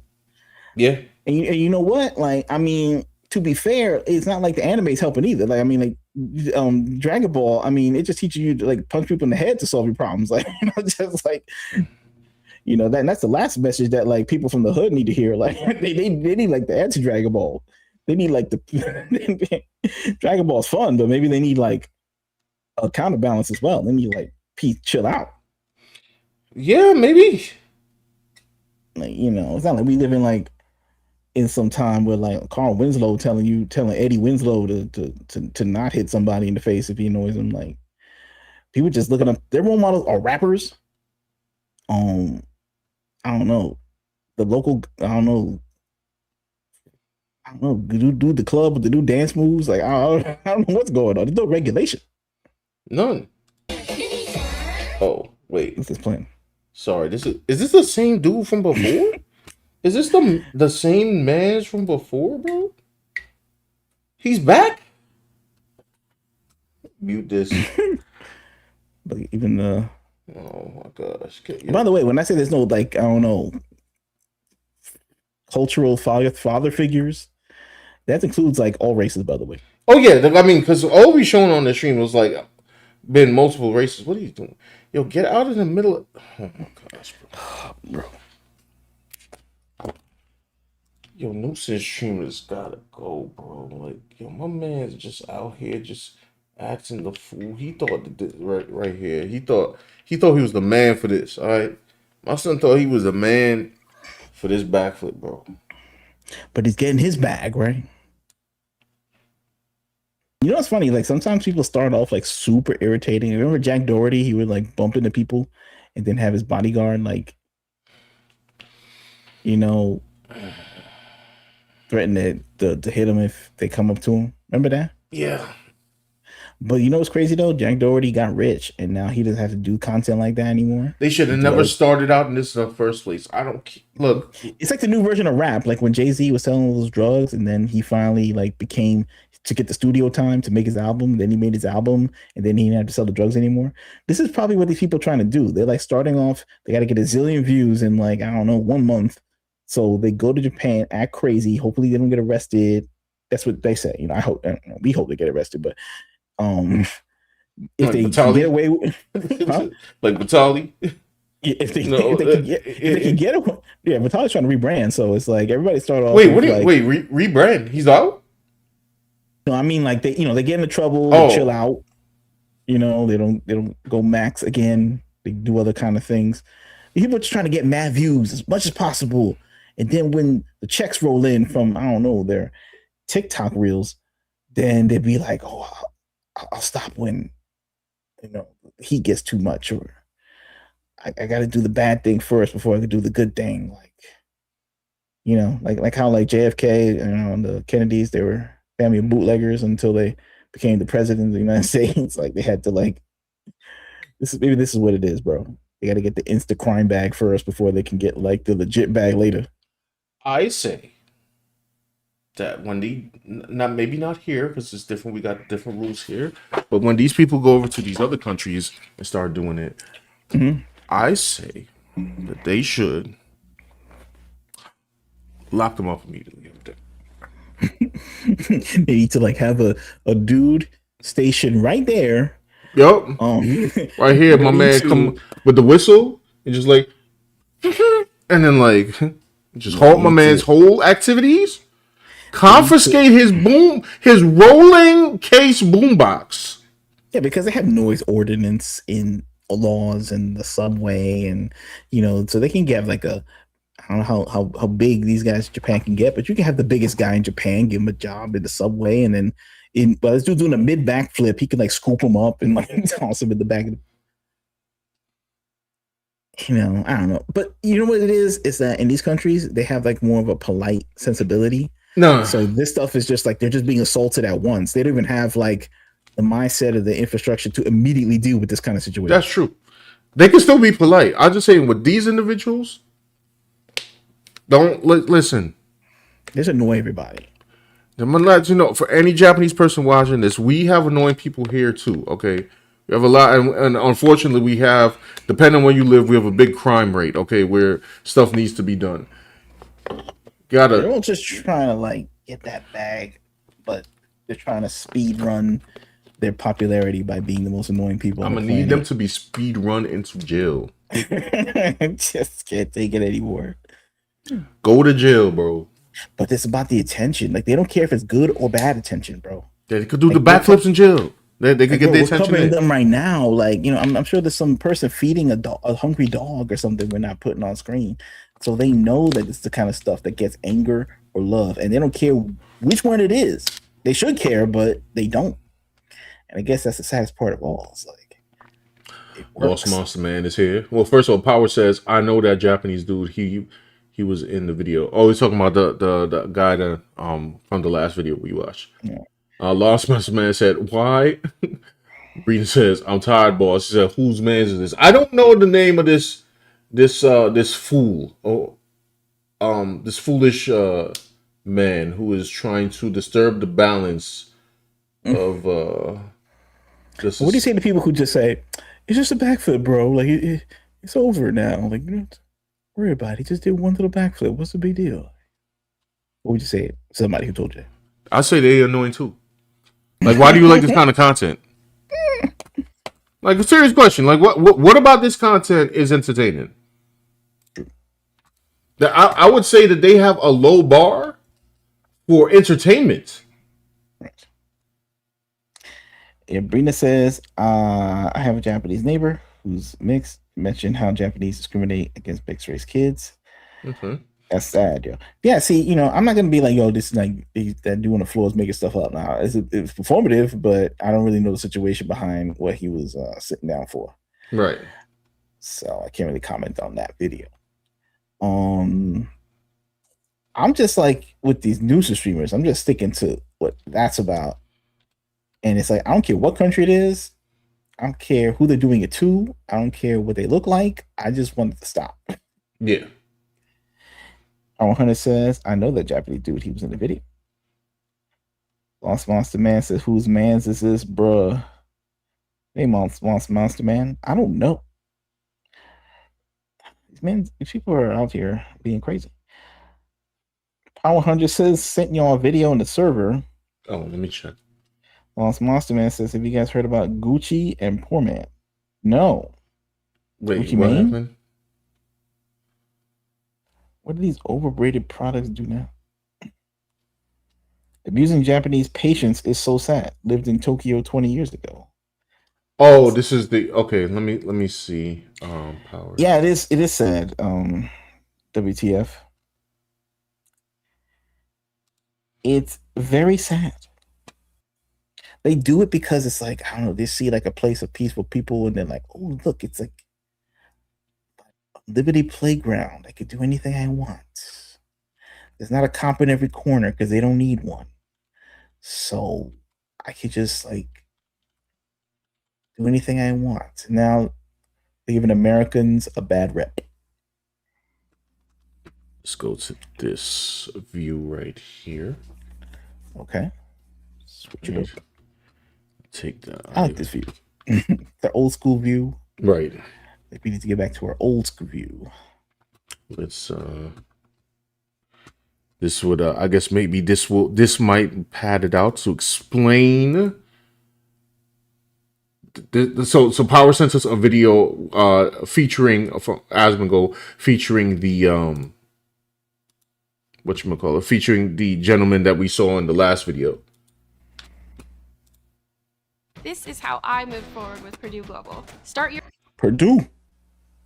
Yeah. And you know what? Like, I mean, to be fair, it's not like the anime's helping either. Like, I mean, like Dragon Ball, I mean, it just teaches you to like punch people in the head to solve your problems. Like, you know, just like, you know, that's the last message that like people from the hood need to hear. Like, they need like the anti Dragon Ball. They need like the Dragon Ball's fun, but maybe they need like a counterbalance as well. They need like chill out. Yeah, maybe. Like, you know, it's not like we live in some time where like Carl Winslow telling Eddie Winslow to not hit somebody in the face if he annoys him. Like, people just looking up their role models are rappers. I don't know. The local, I don't know, do the club with the new dance moves. Like, I don't know what's going on. There's no regulation. None. Oh, wait. What's this playing? Sorry. Is this the same dude from before? Is this the same man from before, bro? He's back? Mute this. Like, even Oh my gosh. by the way, when I say there's no like, I don't know, cultural father figures, that includes like all races, by the way. Oh yeah, I mean, because all we shown on the stream was like been multiple races. What are you doing? Yo, get out in the middle of, oh my gosh, bro. Yo, nuisance streamers gotta go, bro. Like, yo, my man's just out here just acting the fool. He thought that this, right here. He thought he was the man for this. All right, my son thought he was the man for this backflip, bro. But he's getting his bag, right? You know what's funny? Like, sometimes people start off like super irritating. Remember Jack Doherty? He would like bump into people and then have his bodyguard like, you know, threaten to hit him if they come up to him. Remember that? Yeah. But you know what's crazy though? Jack Doherty got rich, and now he doesn't have to do content like that anymore. They should have never started out in this in the first place. I don't look. It's like the new version of rap. Like when Jay-Z was selling all those drugs, and then he finally like became to get the studio time to make his album. Then he made his album, and then he didn't have to sell the drugs anymore. This is probably what these people are trying to do. They're like starting off. They got to get a zillion views in like, I don't know, 1 month. So they go to Japan, act crazy. Hopefully they don't get arrested. That's what they say. You know, I don't know, we hope they get arrested, but if like they Batali? get away with, huh? Like Batali. If they can get away, yeah, Batali's trying to rebrand, so it's like everybody started off. Wait, what do you rebrand? He's out? No, I mean like they get into trouble, Oh. they chill out. You know, they don't go max again. They do other kind of things. People are just trying to get mad views as much as possible, and then when the checks roll in from, I don't know, their TikTok reels, then they'd be like, oh, I'll stop when, you know, heat gets too much, or I got to do the bad thing first before I can do the good thing. Like, you know, like how like JFK, you know, and the Kennedys, they were family of bootleggers until they became the president of the United States. Like they had to like, this is what it is, bro. They got to get the instant crime bag first before they can get like the legit bag later. I say that when maybe not here because it's different, we got different rules here, but when these people go over to these other countries and start doing it, I say that they should lock them up immediately. They need to like have a dude stationed right there. Yup. Right here, my Ready man to- come with the whistle and just like, and then like just halt my man's whole activities, confiscate his rolling case boombox. Yeah, because they have noise ordinance in laws and the subway, and you know, so they can get like a, I don't know how big these guys in Japan can get, but you can have the biggest guy in Japan give him a job in the subway, and then but this dude doing a mid backflip, he can like scoop him up and like toss him in the back of the, you know, I don't know. But you know what it is that in these countries they have like more of a polite sensibility. No, So this stuff is just like they're just being assaulted at once. They don't even have like the mindset of the infrastructure to immediately deal with this kind of situation. that's true. They can still be polite. I'm just saying with these individuals, don't listen. They just annoy everybody. I'm gonna let you know, for any Japanese person watching this, we have annoying people here too. Okay, we have a lot, and unfortunately, we have, depending on where you live, we have a big crime rate. Okay, where stuff needs to be done. They're Gotta. all just trying to like get that bag, but they're trying to speed run their popularity by being the most annoying people. I'm on gonna the need them planet. to be speed run into jail. Just can't take it anymore. Go to jail, bro. But it's about the attention. Like they don't care if it's good or bad attention, bro. They could do Like, the backflips in jail. They could Like, get bro, their we're attention covering in. them right now. Like, you know, I'm sure there's some person feeding a hungry dog or something we're not putting on screen. So they know that it's the kind of stuff that gets anger or love, and they don't care which one it is. They should care, but they don't. And I guess that's the saddest part of all. It's like it Lost works. Monster Man is here. Well, first of all, Power says, I know that Japanese dude. He was in the video. Oh, he's talking about the guy that from the last video we watched. Yeah. Lost Monster Man said, why? Breen says, I'm tired, boss. He said, whose man is this? I don't know the name of this fool. This foolish man who is trying to disturb the balance of this. What do you say to people who just say, "It's just a backflip, bro. Like it's over now. Like you don't have to worry about it. He just did one little backflip. What's the big deal?" What would you say to somebody who told you? I say they annoying too. Like, why do you like this kind of content? Like, a serious question. Like, what about this content is entertaining? That I would say that they have a low bar for entertainment. Right. Yeah, Brina says, I have a Japanese neighbor who's mixed. Mentioned how Japanese discriminate against mixed race kids. Mm-hmm. That's sad, yo. Yeah, see, you know, I'm not gonna be like, yo, this is like that dude on the floor is making stuff up. Now it's performative, but I don't really know the situation behind what he was sitting down for. Right. So I can't really comment on that video. I'm just like with these news streamers, I'm just sticking to what that's about. And it's like, I don't care what country it is, I don't care who they're doing it to, I don't care what they look like. I just want it to stop. Yeah. Hunter says, I know that Japanese dude, he was in the video. Lost Monster Man says, whose man's is this, bruh? Hey, Monster Man. I don't know. These people are out here being crazy. Power 100 says, sent y'all a video on the server. Oh, let me check. Lost Monster Man says, have you guys heard about Gucci and Poor Man? No. Wait, Gucci what Mane? happened? What do these overrated products do now? Abusing Japanese patients is so sad. Lived in Tokyo 20 years ago. Oh, this is the okay. Let me see. Power. Yeah, it is. It is sad. WTF? It's very sad. They do it because it's like, I don't know, they see like a place of peaceful people, and they're like, oh, look, it's like Liberty Playground. I could do anything I want. There's not a cop in every corner because they don't need one. So I could just like do anything I want. Now they're giving Americans a bad rep. Let's go to this view right here. Okay. Switch it over. Take that. I like this view. The old school view. Right. Like we need to get back to our old school view. Let's this would I guess maybe this might pad it out to explain. So Power sent us a video featuring from Asmongold featuring the whatchamacallit, featuring the gentleman that we saw in the last video. This is how I move forward with Purdue Global. Start your Purdue.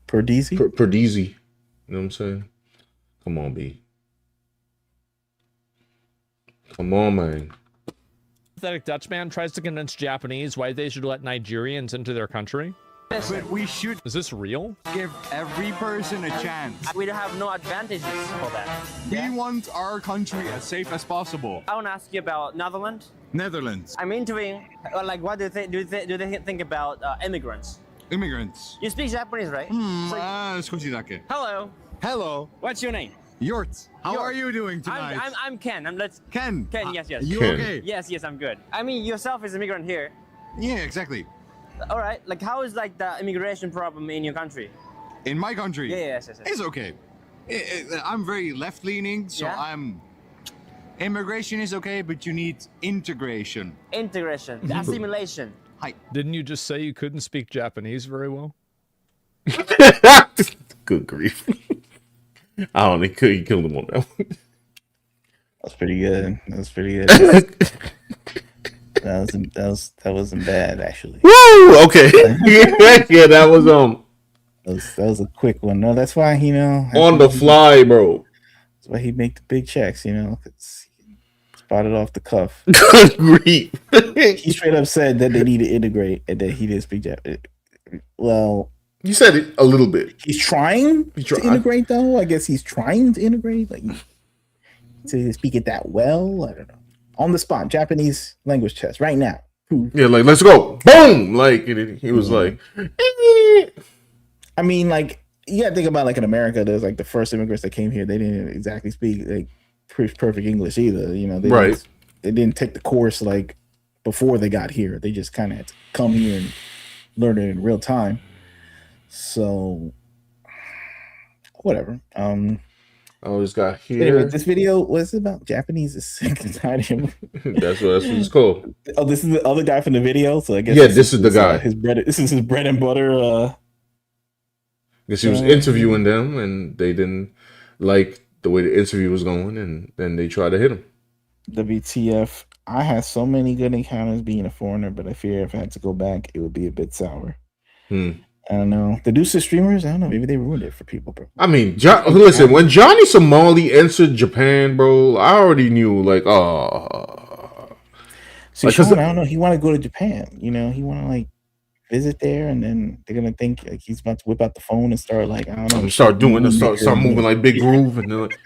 Perdeezy. Perdeezy. You know what I'm saying? Come on, B. Come on, man. Pathetic Dutch man tries to convince Japanese why they should let Nigerians into their country. But we should Is this real? give every person a chance. We don't have no advantages for that. We want our country as safe as possible. I want to ask you about Netherlands. Netherlands, I'm interviewing, like, what do you think? Do they think about immigrants? immigrants. You speak Japanese, right? So- 少しだけ. hello. Hello, What's your name? Yort, how are you doing tonight? I'm Ken. Let's Ken. Ken. Yes. You Ken. okay? Yes. I'm good. I mean, yourself is immigrant here. Yeah, exactly. All right. Like, how is like the immigration problem in your country? In my country. Yes. It's okay. I'm very left-leaning, so Yeah? I'm. Immigration is okay, but you need integration. Integration, assimilation. Hi. Didn't you just say you couldn't speak Japanese very well? Good grief. I don't think he killed him on that one. That's pretty good. That wasn't bad actually. Woo! Okay. Yeah, that was That was a quick one. No, that's why on the fly, bro. That's why he make the big checks. 'Cause he spotted off the cuff. Good grief. He straight up said that they need to integrate and that he didn't speak Japanese. Well, You said it a little bit. he's trying to integrate, though. I guess he's trying to integrate, like to speak it that well. I don't know. On the spot, Japanese language test right now. Yeah, like let's go. Boom! Like he was like. I mean, like you gotta think about like in America, there's like the first immigrants that came here. They didn't exactly speak like perfect English either. They didn't take the course like before they got here. They just kind of had to come here and learn it in real time. So whatever. I always got here. Anyway, this video was about Japanese is sick and tired of him. That's what it's called. Oh, this is the other guy from the video. So I guess this is the guy. This is his bread and butter. Guess he was interviewing them, and they didn't like the way the interview was going, and then they tried to hit him. WTF? I had so many good encounters being a foreigner, but I fear if I had to go back, it would be a bit sour. I don't know. The Deuces streamers, I don't know. Maybe they ruined it for people, bro. I mean, listen, when Johnny Somali entered Japan, bro, I already knew, like, See, like, Sean, I don't know. He want to go to Japan. He want to, like, visit there, and then they're going to think, like, he's about to whip out the phone and start, like, I don't know. Start moving like Big Groove, and they're like,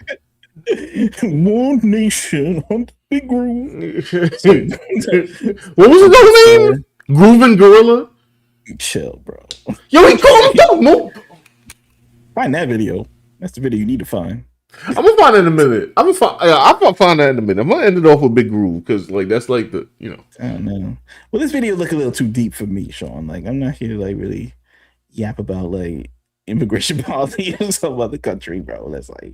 One nation on Big Groove. What was the name? Groovin' Gorilla? Chill, bro. Yo, he called him no. Find that video. That's the video you need to find. I'm gonna find it in a minute. I'm gonna find that in a minute. I'm gonna end it off with Big Groove because, like, that's like the I don't know. Well, this video look a little too deep for me, Sean. Like, I'm not here to like really yap about like immigration policy in some other country, bro. That's like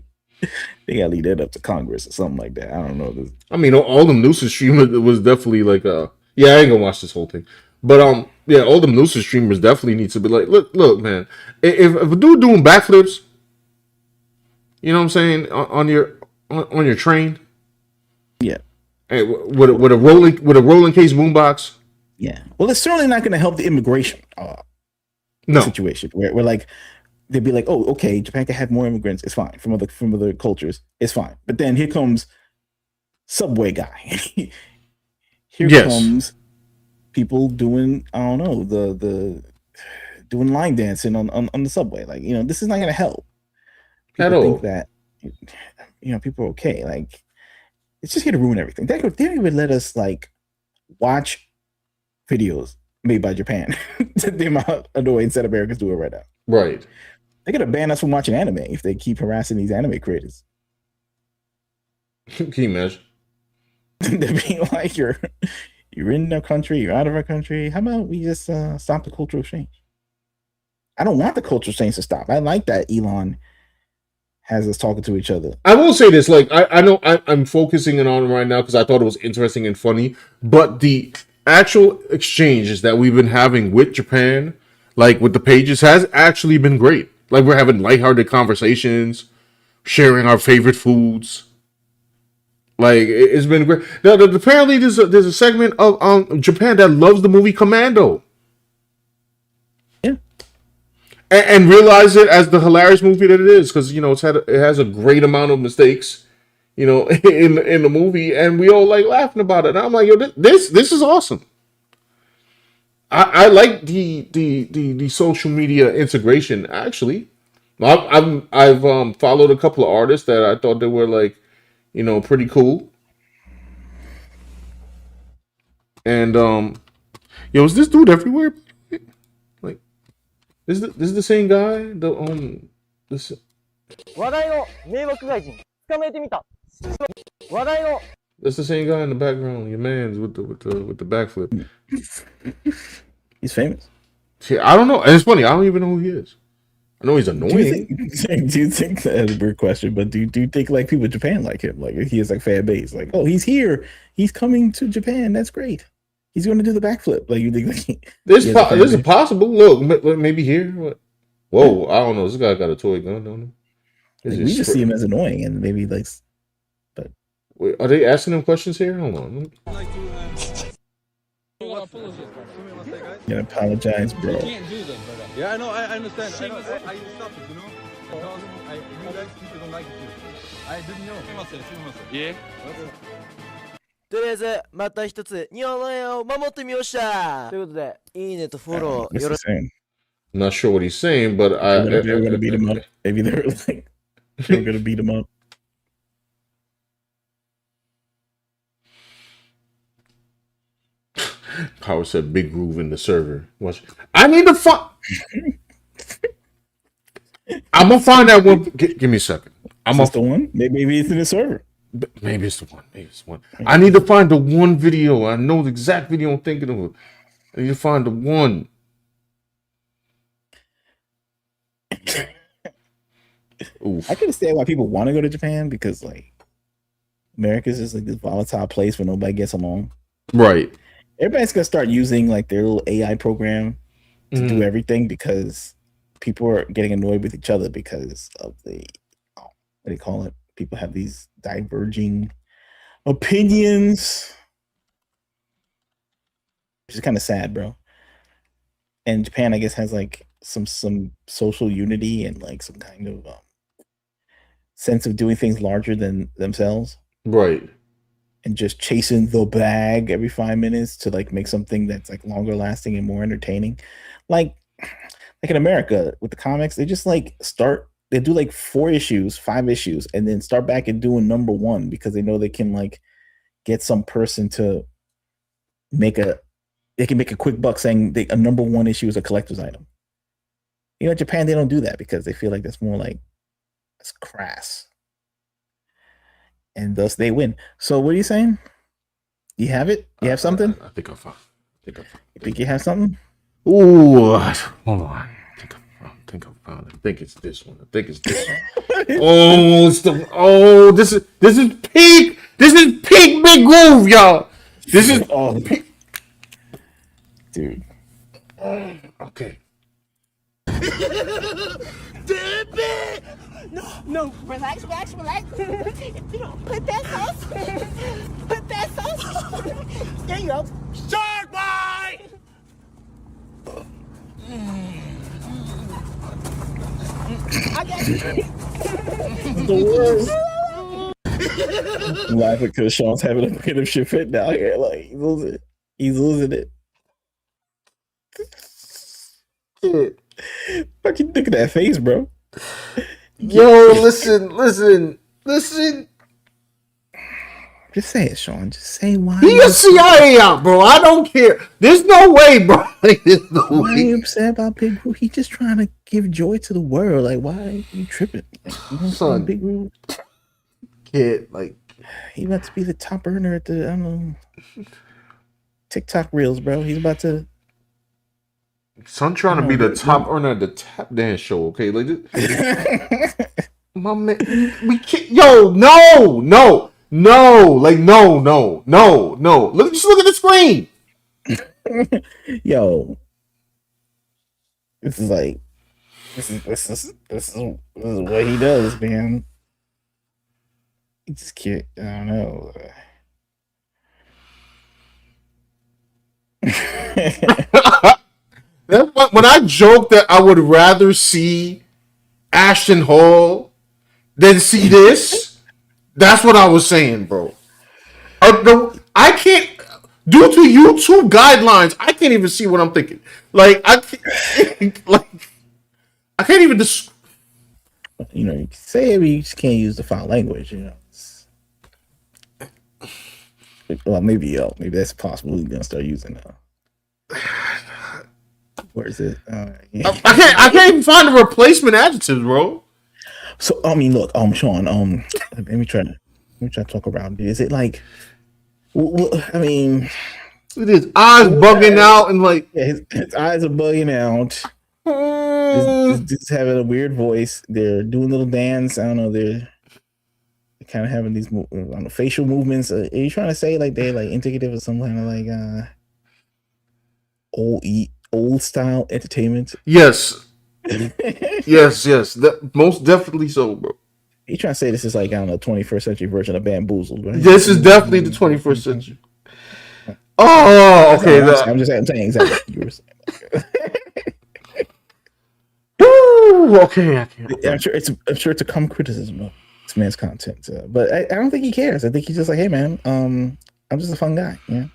they gotta leave that up to Congress or something like that. I don't know. I mean, all them Noosa streamers was definitely like yeah, I ain't gonna watch this whole thing, but yeah, all them Noosa streamers definitely need to be like, look, man, if a dude doing backflips, you know what I'm saying, on your train, yeah, with a rolling case boombox, yeah. Well, it's certainly not gonna help the immigration situation where like they'd be like, oh, okay, Japan can have more immigrants. It's fine from other cultures. It's fine. But then here comes Subway guy. Here comes people doing, I don't know, the doing line dancing on the subway. Like, this is not going to help. People at all. think that, people are okay. Like, it's just here to ruin everything. They don't even let us like watch videos made by Japan. The amount of the way instead Americans do it right now. Right. They're gonna ban us from watching anime if they keep harassing these anime creators. Can you imagine? They're being like, you're in our country, you're out of our country. How about we just stop the cultural exchange? I don't want the cultural exchange to stop. I like that Elon has us talking to each other. I will say this, like, I know I'm focusing on it right now because I thought it was interesting and funny, but the actual exchanges that we've been having with Japan, like with the pages, has actually been great. Like, we're having lighthearted conversations, sharing our favorite foods. Like, it's been great. Now, apparently, there's a segment of Japan that loves the movie Commando. Yeah, and realize it as the hilarious movie that it is, because it has a great amount of mistakes, in the movie, and we all like laughing about it. And I'm like, yo, this is awesome. I like the social media integration. Actually, I've followed a couple of artists that I thought they were like, pretty cool. And is this dude everywhere? Like, this is the same guy. 話題の迷惑外人捕まえてみた。話題の That's the same guy in the background. Your man's with the backflip. He's famous. See, I don't know. And it's funny. I don't even know who he is. I know he's Do you annoying. think, do you think that's a weird question, but do you think like people in Japan like him? Like he has like fan base, like, oh, he's here, he's coming to Japan, that's great. He's going to do the backflip. Like you think like There's he has a fan there's a base? possible look. Maybe here. What? Whoa! I don't know. This guy got a toy gun, don't he? Like, we just see him as annoying, and maybe like, but Wait, are they asking him questions here? Hold on. yeah, apologize, bro. Yeah, I know, I understand. I know, I stopped it, you know? Because you guys people don't like it too. I didn't know. Yeah. とりあえずまた一つ日本の絵を守ってみましたということでいいねとフォロー What's よ he ろしく saying? I'm not sure what he's saying, but They were gonna beat him up. Maybe they were like they were gonna beat him up. Power said big groove in the server. Watch. I need to find. I'm gonna find that one. Give me a second. Is this the one? Maybe it's in the server. Maybe it's the one. Maybe it's the one. I need to find the one video. I know the exact video I'm thinking of. I need to find the one. Oof. I can understand why people want to go to Japan because like America's just like this volatile place where nobody gets along. Right. Everybody's gonna start using like their little AI program to do everything because people are getting annoyed with each other because of the what do you call it? People have these diverging opinions, which is kind of sad, bro. And Japan, I guess, has like some social unity and like some kind of sense of doing things larger than themselves Right. and just chasing the bag every 5 minutes to like make something that's like longer lasting and more entertaining. Like in America with the comics, they just like they do like 4 issues, 5 issues, and then start back and doing number 1 because they know they can like get some person to make a quick buck saying a number 1 issue is a collector's item. You know, in Japan, they don't do that because they feel like that's more like it's crass. And thus they win. So what are you saying? You have it? You have something? I think I found. You think you have something? Ooh, hold on. I think I found it. I think it's this one. This is peak. This is peak big groove, y'all. This is dude. Okay. No, relax. You know, put that sauce. There you go. Shark Boy! I got you. The worst. I'm laughing because Sean's having a bit of shit fit down here. Like he's losing it. Fucking look at that face, bro. Yo, listen. Just say it, Sean. Just say why. He a CIA out, bro. I don't care. There's no way, bro. There's no Why are you way. upset about Big Group? He's just trying to give joy to the world. Like, why are you tripping? Like, you know, Son. Big Group. Kid, like, He about to be the top earner at the I don't know TikTok reels, bro. He's about to. son trying to be the top earner at the tap dance show, okay? Like, my man, we can't. Yo, no. Like, no. Just look at the screen. Yo, this is like this is what he does, man. He just can't. I don't know. That's when I joke that I would rather see Ashton Hall than see this. That's what I was saying, bro. I can't, due to YouTube guidelines, I can't even see what I'm thinking. Like I can't even You know, you can say it, but you just can't use the foul language. You know. Well, maybe that's possible. We're gonna start using where is it? Yeah. I can't even find the replacement adjectives, bro. So I mean, look, Sean, let me try to talk around it. Is it like, I mean, With his eyes bugging out and like, yeah, his eyes are bugging out. This dude's having a weird voice. They're doing little dance. I don't know. They're kind of having these facial movements. Are you trying to say like they're like indicative of some kind of like old style entertainment? yes, yes. That most definitely so, bro. You trying to say this is like, I don't know, 21st century version of Bamboozled, right? This is definitely the 21st century. Oh, okay. I'm saying exactly what you were saying. Woo, okay. I'm sure it's a common criticism of this man's content, but I don't think he cares. I think he's just like, hey man, I'm just a fun guy, yeah,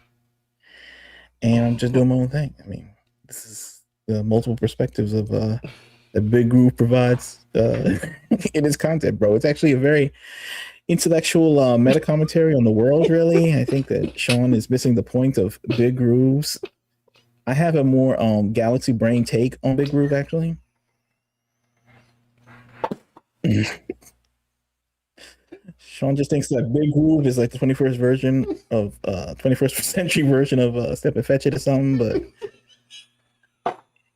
and I'm just doing my own thing. I mean, this is the multiple perspectives of that Big Groove provides in his content, bro. It's actually a very intellectual meta commentary on the world. Really, I think that Sean is missing the point of Big Groove's. I have a more galaxy brain take on Big Groove, actually. Sean just thinks that Big Groove is like the 21st version of 21st century version of Step and Fetch It or something, but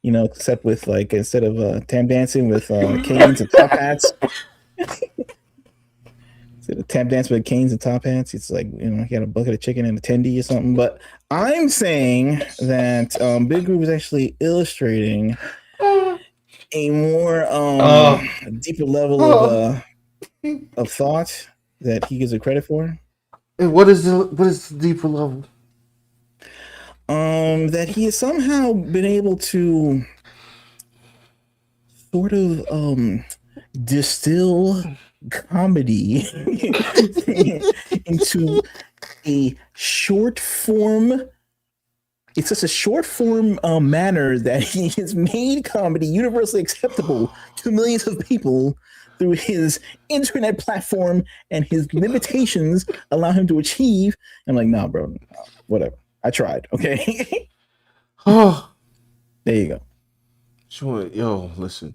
you know, except with like instead of tam dancing with canes and top hats. Instead of tap dancing with canes and top hats, it's like, you know, he got a bucket of chicken and a tendy or something. But I'm saying that Big Groove is actually illustrating a more deeper level of thought that he gives it credit for. And what is the deeper level? That he has somehow been able to sort of distill comedy into a short form. It's such a short form manner that he has made comedy universally acceptable to millions of people through his internet platform, and his limitations allow him to achieve. I'm like, nah, bro, whatever. I tried. Okay. Oh, there you go. Sure. Yo, listen.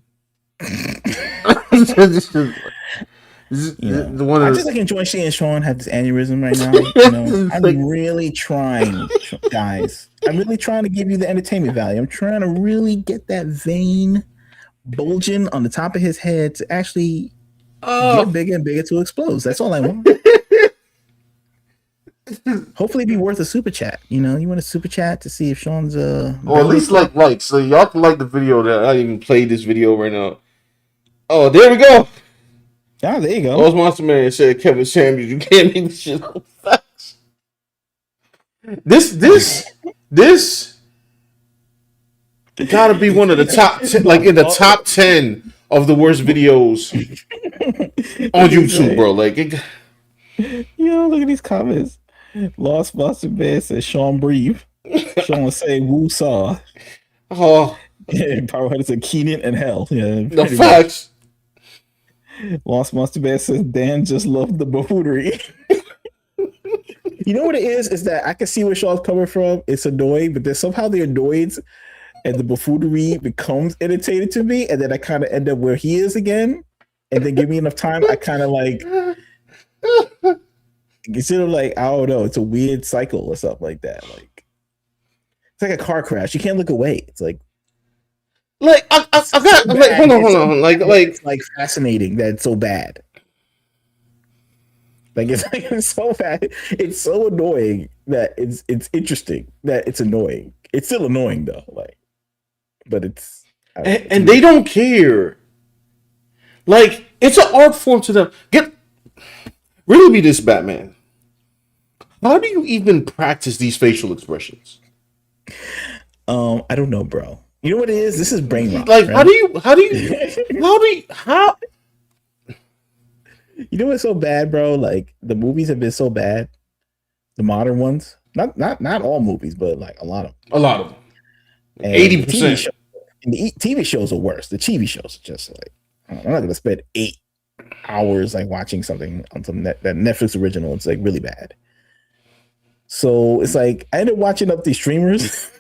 The one I just like enjoy seeing Sean have this aneurysm right now. You know, I'm really trying, guys. I'm really trying to give you the entertainment value. I'm trying to really get that vein bulging on the top of his head to actually get bigger and bigger to explode. That's all I want. Hopefully, it'd be worth a super chat. You know, you want a super chat to see if Sean's or at least like so y'all can like the video that I even played this video right now. Oh, there we go. Oh, there you go. Those Monster Man said, Kevin Samuels, you can't make this shit up fast. This gotta be one of the top 10, like in the top 10 of the worst videos on YouTube, bro. Like, yo, look at these comments. Lost Monster Man says Sean breathe. Sean say woo saw. Oh, Powerhead said Keenan and Hell. Yeah, the facts. Lost Monster Man says Dan just loved the buffoonery. You know what it is? Is that I can see where Sean's coming from. It's annoying, but then somehow the annoyance and the buffoonery becomes entertaining to me, and then I kind of end up where he is again. And then give me enough time, I kind of like consider like, I don't know, it's a weird cycle or something like that. Like it's like a car crash. You can't look away. It's like I got like hold on. Like it's like fascinating that it's so bad. Like it's so bad. It's so annoying that it's interesting that it's annoying. It's still annoying though. Like, but it's and they don't care. Like it's an art form to them. Really be this Batman. How do you even practice these facial expressions? I don't know, bro. You know what it is? This is brain rot. Like, right? how do you? You know what's so bad, bro? Like the movies have been so bad. The modern ones, not all movies, but like a lot of them. 80%. And the TV shows are worse. The TV shows are just like, I'm not gonna spend 8 hours like watching something on some that Netflix original. It's like really bad. So it's like I ended up watching up these streamers.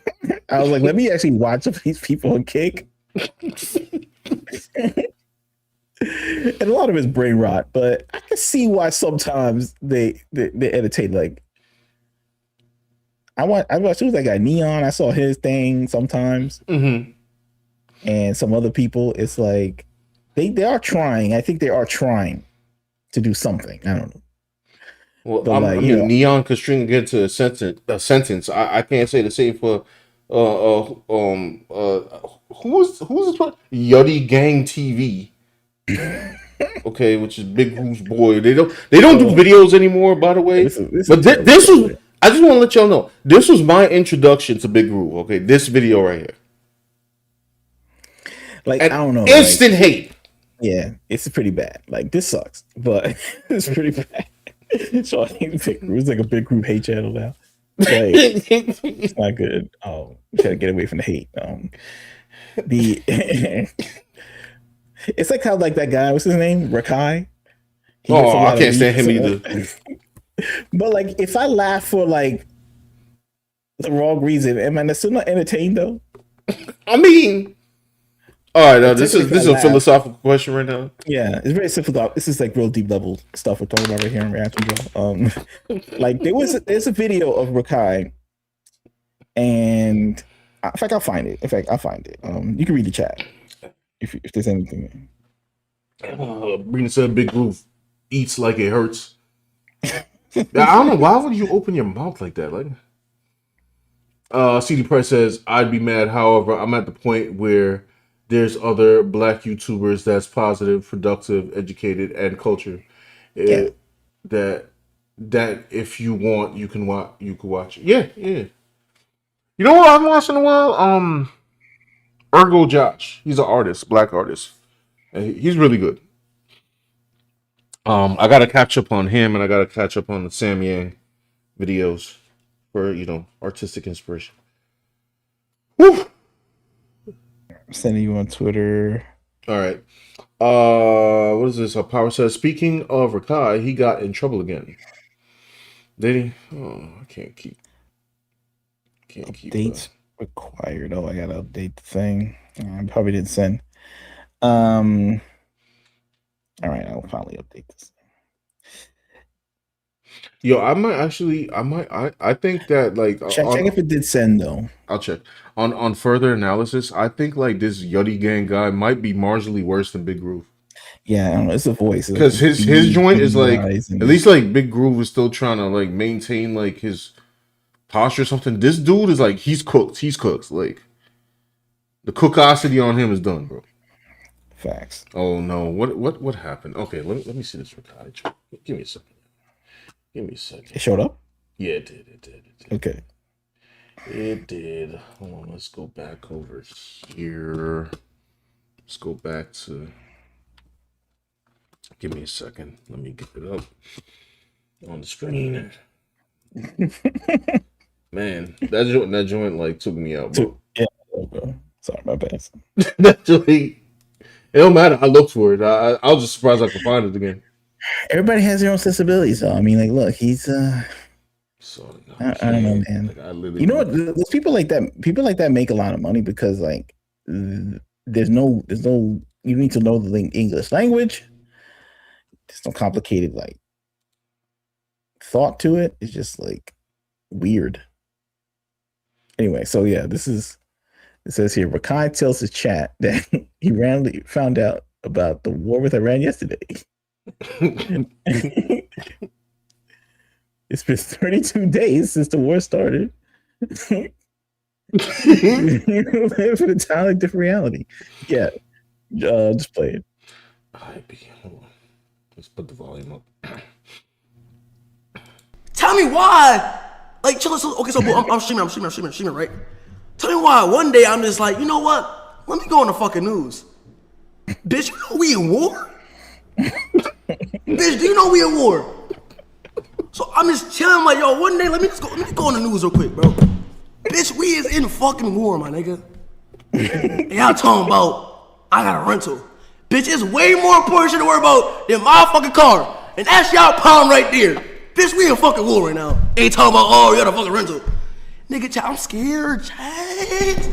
I was like, let me actually watch these people on Kick. and a lot of it's brain rot, but I can see why sometimes they entertain. Like I watched who's that guy Neon. I saw his thing sometimes, and some other people. It's like they are trying. I think they are trying to do something. I don't know. Well, But like, you know, Neon could string it into a sentence. I can't say the same for who's this one? Yuddy Gang TV. Okay, which is Big Who's boy. They don't do videos anymore, by the way. But this was. I just want to let y'all know. This was my introduction to Big Groove. Okay, this video right here. like And I don't know, instant hate. yeah, it's pretty bad. Like this sucks, but it's pretty bad. So I think Big Group is like a Big Group hate channel now. Like, it's not good. Try to get away from the hate. The it's like how like that guy, what's his name, Rakai. He gets a lot I of can't stand him views. either. But like, if I laugh for like the wrong reason, am I still not entertained though? I mean, all right. This is a laugh. philosophical question right now. Yeah, it's very simple. This is like real deep level stuff we're talking about right here in Reaction Joe. Like there's a video of Rakai, and in fact I'll find it. You can read the chat if there's anything. Brina said Big Groove eats like it hurts. I don't know, why would you open your mouth like that? Like, CD Price says, I'd be mad. However, I'm at the point where there's other black YouTubers that's positive, productive, educated, and culture. Yeah. That if you want, you can watch. You could watch it. Yeah. You know what I'm watching a while? Ergo Josh. He's an artist, black artist, and he's really good. I gotta catch up on him, and I gotta catch up on the Sam Yang videos for artistic inspiration. Woo! I'm sending you on Twitter. All right. What is this? Power says, speaking of Rakai, he got in trouble again. Did he? Oh, I can't keep. Dates required. Oh, I gotta update the thing. I probably didn't send. All right, I'll finally update this. Yo, I think that like Check if it did send though. I'll check on further analysis. I think like this Yuddy Gang guy might be marginally worse than Big Groove. Yeah, I don't know. It's a voice Because his joint is like, at least like Big Groove is still trying to like maintain like his posture or something. This dude is like, he's cooked. Like the cookosity on him is done, bro. Facts. Oh no, what happened? Okay, let me see this recording. Give me a second. It showed up? Yeah, it did. Okay. It did. Hold on, let's go back over here. Let's go back to. Give me a second. Let me get it up on the screen. Man, that joint like took me out, bro. Yeah, bro. Sorry, my bad. That joint. It don't matter. I looked for it. I was just surprised I could find it again. Everybody has their own sensibilities, though. I mean, like, look, he's I don't know, man. Like, you know what? There's people like that. People like that make a lot of money because, like, there's no. You need to know the English language. There's no complicated like thought to it. It's just like weird. Anyway, so yeah, it says here, Rakai tells his chat that he randomly found out about the war with Iran yesterday. It's been 32 days since the war started. For the entirely different reality. Yeah. Just play it. Hold on. Let's put the volume up. Tell me why. Like, chill. Okay, so I'm streaming, right? Tell me why one day I'm just like, you know what? Let me go on the fucking news. Bitch, you know we in war? Bitch, do you know we in war? So I'm just chilling like, yo, one day let me go on the news real quick, bro. Bitch, we is in fucking war, my nigga. And y'all talking about I got a rental. Bitch, it's way more important shit to worry about than my fucking car. And that's y'all problem right there. Bitch, we in fucking war right now. Ain't talking about, oh, you got a fucking rental. Nigga, I'm scared, chat.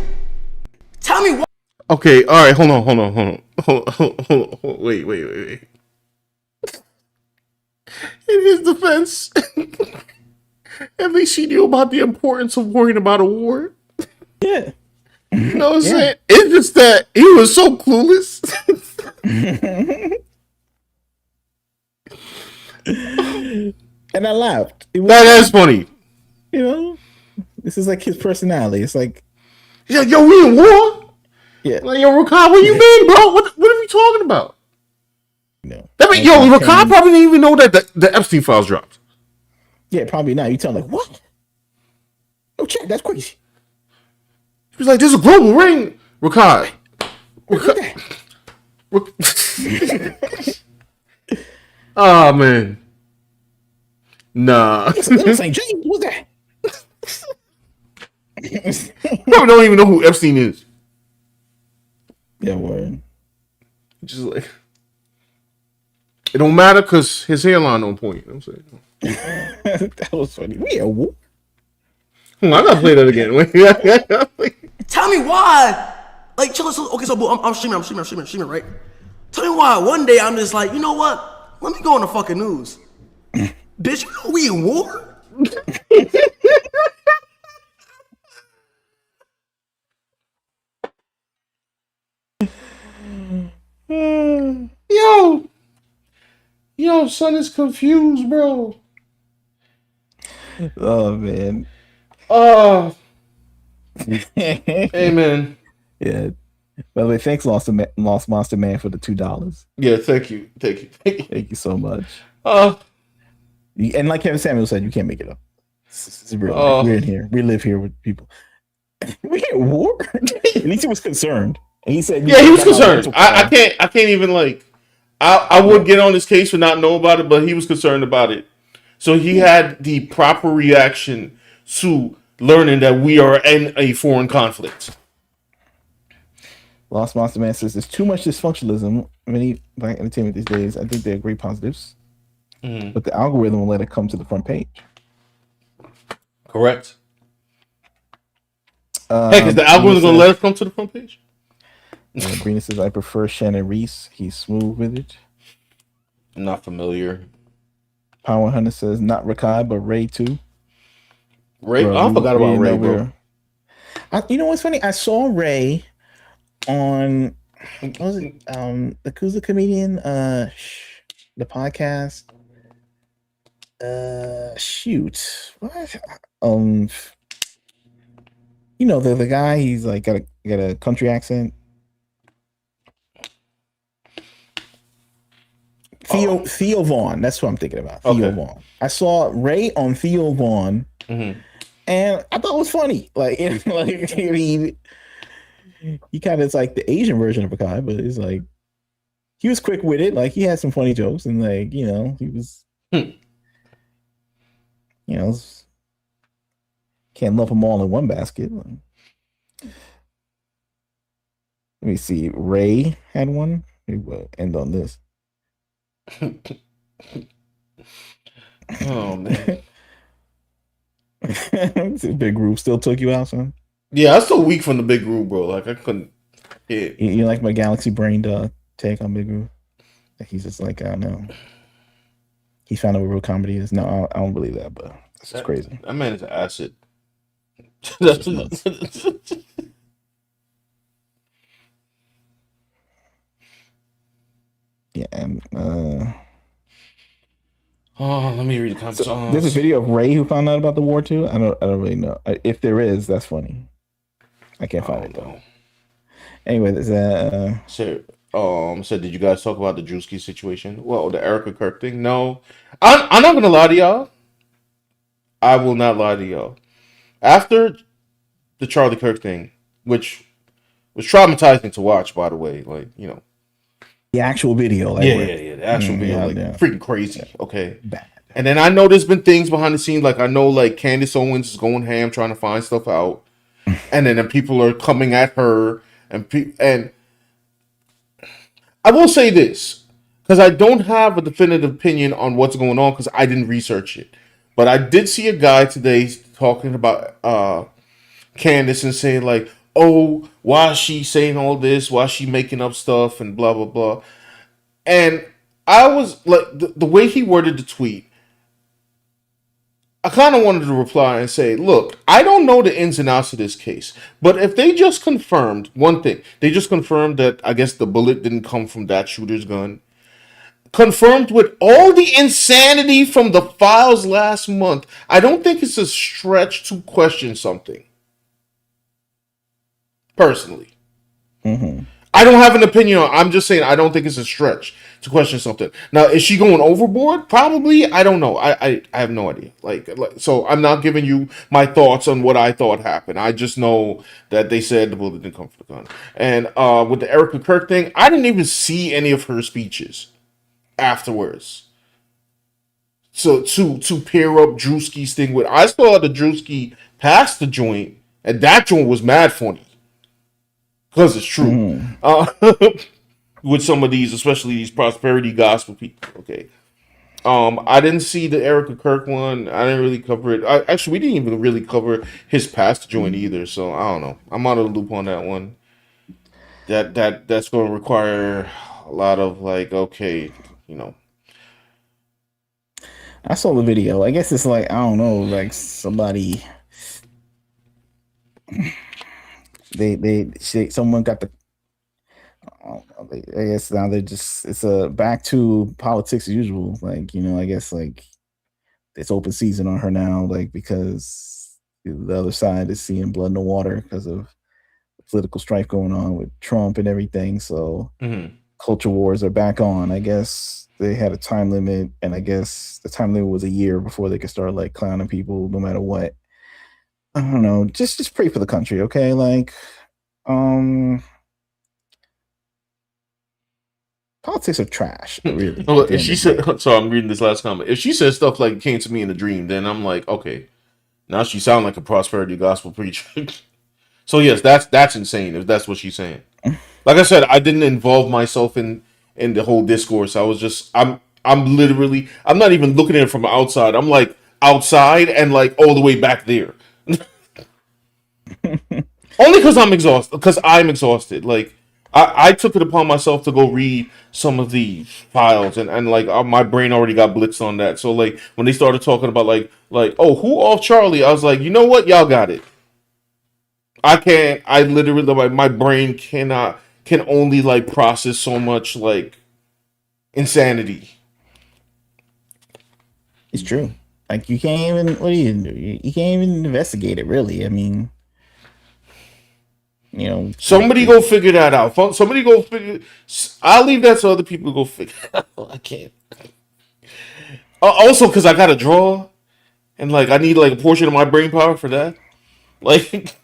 Tell me why. Okay, all right, hold on. Wait. In his defense, at least he knew about the importance of worrying about a war. Yeah. You know what I'm saying? It's just that he was so clueless. And I laughed. It was, That's funny. you know, this is like his personality. It's like, Yeah, yo, we in war? yeah, Like, yo, Rakai, what you mean, bro? What are we talking about? no. That mean, yo, Rakai probably didn't even know that the Epstein files dropped. Yeah, probably not. You tell him like, what? Oh, check. That's crazy. He was like, "There's a global ring, Rakai." Oh man, nah. St. James, what's that? Probably don't even know who Epstein is. Yeah, word. Just like it don't matter because his hairline on point. You know what I'm saying? That was funny. We at war. I gotta play that again. Tell me why. Like, chill. Okay, so I'm streaming, right? Tell me why. One day I'm just like, you know what? Let me go on the fucking news. Bitch, you know we in war? Yo, son is confused, bro. Oh man. Hey man. Yeah. By the way, thanks, Lost Monster Man, for the $2. Yeah, thank you. Thank you so much. And like Kevin Samuel said, you can't make it up. It's real. We're in here. We live here with people. We at war. At least he was concerned. And he said, Yeah, he was concerned. I can't even like. I would get on his case for not knowing about it, but he was concerned about it. So he had the proper reaction to learning that we are in a foreign conflict. Lost Monster Man says there's too much dysfunctionalism. Many black entertainment these days. I think they're great positives, but the algorithm will let it come to the front page. Correct. Heck, is the algorithm gonna let us come to the front page? Brina says I prefer Shannon Reese. He's smooth with it. I'm not familiar. Power Hunter says not Rakai, but Ray too. Ray, I forgot about Ray, bro. You know what's funny? I saw Ray on what was it? The Kuzma comedian, the podcast. Shoot, what? You know the guy. He's like got a country accent. Theo Vaughn. That's what I'm thinking about. Theo Vaughn. I saw Ray on Theo Vaughn, and I thought it was funny. Like, he kind of is like the Asian version of Rakai, but it's like he was quick with it. Like he had some funny jokes, and like he was, can't lump them all in one basket. Let me see. Ray had one. Maybe we'll end on this. Oh man. Big group still took you out, son. Yeah, I'm still weak from the big group, bro. Like I couldn't. Yeah. You like my galaxy brained take on Big Group? He's just like, I don't know. He found out what real comedy is. No, I don't believe that, but it's just crazy. That man is an acid. Yeah, and let me read the comments. So there's a video of Ray who found out about the war too. I don't really know. If there is, that's funny. I can't find it though. Anyway, there's so did you guys talk about the Drewski situation? Well, the Erica Kirk thing? No. I'm not gonna lie to y'all. I will not lie to y'all. After the Charlie Kirk thing, which was traumatizing to watch, by the way, like, the actual video, like the actual video, freaking crazy. Yeah. Okay. Bad. And then I know there's been things behind the scenes, like I know like Candace Owens is going ham trying to find stuff out, and then people are coming at her, and I will say this because I don't have a definitive opinion on what's going on because I didn't research it, but I did see a guy today talking about Candace and saying like, oh, why is she saying all this? Why is she making up stuff and blah, blah, blah. And I was like, the way he worded the tweet, I kind of wanted to reply and say, look, I don't know the ins and outs of this case, but if they just confirmed one thing, they just confirmed that I guess the bullet didn't come from that shooter's gun, confirmed with all the insanity from the files last month, I don't think it's a stretch to question something. Personally. I don't have an opinion on. I'm just saying I don't think it's a stretch to question something. Now, is she going overboard? Probably. I don't know. I have no idea. Like, so I'm not giving you my thoughts on what I thought happened. I just know that they said the bullet didn't come from the gun. And with the Erica Kirk thing, I didn't even see any of her speeches afterwards. So to pair up Drewski's thing with, I saw the Drewski pass the joint, and that joint was mad funny. Because it's true. With some of these, especially these prosperity gospel people. Okay. I didn't see the Erica Kirk one. I didn't really cover it. Actually, we didn't even really cover his past joint either. So I don't know. I'm out of the loop on that one. That's going to require a lot of like, okay, you know. I saw the video. I guess it's like, I don't know, like somebody. Someone got the. I guess now they're just, it's a back to politics as usual. Like, you know, I guess like it's open season on her now, like because the other side is seeing blood in the water because of the political strife going on with Trump and everything. So culture wars are back on. I guess they had a time limit, and I guess the time limit was a year before they could start like clowning people no matter what. I don't know. Just pray for the country, okay? Like, politics are trash, really. Well, if she said, so I'm reading this last comment. If she says stuff like "came to me in a dream," then I'm like, okay, now she sound like a prosperity gospel preacher. So yes, that's insane if that's what she's saying. Like I said, I didn't involve myself in the whole discourse. I was just, I'm literally, I'm not even looking at it from outside. I'm like outside and like all the way back there. Only because I'm exhausted. Like I took it upon myself to go read some of the files, and like my brain already got blitzed on that. So like when they started talking about like oh, who off Charlie, I was like, you know what, y'all got it. I literally, my brain can only like process so much like insanity. It's true. Like you can't even, what do you do? You can't even investigate it, really. I mean, you know, somebody go figure that out. Somebody go figure. I'll leave that to other people to go figure it out. I can't. Also, because I gotta draw, and like I need like a portion of my brain power for that. Like,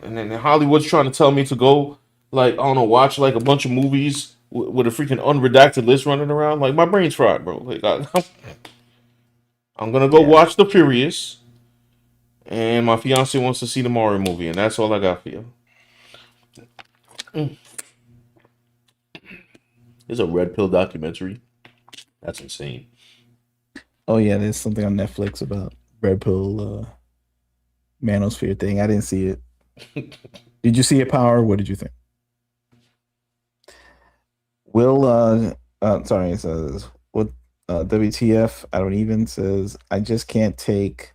and then Hollywood's trying to tell me to go like, I don't know, watch like a bunch of movies with a freaking unredacted list running around. Like my brain's fried, bro. Like I'm gonna go watch The Furious. And my fiance wants to see the Mario movie, and that's all I got for you. There's a Red Pill documentary. That's insane. Oh yeah, there's something on Netflix about Red Pill manosphere thing. I didn't see it. Did you see it, Power? What did you think? Sorry, it says what WTF, I don't even, says I just can't take,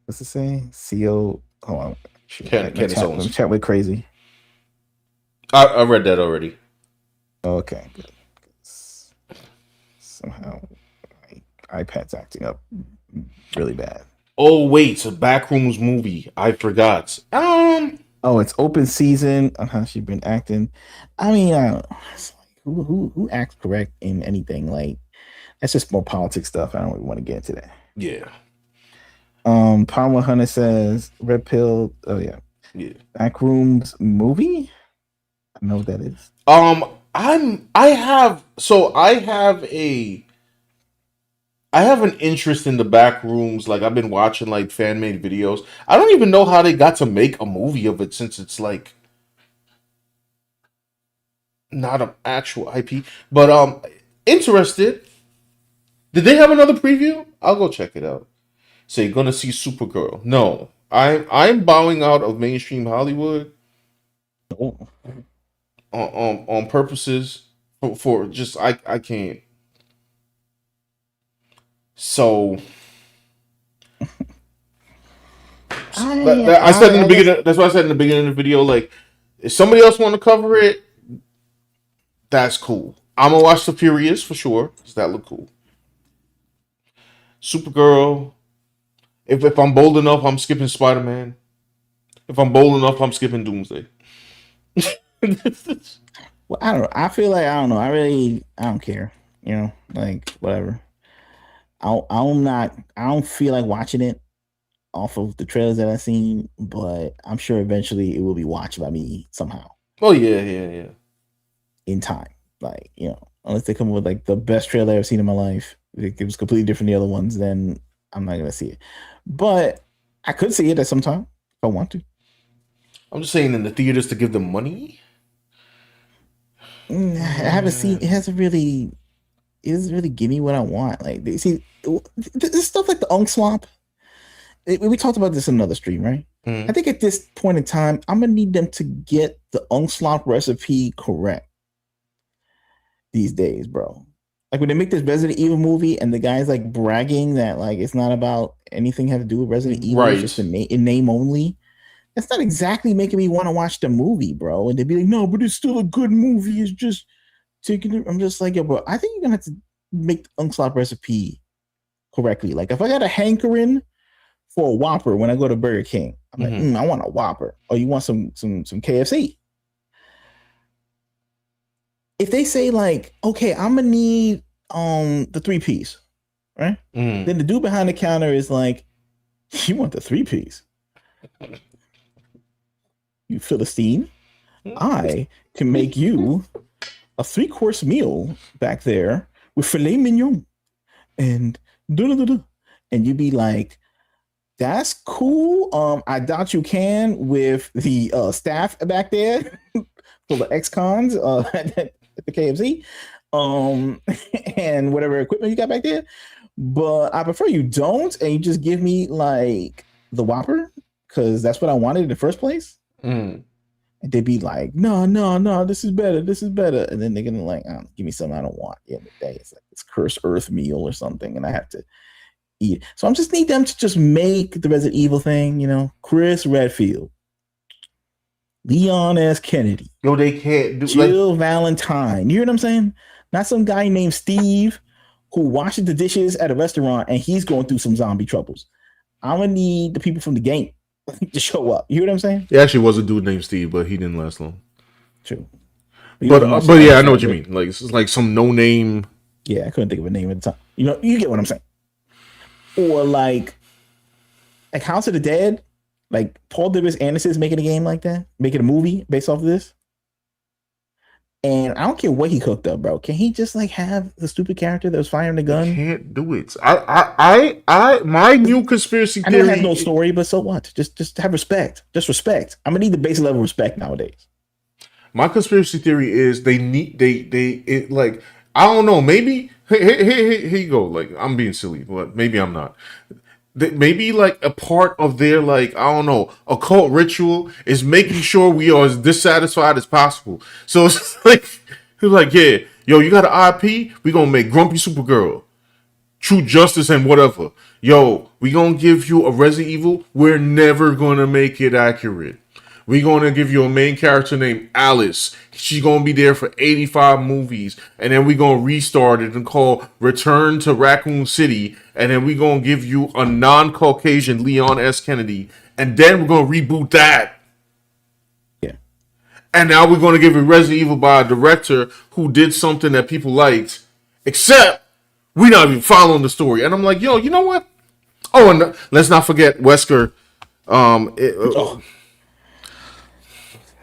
what's it say? CO, hold on. Chat with crazy. I read that already. Okay, good. Somehow my iPad's acting up really bad. Oh wait, it's a Backrooms movie. I forgot. Oh, it's open season on how she's been acting. I mean, I don't know. It's like, who acts correct in anything? Like, that's just more politics stuff. I don't really want to get into that. Yeah. Palma Hunter says Red Pill. Oh yeah. Backrooms movie. I know what that is. I have an interest in the back rooms. Like I've been watching like fan made videos. I don't even know how they got to make a movie of it, since it's like not an actual IP. But interested. Did they have another preview? I'll go check it out. So you're gonna see Supergirl? No. I'm bowing out of mainstream Hollywood Oh. on purposes for just I can't. So I said in the beginning. That's why I said in the beginning of the video. Like, if somebody else want to cover it, that's cool. I'm gonna watch the Furious for sure because that look cool. Supergirl. If I'm bold enough, I'm skipping Spider Man. If I'm bold enough, I'm skipping Doomsday. Well, I don't know. I feel like I don't know. I don't care. You know, like whatever. I don't feel like watching it off of the trailers that I've seen, but I'm sure eventually it will be watched by me somehow. Oh yeah. In time, like, you know, unless they come up with like the best trailer I've ever seen in my life, it was completely different than the other ones, then I'm not gonna see it. But I could see it at some time if I want to. I'm just saying in the theaters to give them money. I haven't seen. It doesn't really give me what I want. Like, see, this stuff like the Unk Swap. We talked about this in another stream, right? I think at this point in time, I'm gonna need them to get the Unk Swap recipe correct these days, bro. Like when they make this Resident Evil movie and the guy's like bragging that like it's not about anything have to do with Resident Evil, right? It's just a name only. That's not exactly making me want to watch the movie, bro. And they'd be like, no, but it's still a good movie. It's just taking it. I'm just like, yo, bro, I think you're gonna have to make the Unk Swap recipe correctly. Like if I got a hankering for a Whopper when I go to Burger King, I'm like, I want a Whopper. Or you want some KFC. If they say like, okay, I'm gonna need the 3-piece, right? Then the dude behind the counter is like, you want the 3-piece? You Philistine, I can make you a 3-course meal back there with filet mignon and and you'd be like, that's cool. I doubt you can with the staff back there for the ex-cons at the KFC and whatever equipment you got back there. But I prefer you don't, and you just give me like the Whopper because that's what I wanted in the first place. And they'd be like, no, this is better. And then they're gonna like, give me something I don't want. At the end of the day, it's like this cursed earth meal or something, and I have to eat. So I'm just need them to just make the Resident Evil thing, you know, Chris Redfield, Leon S. Kennedy. No, they can't do Jill Valentine. You hear what I'm saying? Not some guy named Steve who washes the dishes at a restaurant and he's going through some zombie troubles. I'm gonna need the people from the game to show up. You hear what I'm saying? It actually was a dude named Steve, but he didn't last long. True. But yeah, I know what you mean. Like this is like some no name. Yeah, I couldn't think of a name at the time. You know, you get what I'm saying. Or like House of the Dead, like Paul W.S. Anderson is making a game like that, making a movie based off of this. And I don't care what he cooked up, bro. Can he just like have the stupid character that was firing the gun? Can't do it. My new conspiracy theory. I know it has no story, but so what? Just have respect. Just respect. I'm gonna need the basic level of respect nowadays. My conspiracy theory is they like I don't know. Maybe here you go. Like I'm being silly, but maybe I'm not. Maybe like a part of their like I don't know occult ritual is making sure we are as dissatisfied as possible. So it's like yeah, yo, you got an IP? We gonna make Grumpy Supergirl, True Justice, and whatever. Yo, we gonna give you a Resident Evil. We're never gonna make it accurate. We're going to give you a main character named Alice. She's going to be there for 85 movies. And then we're going to restart it and call Return to Raccoon City. And then we're going to give you a non-Caucasian Leon S. Kennedy. And then we're going to reboot that. Yeah. And now we're going to give it Resident Evil by a director who did something that people liked. Except we're not even following the story. And I'm like, yo, you know what? Oh, and let's not forget Wesker.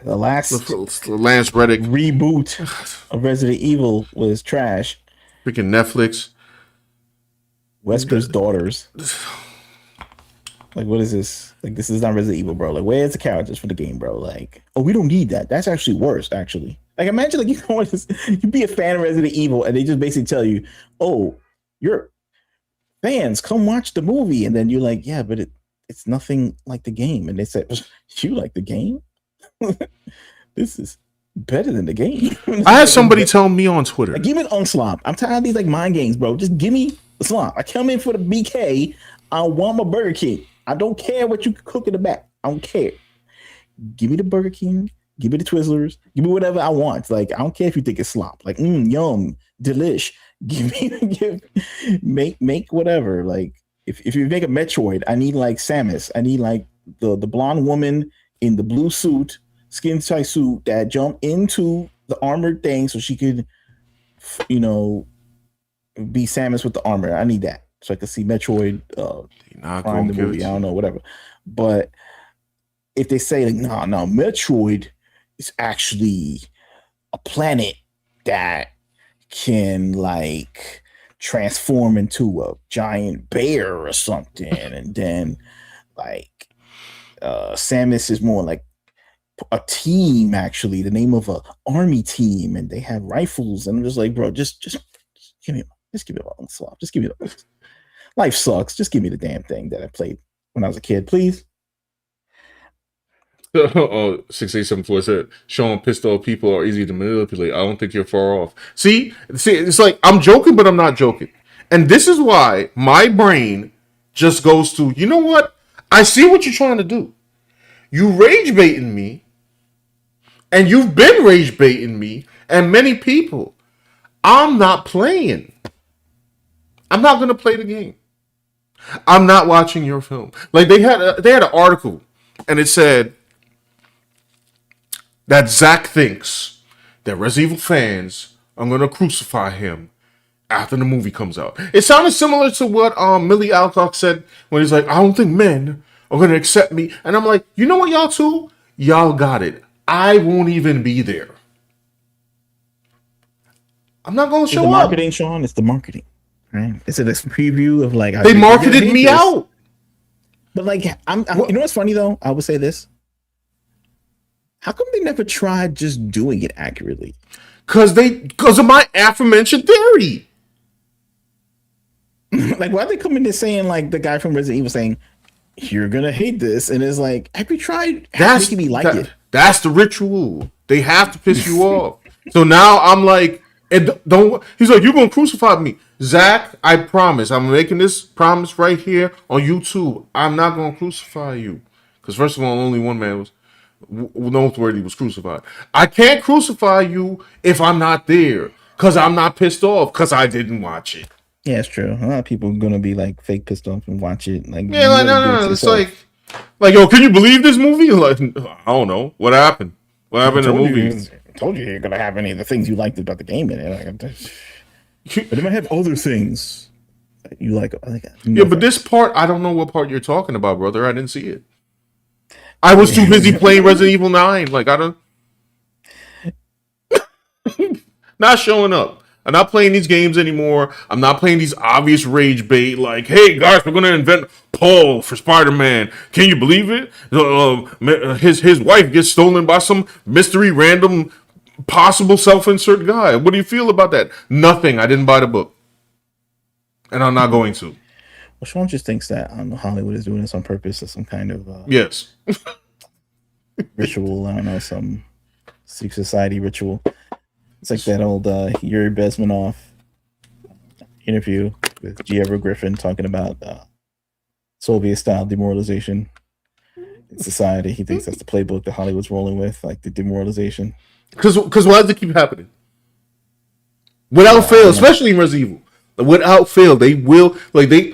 The last Lance Reddick reboot of Resident Evil was trash. Freaking Netflix. Wesker's daughters. Like, what is this? Like, this is not Resident Evil, bro. Like, where's the characters for the game, bro? Like, oh, we don't need that. That's actually worse, actually. Like, imagine, like, you be a fan of Resident Evil, and they just basically tell you, oh, you're fans, come watch the movie. And then you're like, yeah, but it's nothing like the game. And they said, you like the game? This is better than the game. I had somebody tell me on Twitter. Like, give me the slop. I'm tired of these like mind games, bro. Just give me the slop. I come in for the BK. I want my Burger King. I don't care what you cook in the back. I don't care. Give me the Burger King. Give me the Twizzlers. Give me whatever I want. Like, I don't care if you think it's slop. Like, yum, delish. Give me, make whatever. Like, if you make a Metroid, I need like Samus. I need like the blonde woman in the blue suit, skin tight suit that jumped into the armored thing so she could, you know, be Samus with the armor. I need that so I can see Metroid Prime the movie. I don't know, whatever. But if they say like, no, Metroid is actually a planet that can like transform into a giant bear or something, and then like Samus is more like a team, actually, the name of a army team, and they have rifles, and I'm just like, bro, just give me a long slop. Just give me the life sucks. Just give me the damn thing that I played when I was a kid, please. 6874 said, Sean, pissed off people are easy to manipulate. I don't think you're far off. See, it's like I'm joking, but I'm not joking. And this is why my brain just goes to, you know what? I see what you're trying to do. You rage baiting me, and you've been rage baiting me, and many people. I'm not playing. I'm not going to play the game. I'm not watching your film. Like they had an article, and it said that Zach thinks that Resident Evil fans are going to crucify him after the movie comes out. It sounded similar to what Millie Alcock said when he's like, I don't think men are going to accept me. And I'm like, you know what, y'all two? Y'all got it. I won't even be there. I'm not going to show the up. Marketing, Sean, it's the marketing. Right? It's a preview of like they marketed me out. But like, I'm you know what's funny though? I would say this. How come they never tried just doing it accurately? Because of my aforementioned theory. Like, why are they coming to saying like the guy from Resident Evil saying you're gonna hate this, and it's like, have you tried making me like it? That's the ritual. They have to piss you off. So now I'm like, don't. He's like, you're gonna crucify me, Zach. I promise. I'm making this promise right here on YouTube. I'm not gonna crucify you, because first of all, only one man was noteworthy was crucified. I can't crucify you if I'm not there, because I'm not pissed off because I didn't watch it. Yeah, it's true. A lot of people are gonna be like fake pissed off and watch it. Like, yeah, like no. It's like, yo, can you believe this movie? Like, I don't know what happened. What happened in the movie? I told you you're gonna have any of the things you liked about the game in it. Like, but it might have other things that you like. Yeah, but this part, I don't know what part you're talking about, brother. I didn't see it. I was too busy playing Resident Evil 9. Like, I don't. Not showing up. I'm not playing these games anymore. I'm not playing these obvious rage bait. Like, hey guys, we're gonna invent Paul for Spider-Man. Can you believe it? His wife gets stolen by some mystery random possible self-insert guy. What do you feel about that? Nothing. I didn't buy the book, and I'm not going to. Well, Sean just thinks that Hollywood is doing this on purpose as some kind of yes ritual. I don't know, some secret society ritual. It's like that old Yuri Bezmenov interview with G. Edward Griffin talking about Soviet-style demoralization in society. He thinks that's the playbook that Hollywood's rolling with, like the demoralization. Because why does it keep happening? Without fail, especially in Resident Evil. Without fail, they will, like, they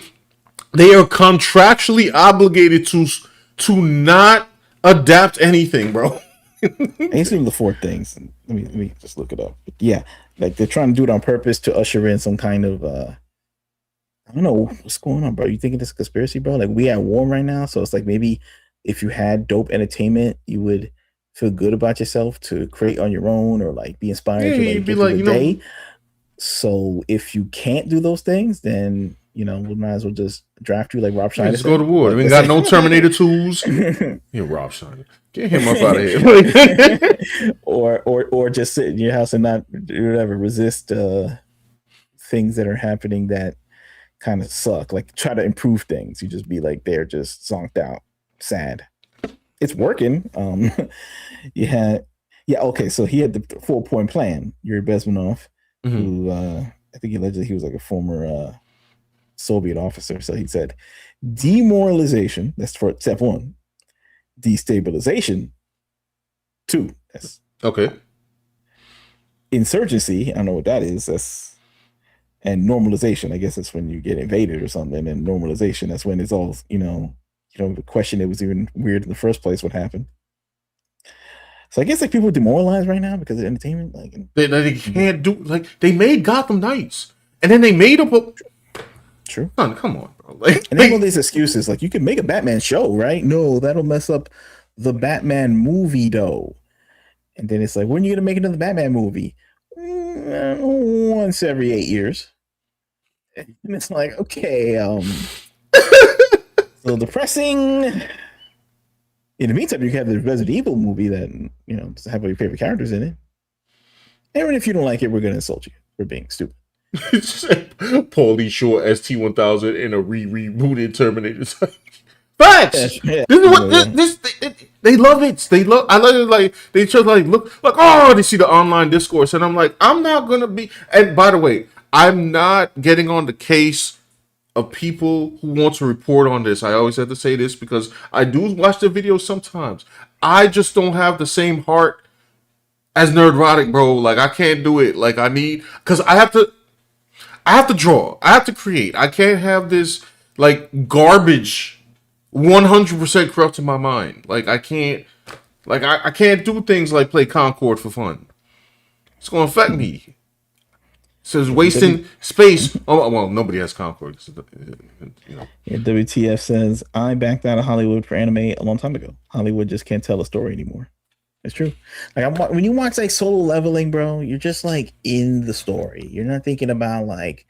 are contractually obligated to not adapt anything, bro. I used to do the 4 things. Let me just look it up. But yeah, like they're trying to do it on purpose to usher in some kind of I don't know what's going on, bro. You thinking this conspiracy, bro? Like, we at war right now, so it's like maybe if you had dope entertainment, you would feel good about yourself to create on your own or like be inspired to like, be like, day. So if you can't do those things, then we might as well just draft you like Rob Schneider. Just go to war. We ain't got no Terminator tools. Yeah, Rob Schneider. Get him up out of here. or just sit in your house and not whatever resist things that are happening that kind of suck. Like try to improve things. You just be like they're just zonked out, sad. It's working. Yeah. Okay, so he had the 4-point plan. Yuri Bezmenov, who I think allegedly he was like a former Soviet officer. So he said, demoralization. That's for step 1. Destabilization. 2. That's Okay. insurgency. I don't know what that is. That's and normalization. I guess that's when you get invaded or something. And normalization. That's when it's all the question. It was even weird in the first place. What happened? So I guess like people are demoralized right now because of entertainment. Like They can't do like they made Gotham Knights, and then they made a true. Come on, bro. Like, and then all these excuses, like you can make a Batman show, right? No, that'll mess up the Batman movie, though. And then it's like, when are you gonna make another Batman movie? Once every 8 years. And it's like, okay, so depressing. In the meantime, you have the Resident Evil movie that doesn't have all your favorite characters in it. And if you don't like it, we're gonna insult you for being stupid. Paulie Shore ST1000 in a rebooted Terminator. Facts. Yeah. This is what they love it. I love it. Like they just like look like they see the online discourse, and I'm like, I'm not gonna be. And by the way, I'm not getting on the case of people who want to report on this. I always have to say this because I do watch the videos sometimes. I just don't have the same heart as Nerdrotic, bro. Like I can't do it. Like I need because I have to draw. I have to create. I can't have this like garbage 100% corrupt in my mind. Like I can't I can't do things like play Concord for fun. It's gonna affect me. So it's wasting space. Oh well, nobody has Concord. Yeah, WTF says I backed out of Hollywood for anime a long time ago. Hollywood just can't tell a story anymore. It's true. Like when you watch like Solo Leveling, bro, you're just like in the story. You're not thinking about like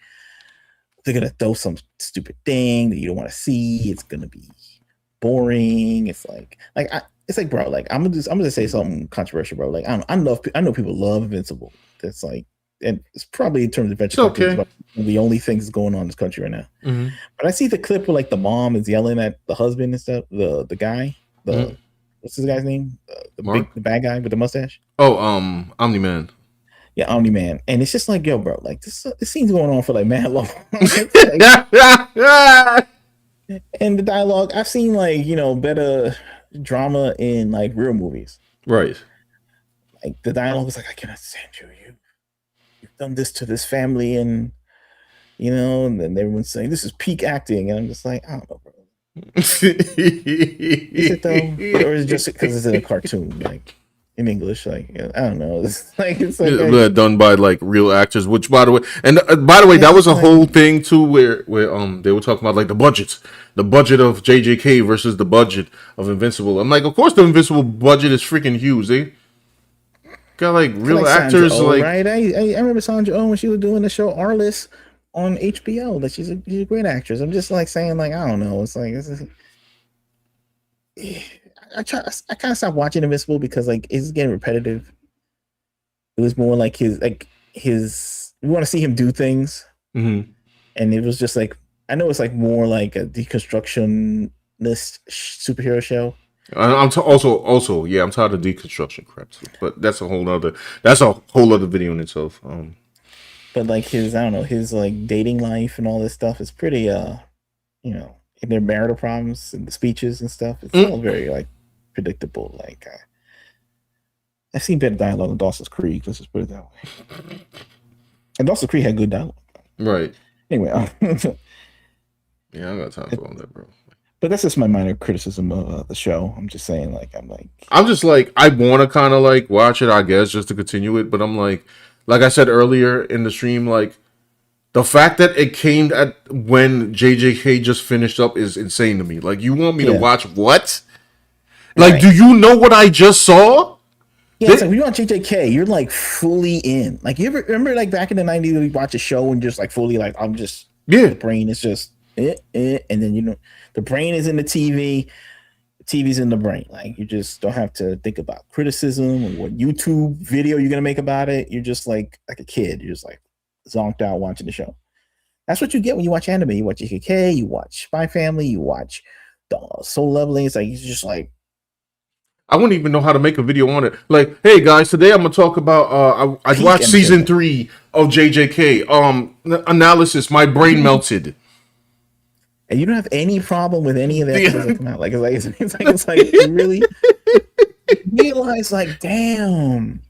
they're gonna throw some stupid thing that you don't want to see. It's gonna be boring. It's like bro. Like I'm gonna say something controversial, bro. Like I know people love Invincible. That's like, and it's probably in terms of adventure. Okay. The only things that's going on in this country right now. Mm-hmm. But I see the clip where like the mom is yelling at the husband and stuff. The guy. What's this guy's name? The bad guy with the mustache. Oh, Omni-Man. Yeah, Omni-Man. And it's just like, yo, bro, like this scene's going on for like mad long. And the dialogue, I've seen like, better drama in like real movies. Right. Like the dialogue is like, I cannot stand you. You've done this to this family, and and then everyone's saying this is peak acting, and I'm just like, I don't know, bro. Is it though, or is it just because it's in a cartoon, like in English? Like I don't know. It's like done by like real actors. Which, by the way, that was a whole thing too, where they were talking about like the budget of JJK versus the budget of Invincible. I'm like, of course the Invincible budget is freaking huge. They got like real actors, Sandra Oh, like right. I remember Sandra Oh when she was doing the show Arliss on HBO. Like she's a great actress. I'm just like saying, like, I don't know. It's like I kind of stopped watching Invincible because like it's getting repetitive. It was more like his we want to see him do things, and it was just like, I know it's like more like a deconstructionist superhero show. I'm also I'm tired of deconstruction crap too, but that's a whole other video in itself. But like his like dating life and all this stuff is pretty in their marital problems and the speeches and stuff. It's all very like predictable. Like I've seen better dialogue in Dawson's Creek. Let's just put it that way. And Dawson's Creek had good dialogue. Right. Anyway, yeah, I got time for all that, bro. But that's just my minor criticism of the show. I'm just saying, like, I'm just like, I want to kind of like watch it, I guess, just to continue it. But I'm like I said earlier in the stream, like the fact that it came at when JJK just finished up is insane to me. Like, you want me to watch what? Like, do you know what I just saw? Yeah, it's like when you watch JJK, you're like fully in. Like, you ever remember like back in the 90s, we watch a show and just like fully like, I'm just the brain is just and then the brain is in the TV, the TV's in the brain. Like, you just don't have to think about criticism or what YouTube video you're gonna make about it. You're just like a kid. You're just like zonked out watching the show. That's what you get when you watch anime. You watch JKK, you watch Spy Family, you watch the Soul Leveling. It's like it's just like I wouldn't even know how to make a video on it. Like, hey guys, today I'm gonna talk about. I Peak watched season entertainment. 3 of JJK. Analysis. My brain melted. and you don't have any problem with any of that episodes that come out. Like it's like you really realize like, damn,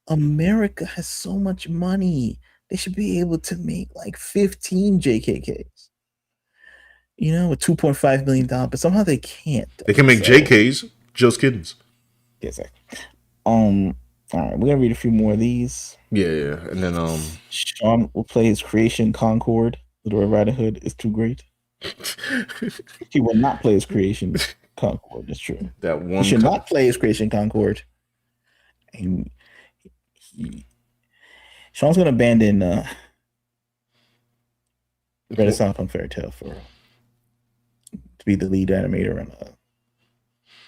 America has so much money. They should be able to make like 15 JKKs. You know, with $2.5 million, but somehow they can't. They can make JKs. Just kiddings. Yes, all right, we're gonna read a few more of these. Yeah, and then Sean will play his creation Concord. Little Red Riding Hood is too great. He will not play his creation Concord. That's true. That He one. should not play his creation Concord. And Sean's gonna abandon Renaissance on Fairy Tale to be the lead animator on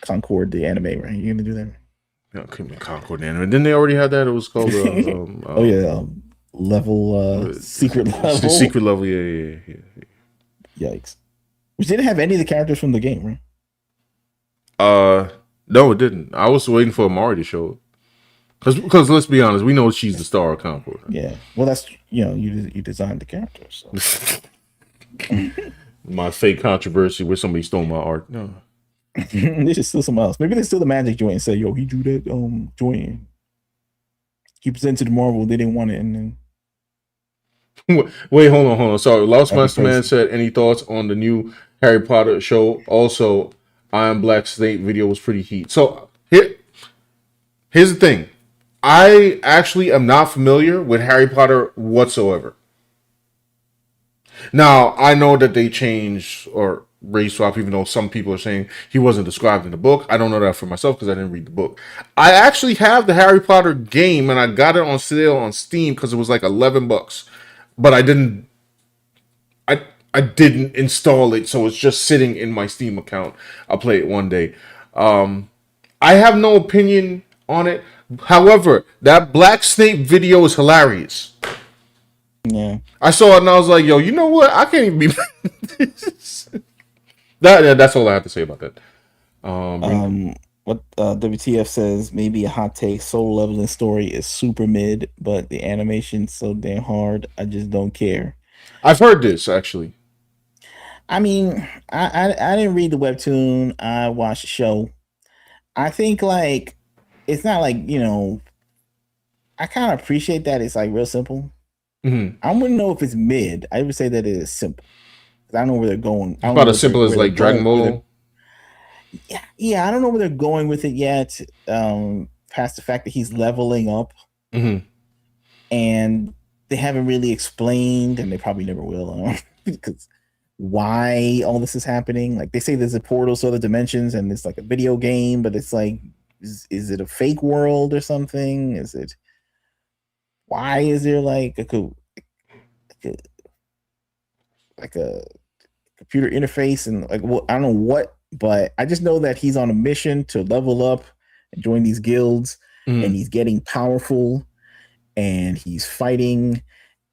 Concord, the anime, right? You're gonna do that? Yeah, couldn't be Concord anime. Didn't they already have that? It was called. Oh yeah, level secret level. Secret level. Yeah. Yikes! Which didn't have any of the characters from the game, right? No, it didn't. I was waiting for Amari to show it. Because let's be honest, we know she's the star of Concord. Right? Yeah. Well, that's you designed the characters. So. My fake controversy where somebody stole my art. No. They should steal something else. Maybe they steal the Magic joint and say, "Yo, he drew that joint. He presented to Marvel. They didn't want it." And then wait, hold on. Sorry, Lost Master Man said, "Any thoughts on the new Harry Potter show?" Also, Iron Black Snake video was pretty heat. So here's the thing: I actually am not familiar with Harry Potter whatsoever. Now I know that they changed or race swap, even though some people are saying he wasn't described in the book. I don't know that for myself because I didn't read the book. I actually have the Harry Potter game and I got it on sale on Steam because it was like $11, but I didn't install it, so it's just sitting in my Steam account. I'll play it one day. I have no opinion on it. However, that Black Snake video is hilarious. Yeah, I saw it and I was like, yo, you know what? I can't even be That's all I have to say about that. What WTF says, maybe a hot take, Soul Leveling story is super mid, but the animation's so damn hard, I just don't care. I've heard this actually. I mean, I didn't read the webtoon, I watched the show. I think like it's not like, I kind of appreciate that it's like real simple. Mm-hmm. I wouldn't know if it's mid. I would say that it is simple. I don't know where they're going. It's about as simple as like Dragon Ball. Yeah, I don't know where they're going with it yet. Past the fact that he's leveling up, and they haven't really explained, and they probably never will, because why all this is happening. Like they say, there's a portal to other dimensions, and it's like a video game, but it's like, is it a fake world or something? Is it? Why is there like a computer interface and like, well, I don't know what, but I just know that he's on a mission to level up and join these guilds, and he's getting powerful and he's fighting,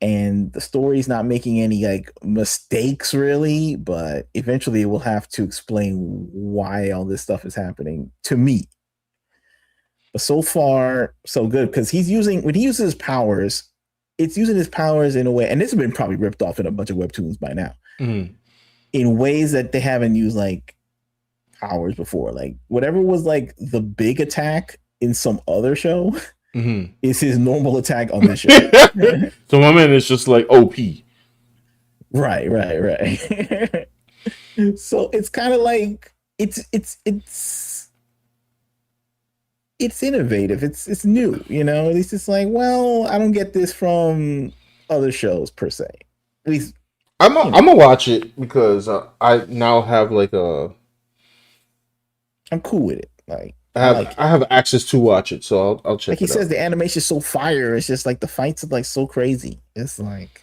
and the story's not making any like mistakes really, but eventually it will have to explain why all this stuff is happening to me. But so far, so good, because when he uses his powers, it's using his powers in a way, and this has been probably ripped off in a bunch of webtoons by now, in ways that they haven't used like powers before. Like whatever was like the big attack in some other show is his normal attack on this show. So my man is just like OP. Right. So it's kind of like it's innovative. It's new, At least it's like, well, I don't get this from other shows per se. At least I'm gonna watch it because I now have like I'm cool with it. Like I have access to watch it, so I'll check. Like he says, the animation's so fire. It's just like the fights are like so crazy. It's like,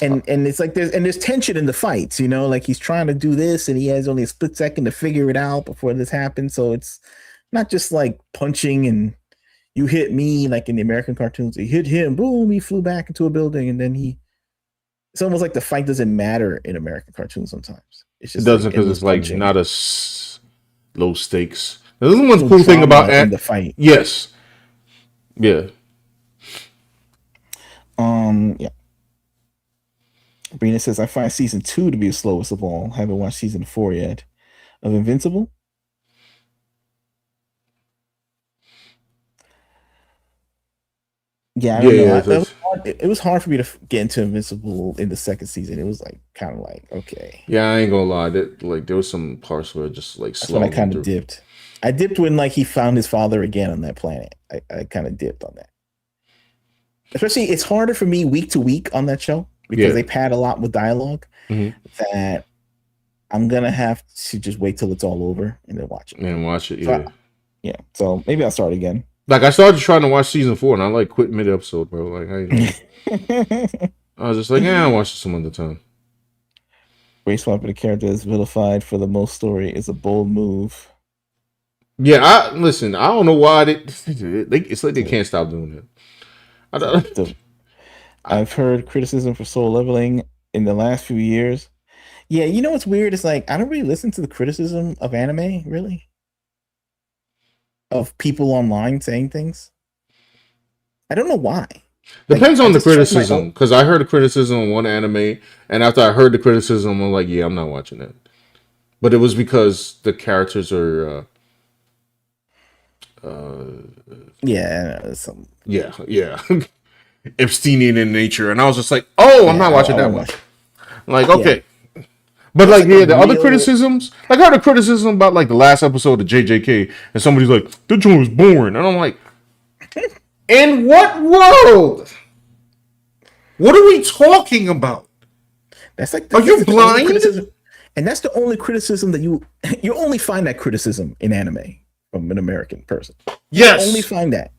and it's like there's tension in the fights. Like he's trying to do this, and he has only a split second to figure it out before this happens. So it's not just like punching and you hit me like in the American cartoons. He hit him, boom, he flew back into a building, and then he it's almost like the fight doesn't matter in American cartoons sometimes. It's It just doesn't because endless it's like punching. not low stakes. This is one No cool thing drama about in the fight. Yes. Yeah. Yeah. Brina says I find season 2 to be the slowest of all. Haven't watched season 4 yet of Invincible. Yeah, I don't know. It was hard for me to get into Invincible in the second season. It was like kind of like okay. Yeah, I ain't gonna lie. There was some parts where it just like That's when I kind of through. dipped. I dipped when like he found his father again on that planet. I kind of dipped on that. Especially, it's harder for me week to week on that show because they pad a lot with dialogue that I'm gonna have to just wait till it's all over and then watch it. And watch it, So so maybe I'll start again. Like I started trying to watch season 4 and I like quit mid episode, bro. Like I was just like, I'll watch it some other time. Race swapping a character that's vilified for the most story is a bold move. Yeah, listen. I don't know why it's like they can't stop doing it. I've heard criticism for Soul Leveling in the last few years. Yeah, you know what's weird? It's like I don't really listen to the criticism of anime, really. Of people online saying things. I don't know why. Depends on the criticism, because I heard a criticism on one anime, and after I heard the criticism, I'm like, yeah, I'm not watching that. But it was because the characters are Epsteinian in nature, and I was just like, I'm not watching that one. Like, okay. But like, the other criticisms, like I heard a criticism about like the last episode of JJK, and somebody's like, the joint was boring, and I'm like, in what world? What are we talking about? That's like, are you blind? And that's the only criticism that you only find that criticism in anime from an American person. Yes, you only find that.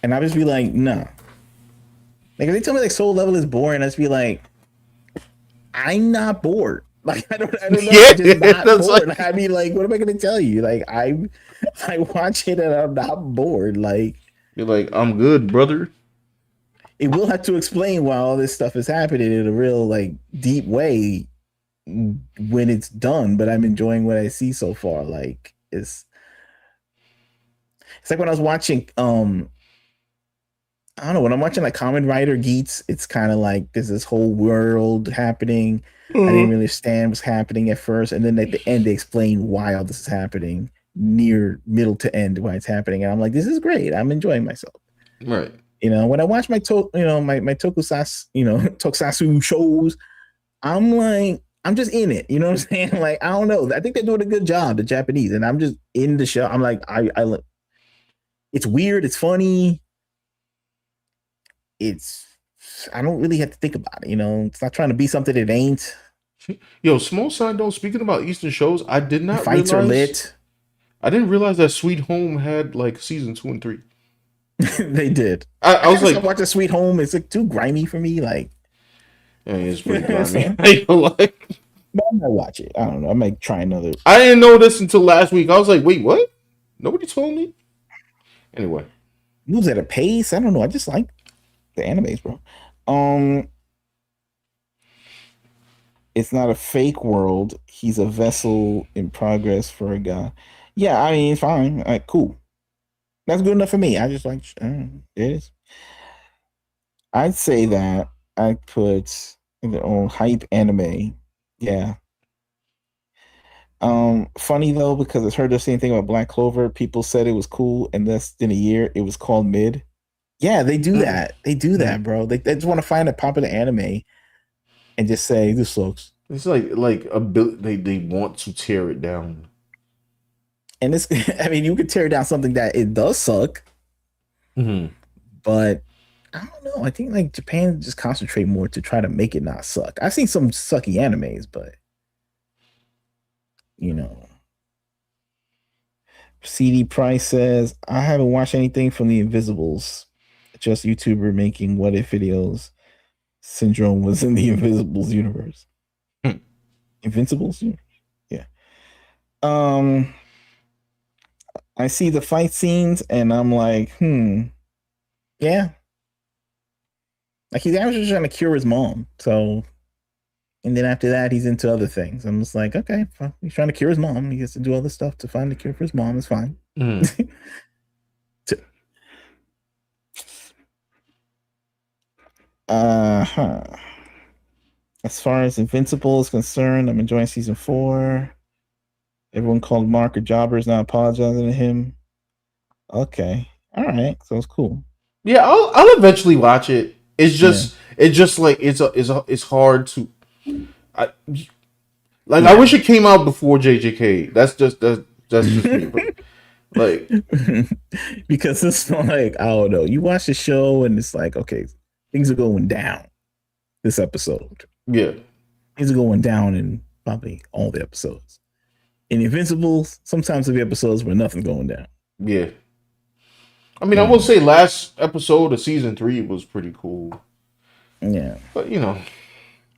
And I just be like, no. Like if they tell me like Soul Level is boring, I just be like, I'm not bored. Like I don't know. Yeah, I'm just not bored. like, I mean, like, what am I gonna tell you? Like I watch it and I'm not bored. Like you're like, I'm good, brother. It will have to explain why all this stuff is happening in a real like deep way when it's done. But I'm enjoying what I see so far. Like it's like when I was watching I don't know, when I'm watching like Kamen Rider Geats, it's kind of like there's this whole world happening. I didn't really understand what's happening at first, and then at the end they explain why all this is happening, near middle to end why it's happening, and I'm like, this is great. I'm enjoying myself. Right. You know, when I watch my tokusatsu shows, I'm like, I'm just in it. You know what I'm saying? Like, I don't know. I think they're doing a good job, the Japanese, and I'm just in the show. I'm like, it's weird. It's funny. I don't really have to think about it. You know, it's not trying to be something it ain't. Yo, small side note. Speaking about Eastern shows, I did not fights realize. Are lit. I didn't realize that Sweet Home had like season 2 and 3. They did. I was like, watching Sweet Home. It's like too grimy for me. Like, yeah, it's pretty grimy. Like, but I might watch it. I don't know. I might try another. I didn't know this until last week. I was like, wait, what? Nobody told me. Anyway, moves at a pace. I don't know. I just like the animes, bro. It's not a fake world. He's a vessel in progress for a god. Yeah, I mean, fine. All right, cool. That's good enough for me. I just like it is. I'd say that I put on hype anime. Yeah. Funny though, because I've heard the same thing about Black Clover. People said it was cool, and less than a year, it was called mid. Yeah, they do that. They do that, bro. They just want to find a popular anime and just say this sucks. It's like a they want to tear it down. And it's, I mean, you could tear down something that it does suck, but I don't know. I think like Japan just concentrate more to try to make it not suck. I've seen some sucky animes, but you know. CD Price says, I haven't watched anything from the Invisibles. Just YouTuber making what if videos. Syndrome was in the Invisibles universe. Invincibles universe? Yeah. I see the fight scenes and I'm like, yeah. Like he's actually just trying to cure his mom. So, and then after that, he's into other things. I'm just like, okay, fine. He's trying to cure his mom. He has to do all this stuff to find the cure for his mom. It's fine. Mm. As far as Invincible is concerned, I'm enjoying season 4. Everyone called Mark a jobber is now apologizing to him. Okay, all right, so it's cool. Yeah, I'll eventually watch it. It's just like it's hard to. I wish it came out before JJK. That's just me. But, like because it's like, I don't know. You watch the show and it's like, okay, things are going down this episode. Yeah. Things are going down in probably all the episodes. In Invincibles, sometimes there'll be episodes where nothing's going down. Yeah. I mean, I will say last episode of season 3 was pretty cool. Yeah. But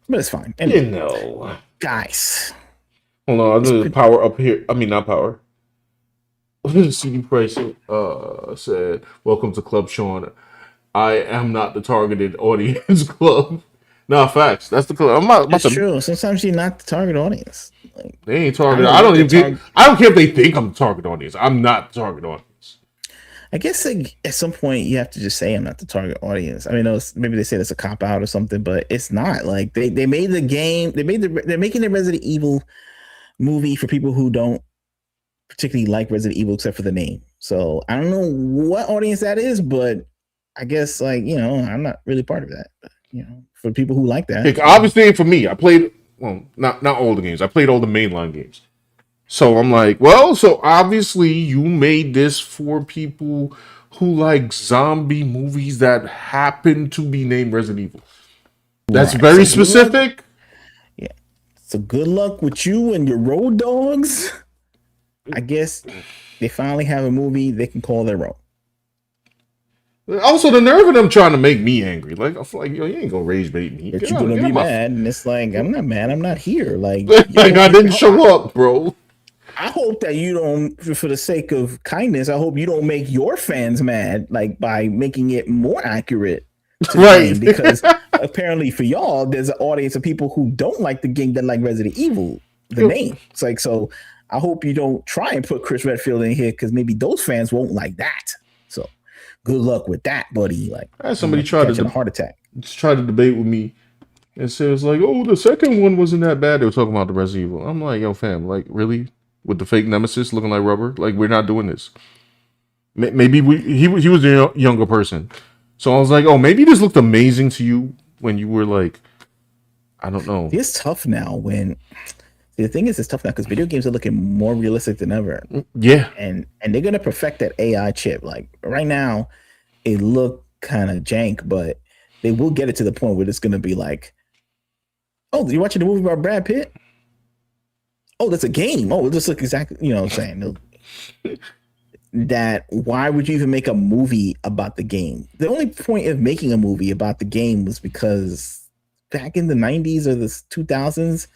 but it's fine. Anyway, guys. Hold on, I'm gonna power up here. I mean, not power. CD Price said, "Welcome to Club Sean. I am not the targeted audience club." Nah, facts. That's the club. I'm not. That's true. Sometimes you're not the target audience. Like, they ain't targeted. I don't care if they think I'm the target audience. I'm not the target audience. I guess at some point you have to just say I'm not the target audience. I mean, maybe they say that's a cop out or something, but it's not. Like they made the game. They're making the Resident Evil movie for people who don't particularly like Resident Evil except for the name. So I don't know what audience that is, but I guess I'm not really part of that. But, for people who like that, obviously for me, I played not all the games. I played all the mainline games. So I'm like, well, so obviously you made this for people who like zombie movies that happen to be named Resident Evil. That's very specific. Yeah. So good luck with you and your road dogs. I guess they finally have a movie they can call their own. Also, the nerve of them trying to make me angry. Like, I feel like, you ain't gonna rage bait me. But you're gonna be mad, and it's like, I'm not mad. I'm not here. Like I didn't show up, bro. I hope that you don't, for the sake of kindness, I hope you don't make your fans mad, like by making it more accurate to the game, because apparently for y'all, there's an audience of people who don't like the game that like Resident Evil, the name. It's like, so I hope you don't try and put Chris Redfield in here because maybe those fans won't like that. So good luck with that, buddy. Like, I had somebody try to a heart attack. Try to debate with me and says like, oh, the second one wasn't that bad. They were talking about the Resident Evil. I'm like, yo, fam, like really? With the fake nemesis looking like rubber? Like, we're not doing this. Maybe he was a younger person. So I was like, oh, maybe this looked amazing to you when you were like, I don't know. It's tough now the thing is, it's tough now because video games are looking more realistic than ever. Yeah. And they're going to perfect that AI chip. Like right now, it look kind of jank, but they will get it to the point where it's going to be like, oh, you're watching a movie about Brad Pitt? Oh, that's a game. Oh, it just looks exactly, you know what I'm saying? That why would you even make a movie about the game? The only point of making a movie about the game was because back in the 90s or the 2000s,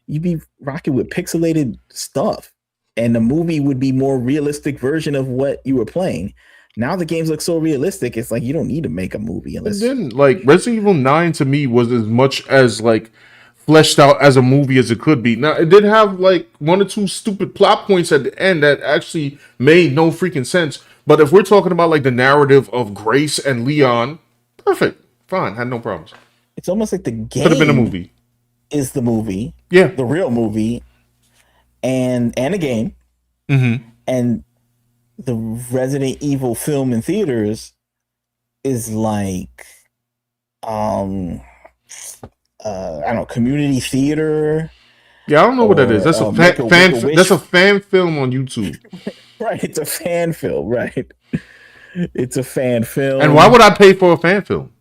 you'd be rocking with pixelated stuff and the movie would be more realistic version of what you were playing. Now the games look so realistic, it's like you don't need to make a movie unless. And then, like, Resident Evil 9 to me was as much as like fleshed out as a movie as it could be. Now it did have like one or two stupid plot points at the end that actually made no freaking sense. But if we're talking about like the narrative of Grace and Leon, perfect, fine, had no problems. It's almost like the game could have been a movie. Is the movie, yeah, the real movie, and a game, and the Resident Evil film in theaters is like, I don't know, community theater. Yeah, I don't know what that is. That's a that's a fan film on YouTube. Right, it's a fan film. Right, it's a fan film. And why would I pay for a fan film?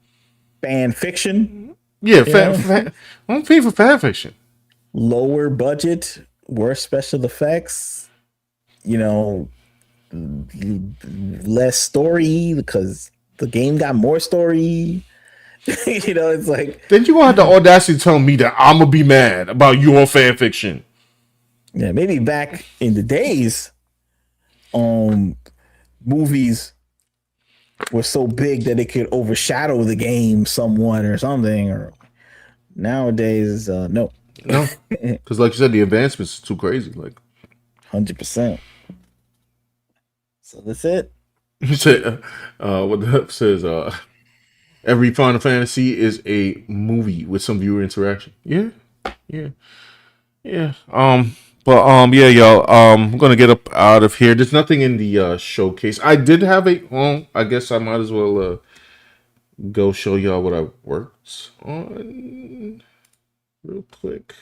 Fan fiction. Yeah, I'm paying for fan fiction. Lower budget, worse special effects. You know, less story because the game got more story. You know, it's like then you gonna have the audacity to tell me that I'm gonna be mad about your fan fiction. Yeah, maybe back in the days, movies was so big that it could overshadow the game somewhat or something. Or nowadays, no, No, because like you said, the advancements are too crazy. Like 100%. So that's it. you said, what the hell says, every Final Fantasy is a movie with some viewer interaction. Yeah, yeah, yeah. Yeah, y'all. I'm gonna get up out of here. There's nothing in the showcase. I did have a. Well, I guess I might as well go show y'all what I worked on real quick.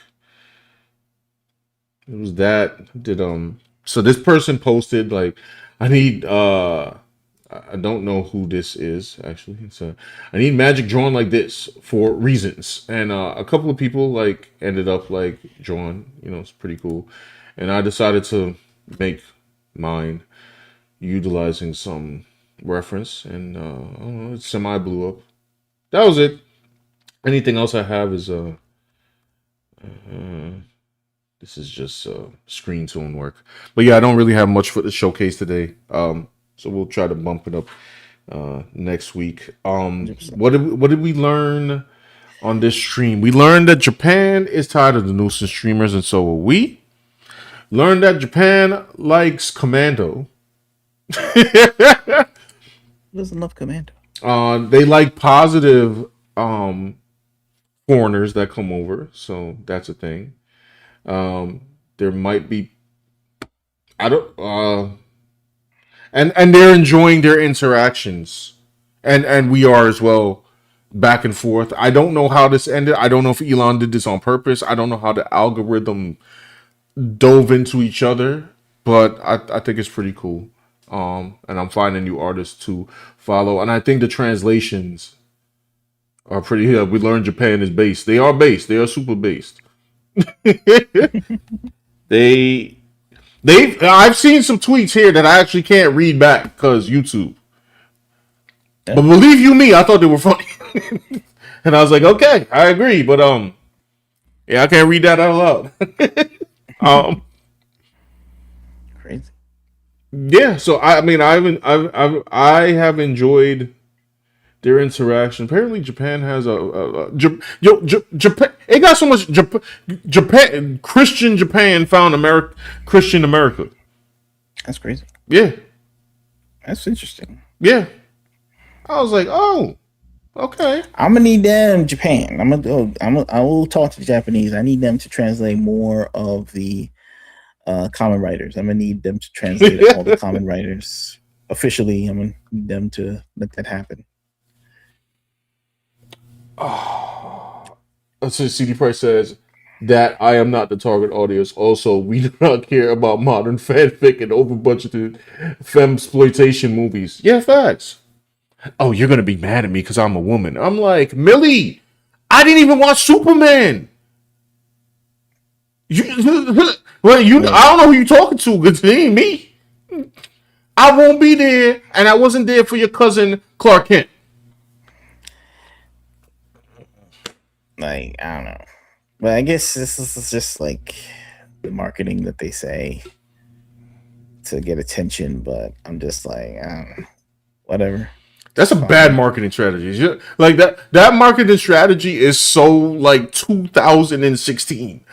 It was that did So this person posted like, I need I don't know who this is actually. So I need magic drawn like this for reasons, and a couple of people like ended up like drawn. It's pretty cool, and I decided to make mine utilizing some reference, and I don't know, it semi blew up. That was it. Anything else I have is this is just screen tune work, but yeah, I don't really have much for the showcase today. So we'll try to bump it up next week. What did we learn on this stream? We learned that Japan is tired of the nuisance streamers, and so are we. Learned that Japan likes Commando. There's enough Commando. They like positive foreigners that come over, so that's a thing. There might be, I don't. And they're enjoying their interactions, and we are as well, back and forth. I don't know how this ended. I don't know if Elon did this on purpose. I don't know how the algorithm dove into each other, but I think it's pretty cool. And I'm finding new artists to follow, and I think the translations are pretty. Yeah, we learned Japan is based. They are based. They are super based. I've seen some tweets here that I actually can't read back because YouTube. But believe you me, I thought they were funny. And I was like, okay, I agree. But yeah, I can't read that out loud. Crazy. Yeah, so I mean, I have enjoyed their interaction. Apparently, Japan has Japan. It got so much Japan. Christian Japan found Christian America. That's crazy. Yeah, that's interesting. Yeah, I was like, oh, okay. I'm gonna need them Japan. I will talk to the Japanese. I need them to translate more of the common writers. I'm gonna need them to translate all the common writers officially. I'm gonna need them to let that happen. So CD Price says that I am not the target audience. Also, we do not care about modern fanfic and over budgeted femsploitation movies. Yeah, facts. Oh, you're gonna be mad at me because I'm a woman. I'm like, Millie, I didn't even watch Superman. I don't know who you're talking to, because it ain't me. I won't be there, and I wasn't there for your cousin Clark Kent. Like, I don't know. But I guess this is just like the marketing that they say to get attention, but I'm just like, I don't know. Whatever. That's a bad marketing strategy. Like that marketing strategy is so like 2016.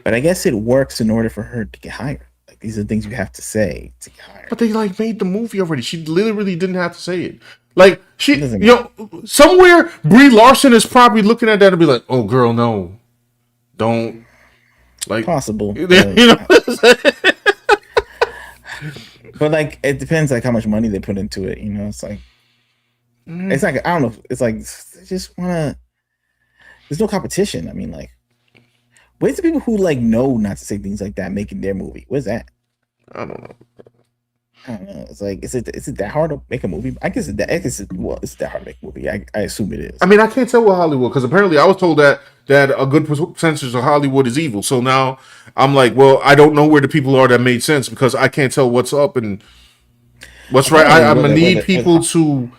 But I guess it works in order for her to get hired. Like, these are things you have to say to get hired. But they like made the movie already. She literally didn't have to say it. Like somewhere Brie Larson is probably looking at that and be like, "Oh, girl, no, don't." Like possible, you know. But like, it depends like how much money they put into it. It's like, it's like, I don't know. It's like they just wanna. There's no competition. I mean, like, where's the people who like know not to say things like that making their movie? Where's that? I don't know. It's like, is it that hard to make a movie? I guess it's that hard to make a movie. I assume it is. I mean, I can't tell with Hollywood because apparently I was told that a good percentage of Hollywood is evil. So now I'm like, well, I don't know where the people are that made sense because I can't tell what's up and what's right. I'm gonna need people to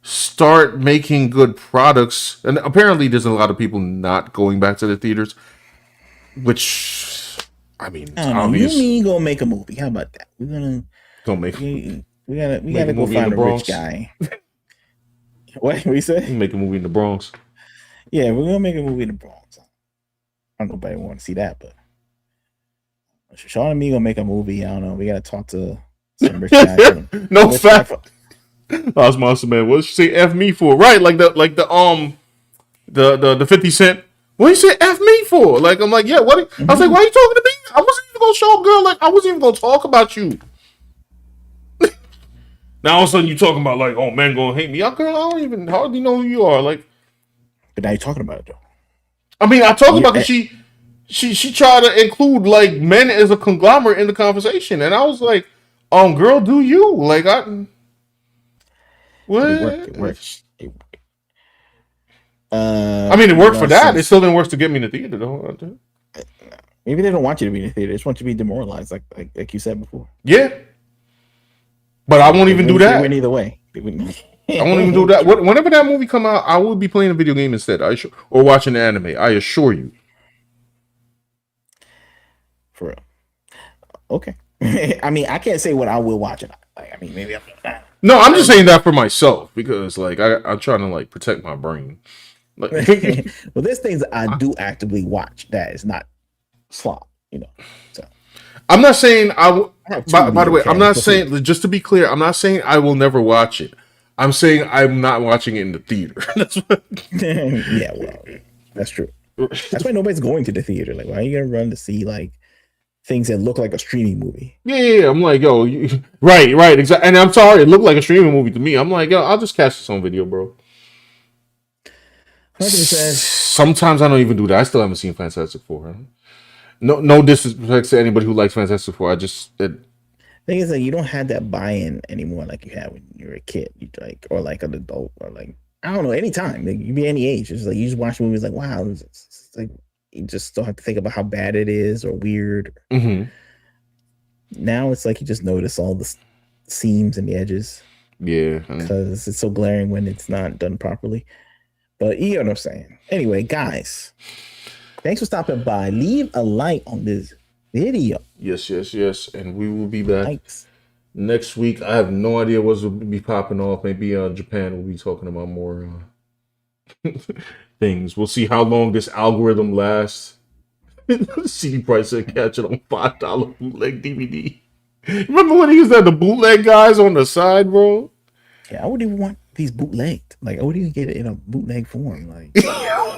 start making good products, and apparently there's a lot of people not going back to the theaters, which I mean, I don't know. You mean gonna make a movie? How about that? We're gonna don't make it. We gotta Make a go movie in find the a rich Bronx. guy. What you say? Make a movie in the Bronx. Yeah, we're gonna make a movie in the Bronx. I don't know if nobody want to see that, but Sean and me gonna make a movie. I don't know. We gotta talk to some rich guy. No Rich guy fact. Monster Man. What did you say F me for? Right, like the 50 Cent. What you say F me for? Like I'm like, yeah, what I was like, why are you talking to me? I wasn't even gonna show a girl, like I wasn't even gonna talk about you. Now all of a sudden you talking about like, oh man gonna hate me. Girl, I don't even hardly know who you are. Like, but now you're talking about it though. I mean, I talk about because she tried to include like men as a conglomerate in the conversation, and I was like, girl, do you like what? It worked. I mean, it worked for that. It still didn't work to get me in the theater, though. Maybe they don't want you to be in the theater. They just want you to be demoralized, like you said before. Yeah, but I won't even do that. They win either way. I won't even do that. Whenever that movie come out, I will be playing a video game instead. Or watching the anime. I assure you. For real. Okay. I mean, I can't say what I will watch it. Like, I mean, maybe I'm not. No, I'm just saying that for myself because, like, I'm trying to like protect my brain. Like, well, there's things I do actively watch that is not slop, you know. So I'm not saying I will. By the way, I'm not saying, just to be clear, I'm not saying I will never watch it. I'm saying I'm not watching it in the theater. That's what. Yeah, well, that's true. That's why nobody's going to the theater. Like, why are you gonna run to see like things that look like a streaming movie? Yeah. I'm like, yo, right, exactly. And I'm sorry, it looked like a streaming movie to me. I'm like, yo, I'll just catch this on video, bro. 100%. Sometimes I don't even do that. I still haven't seen Fantastic Four. Huh? No disrespect to anybody who likes Fantastic Four. Thing is, like, you don't have that buy-in anymore like you had when you were a kid. You like, or like an adult, or like, I don't know, anytime. Like, you be any age. It's like you just watch movies like, wow, it's like you just don't have to think about how bad it is or weird. Mm-hmm. Now it's like you just notice all the seams and the edges. Yeah, because it's so glaring when it's not done properly. But you know what I'm saying. Anyway, guys, thanks for stopping by. Leave a like on this video. Yes. And we will be back next week. I have no idea what will be popping off. Maybe Japan will be talking about more things. We'll see how long this algorithm lasts. CD Price said catch it on $5 bootleg DVD. Remember when he used to have the bootleg guys on the side, bro? Yeah, I wouldn't even want these bootlegged. Like, I wouldn't even get it in a bootleg form. Like,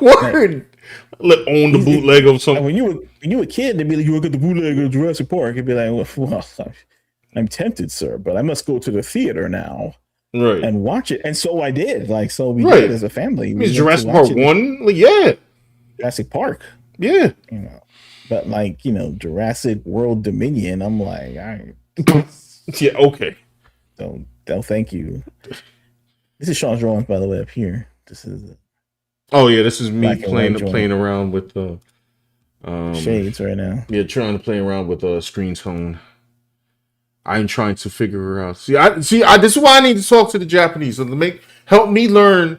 word. Let own the bootleg of something. When you were a kid, they'd be like, "You look at the bootleg of Jurassic Park." It'd be like, "Well, I'm tempted, sir, but I must go to the theater now, right, and watch it." And so I did. Like, so we did as a family. We Jurassic Park 1, like, yeah. Jurassic Park, yeah. You know, but like, you know, Jurassic World Dominion. I'm like, all right, yeah, okay. So, no, thank you. This is Sean's drawings, by the way, up here. This is. Oh yeah, this is me playing around with shades right now. Yeah, trying to play around with screen tone. I'm trying to figure out. See, this is why I need to talk to the Japanese to help me learn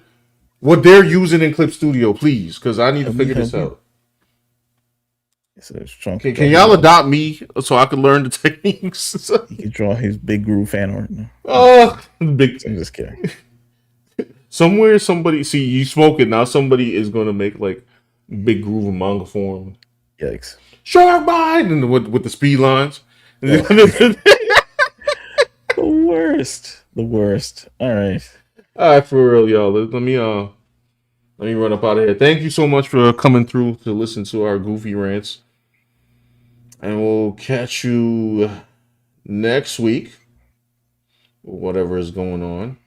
what they're using in Clip Studio, please, because I need to figure this out. Can y'all adopt me so I can learn the techniques? He can draw his Big Groove fan art now. Oh, big! I'm just kidding. Somewhere, somebody see you smoke it now. Somebody is gonna make like Big Groove in manga form. Yikes! Shark bite and with the speed lines. The worst. All right, for real, y'all. Let me run up out of here. Thank you so much for coming through to listen to our goofy rants, and we'll catch you next week. Whatever is going on.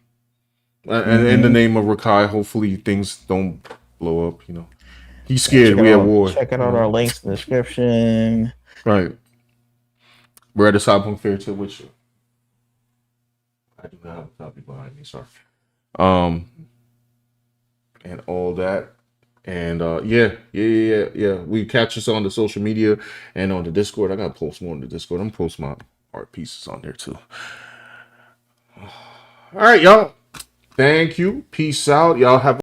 And in the name of Rakai, hopefully things don't blow up. You know, he's scared. We at war. Check out our links in the description. Right. We're at a Cyberpunk Fair too, which I do not have a copy behind me. Sorry. And all that, and yeah. We catch us on the social media and on the Discord. I gotta post more on the Discord. I'm post my art pieces on there too. All right, y'all. Thank you. Peace out. Y'all have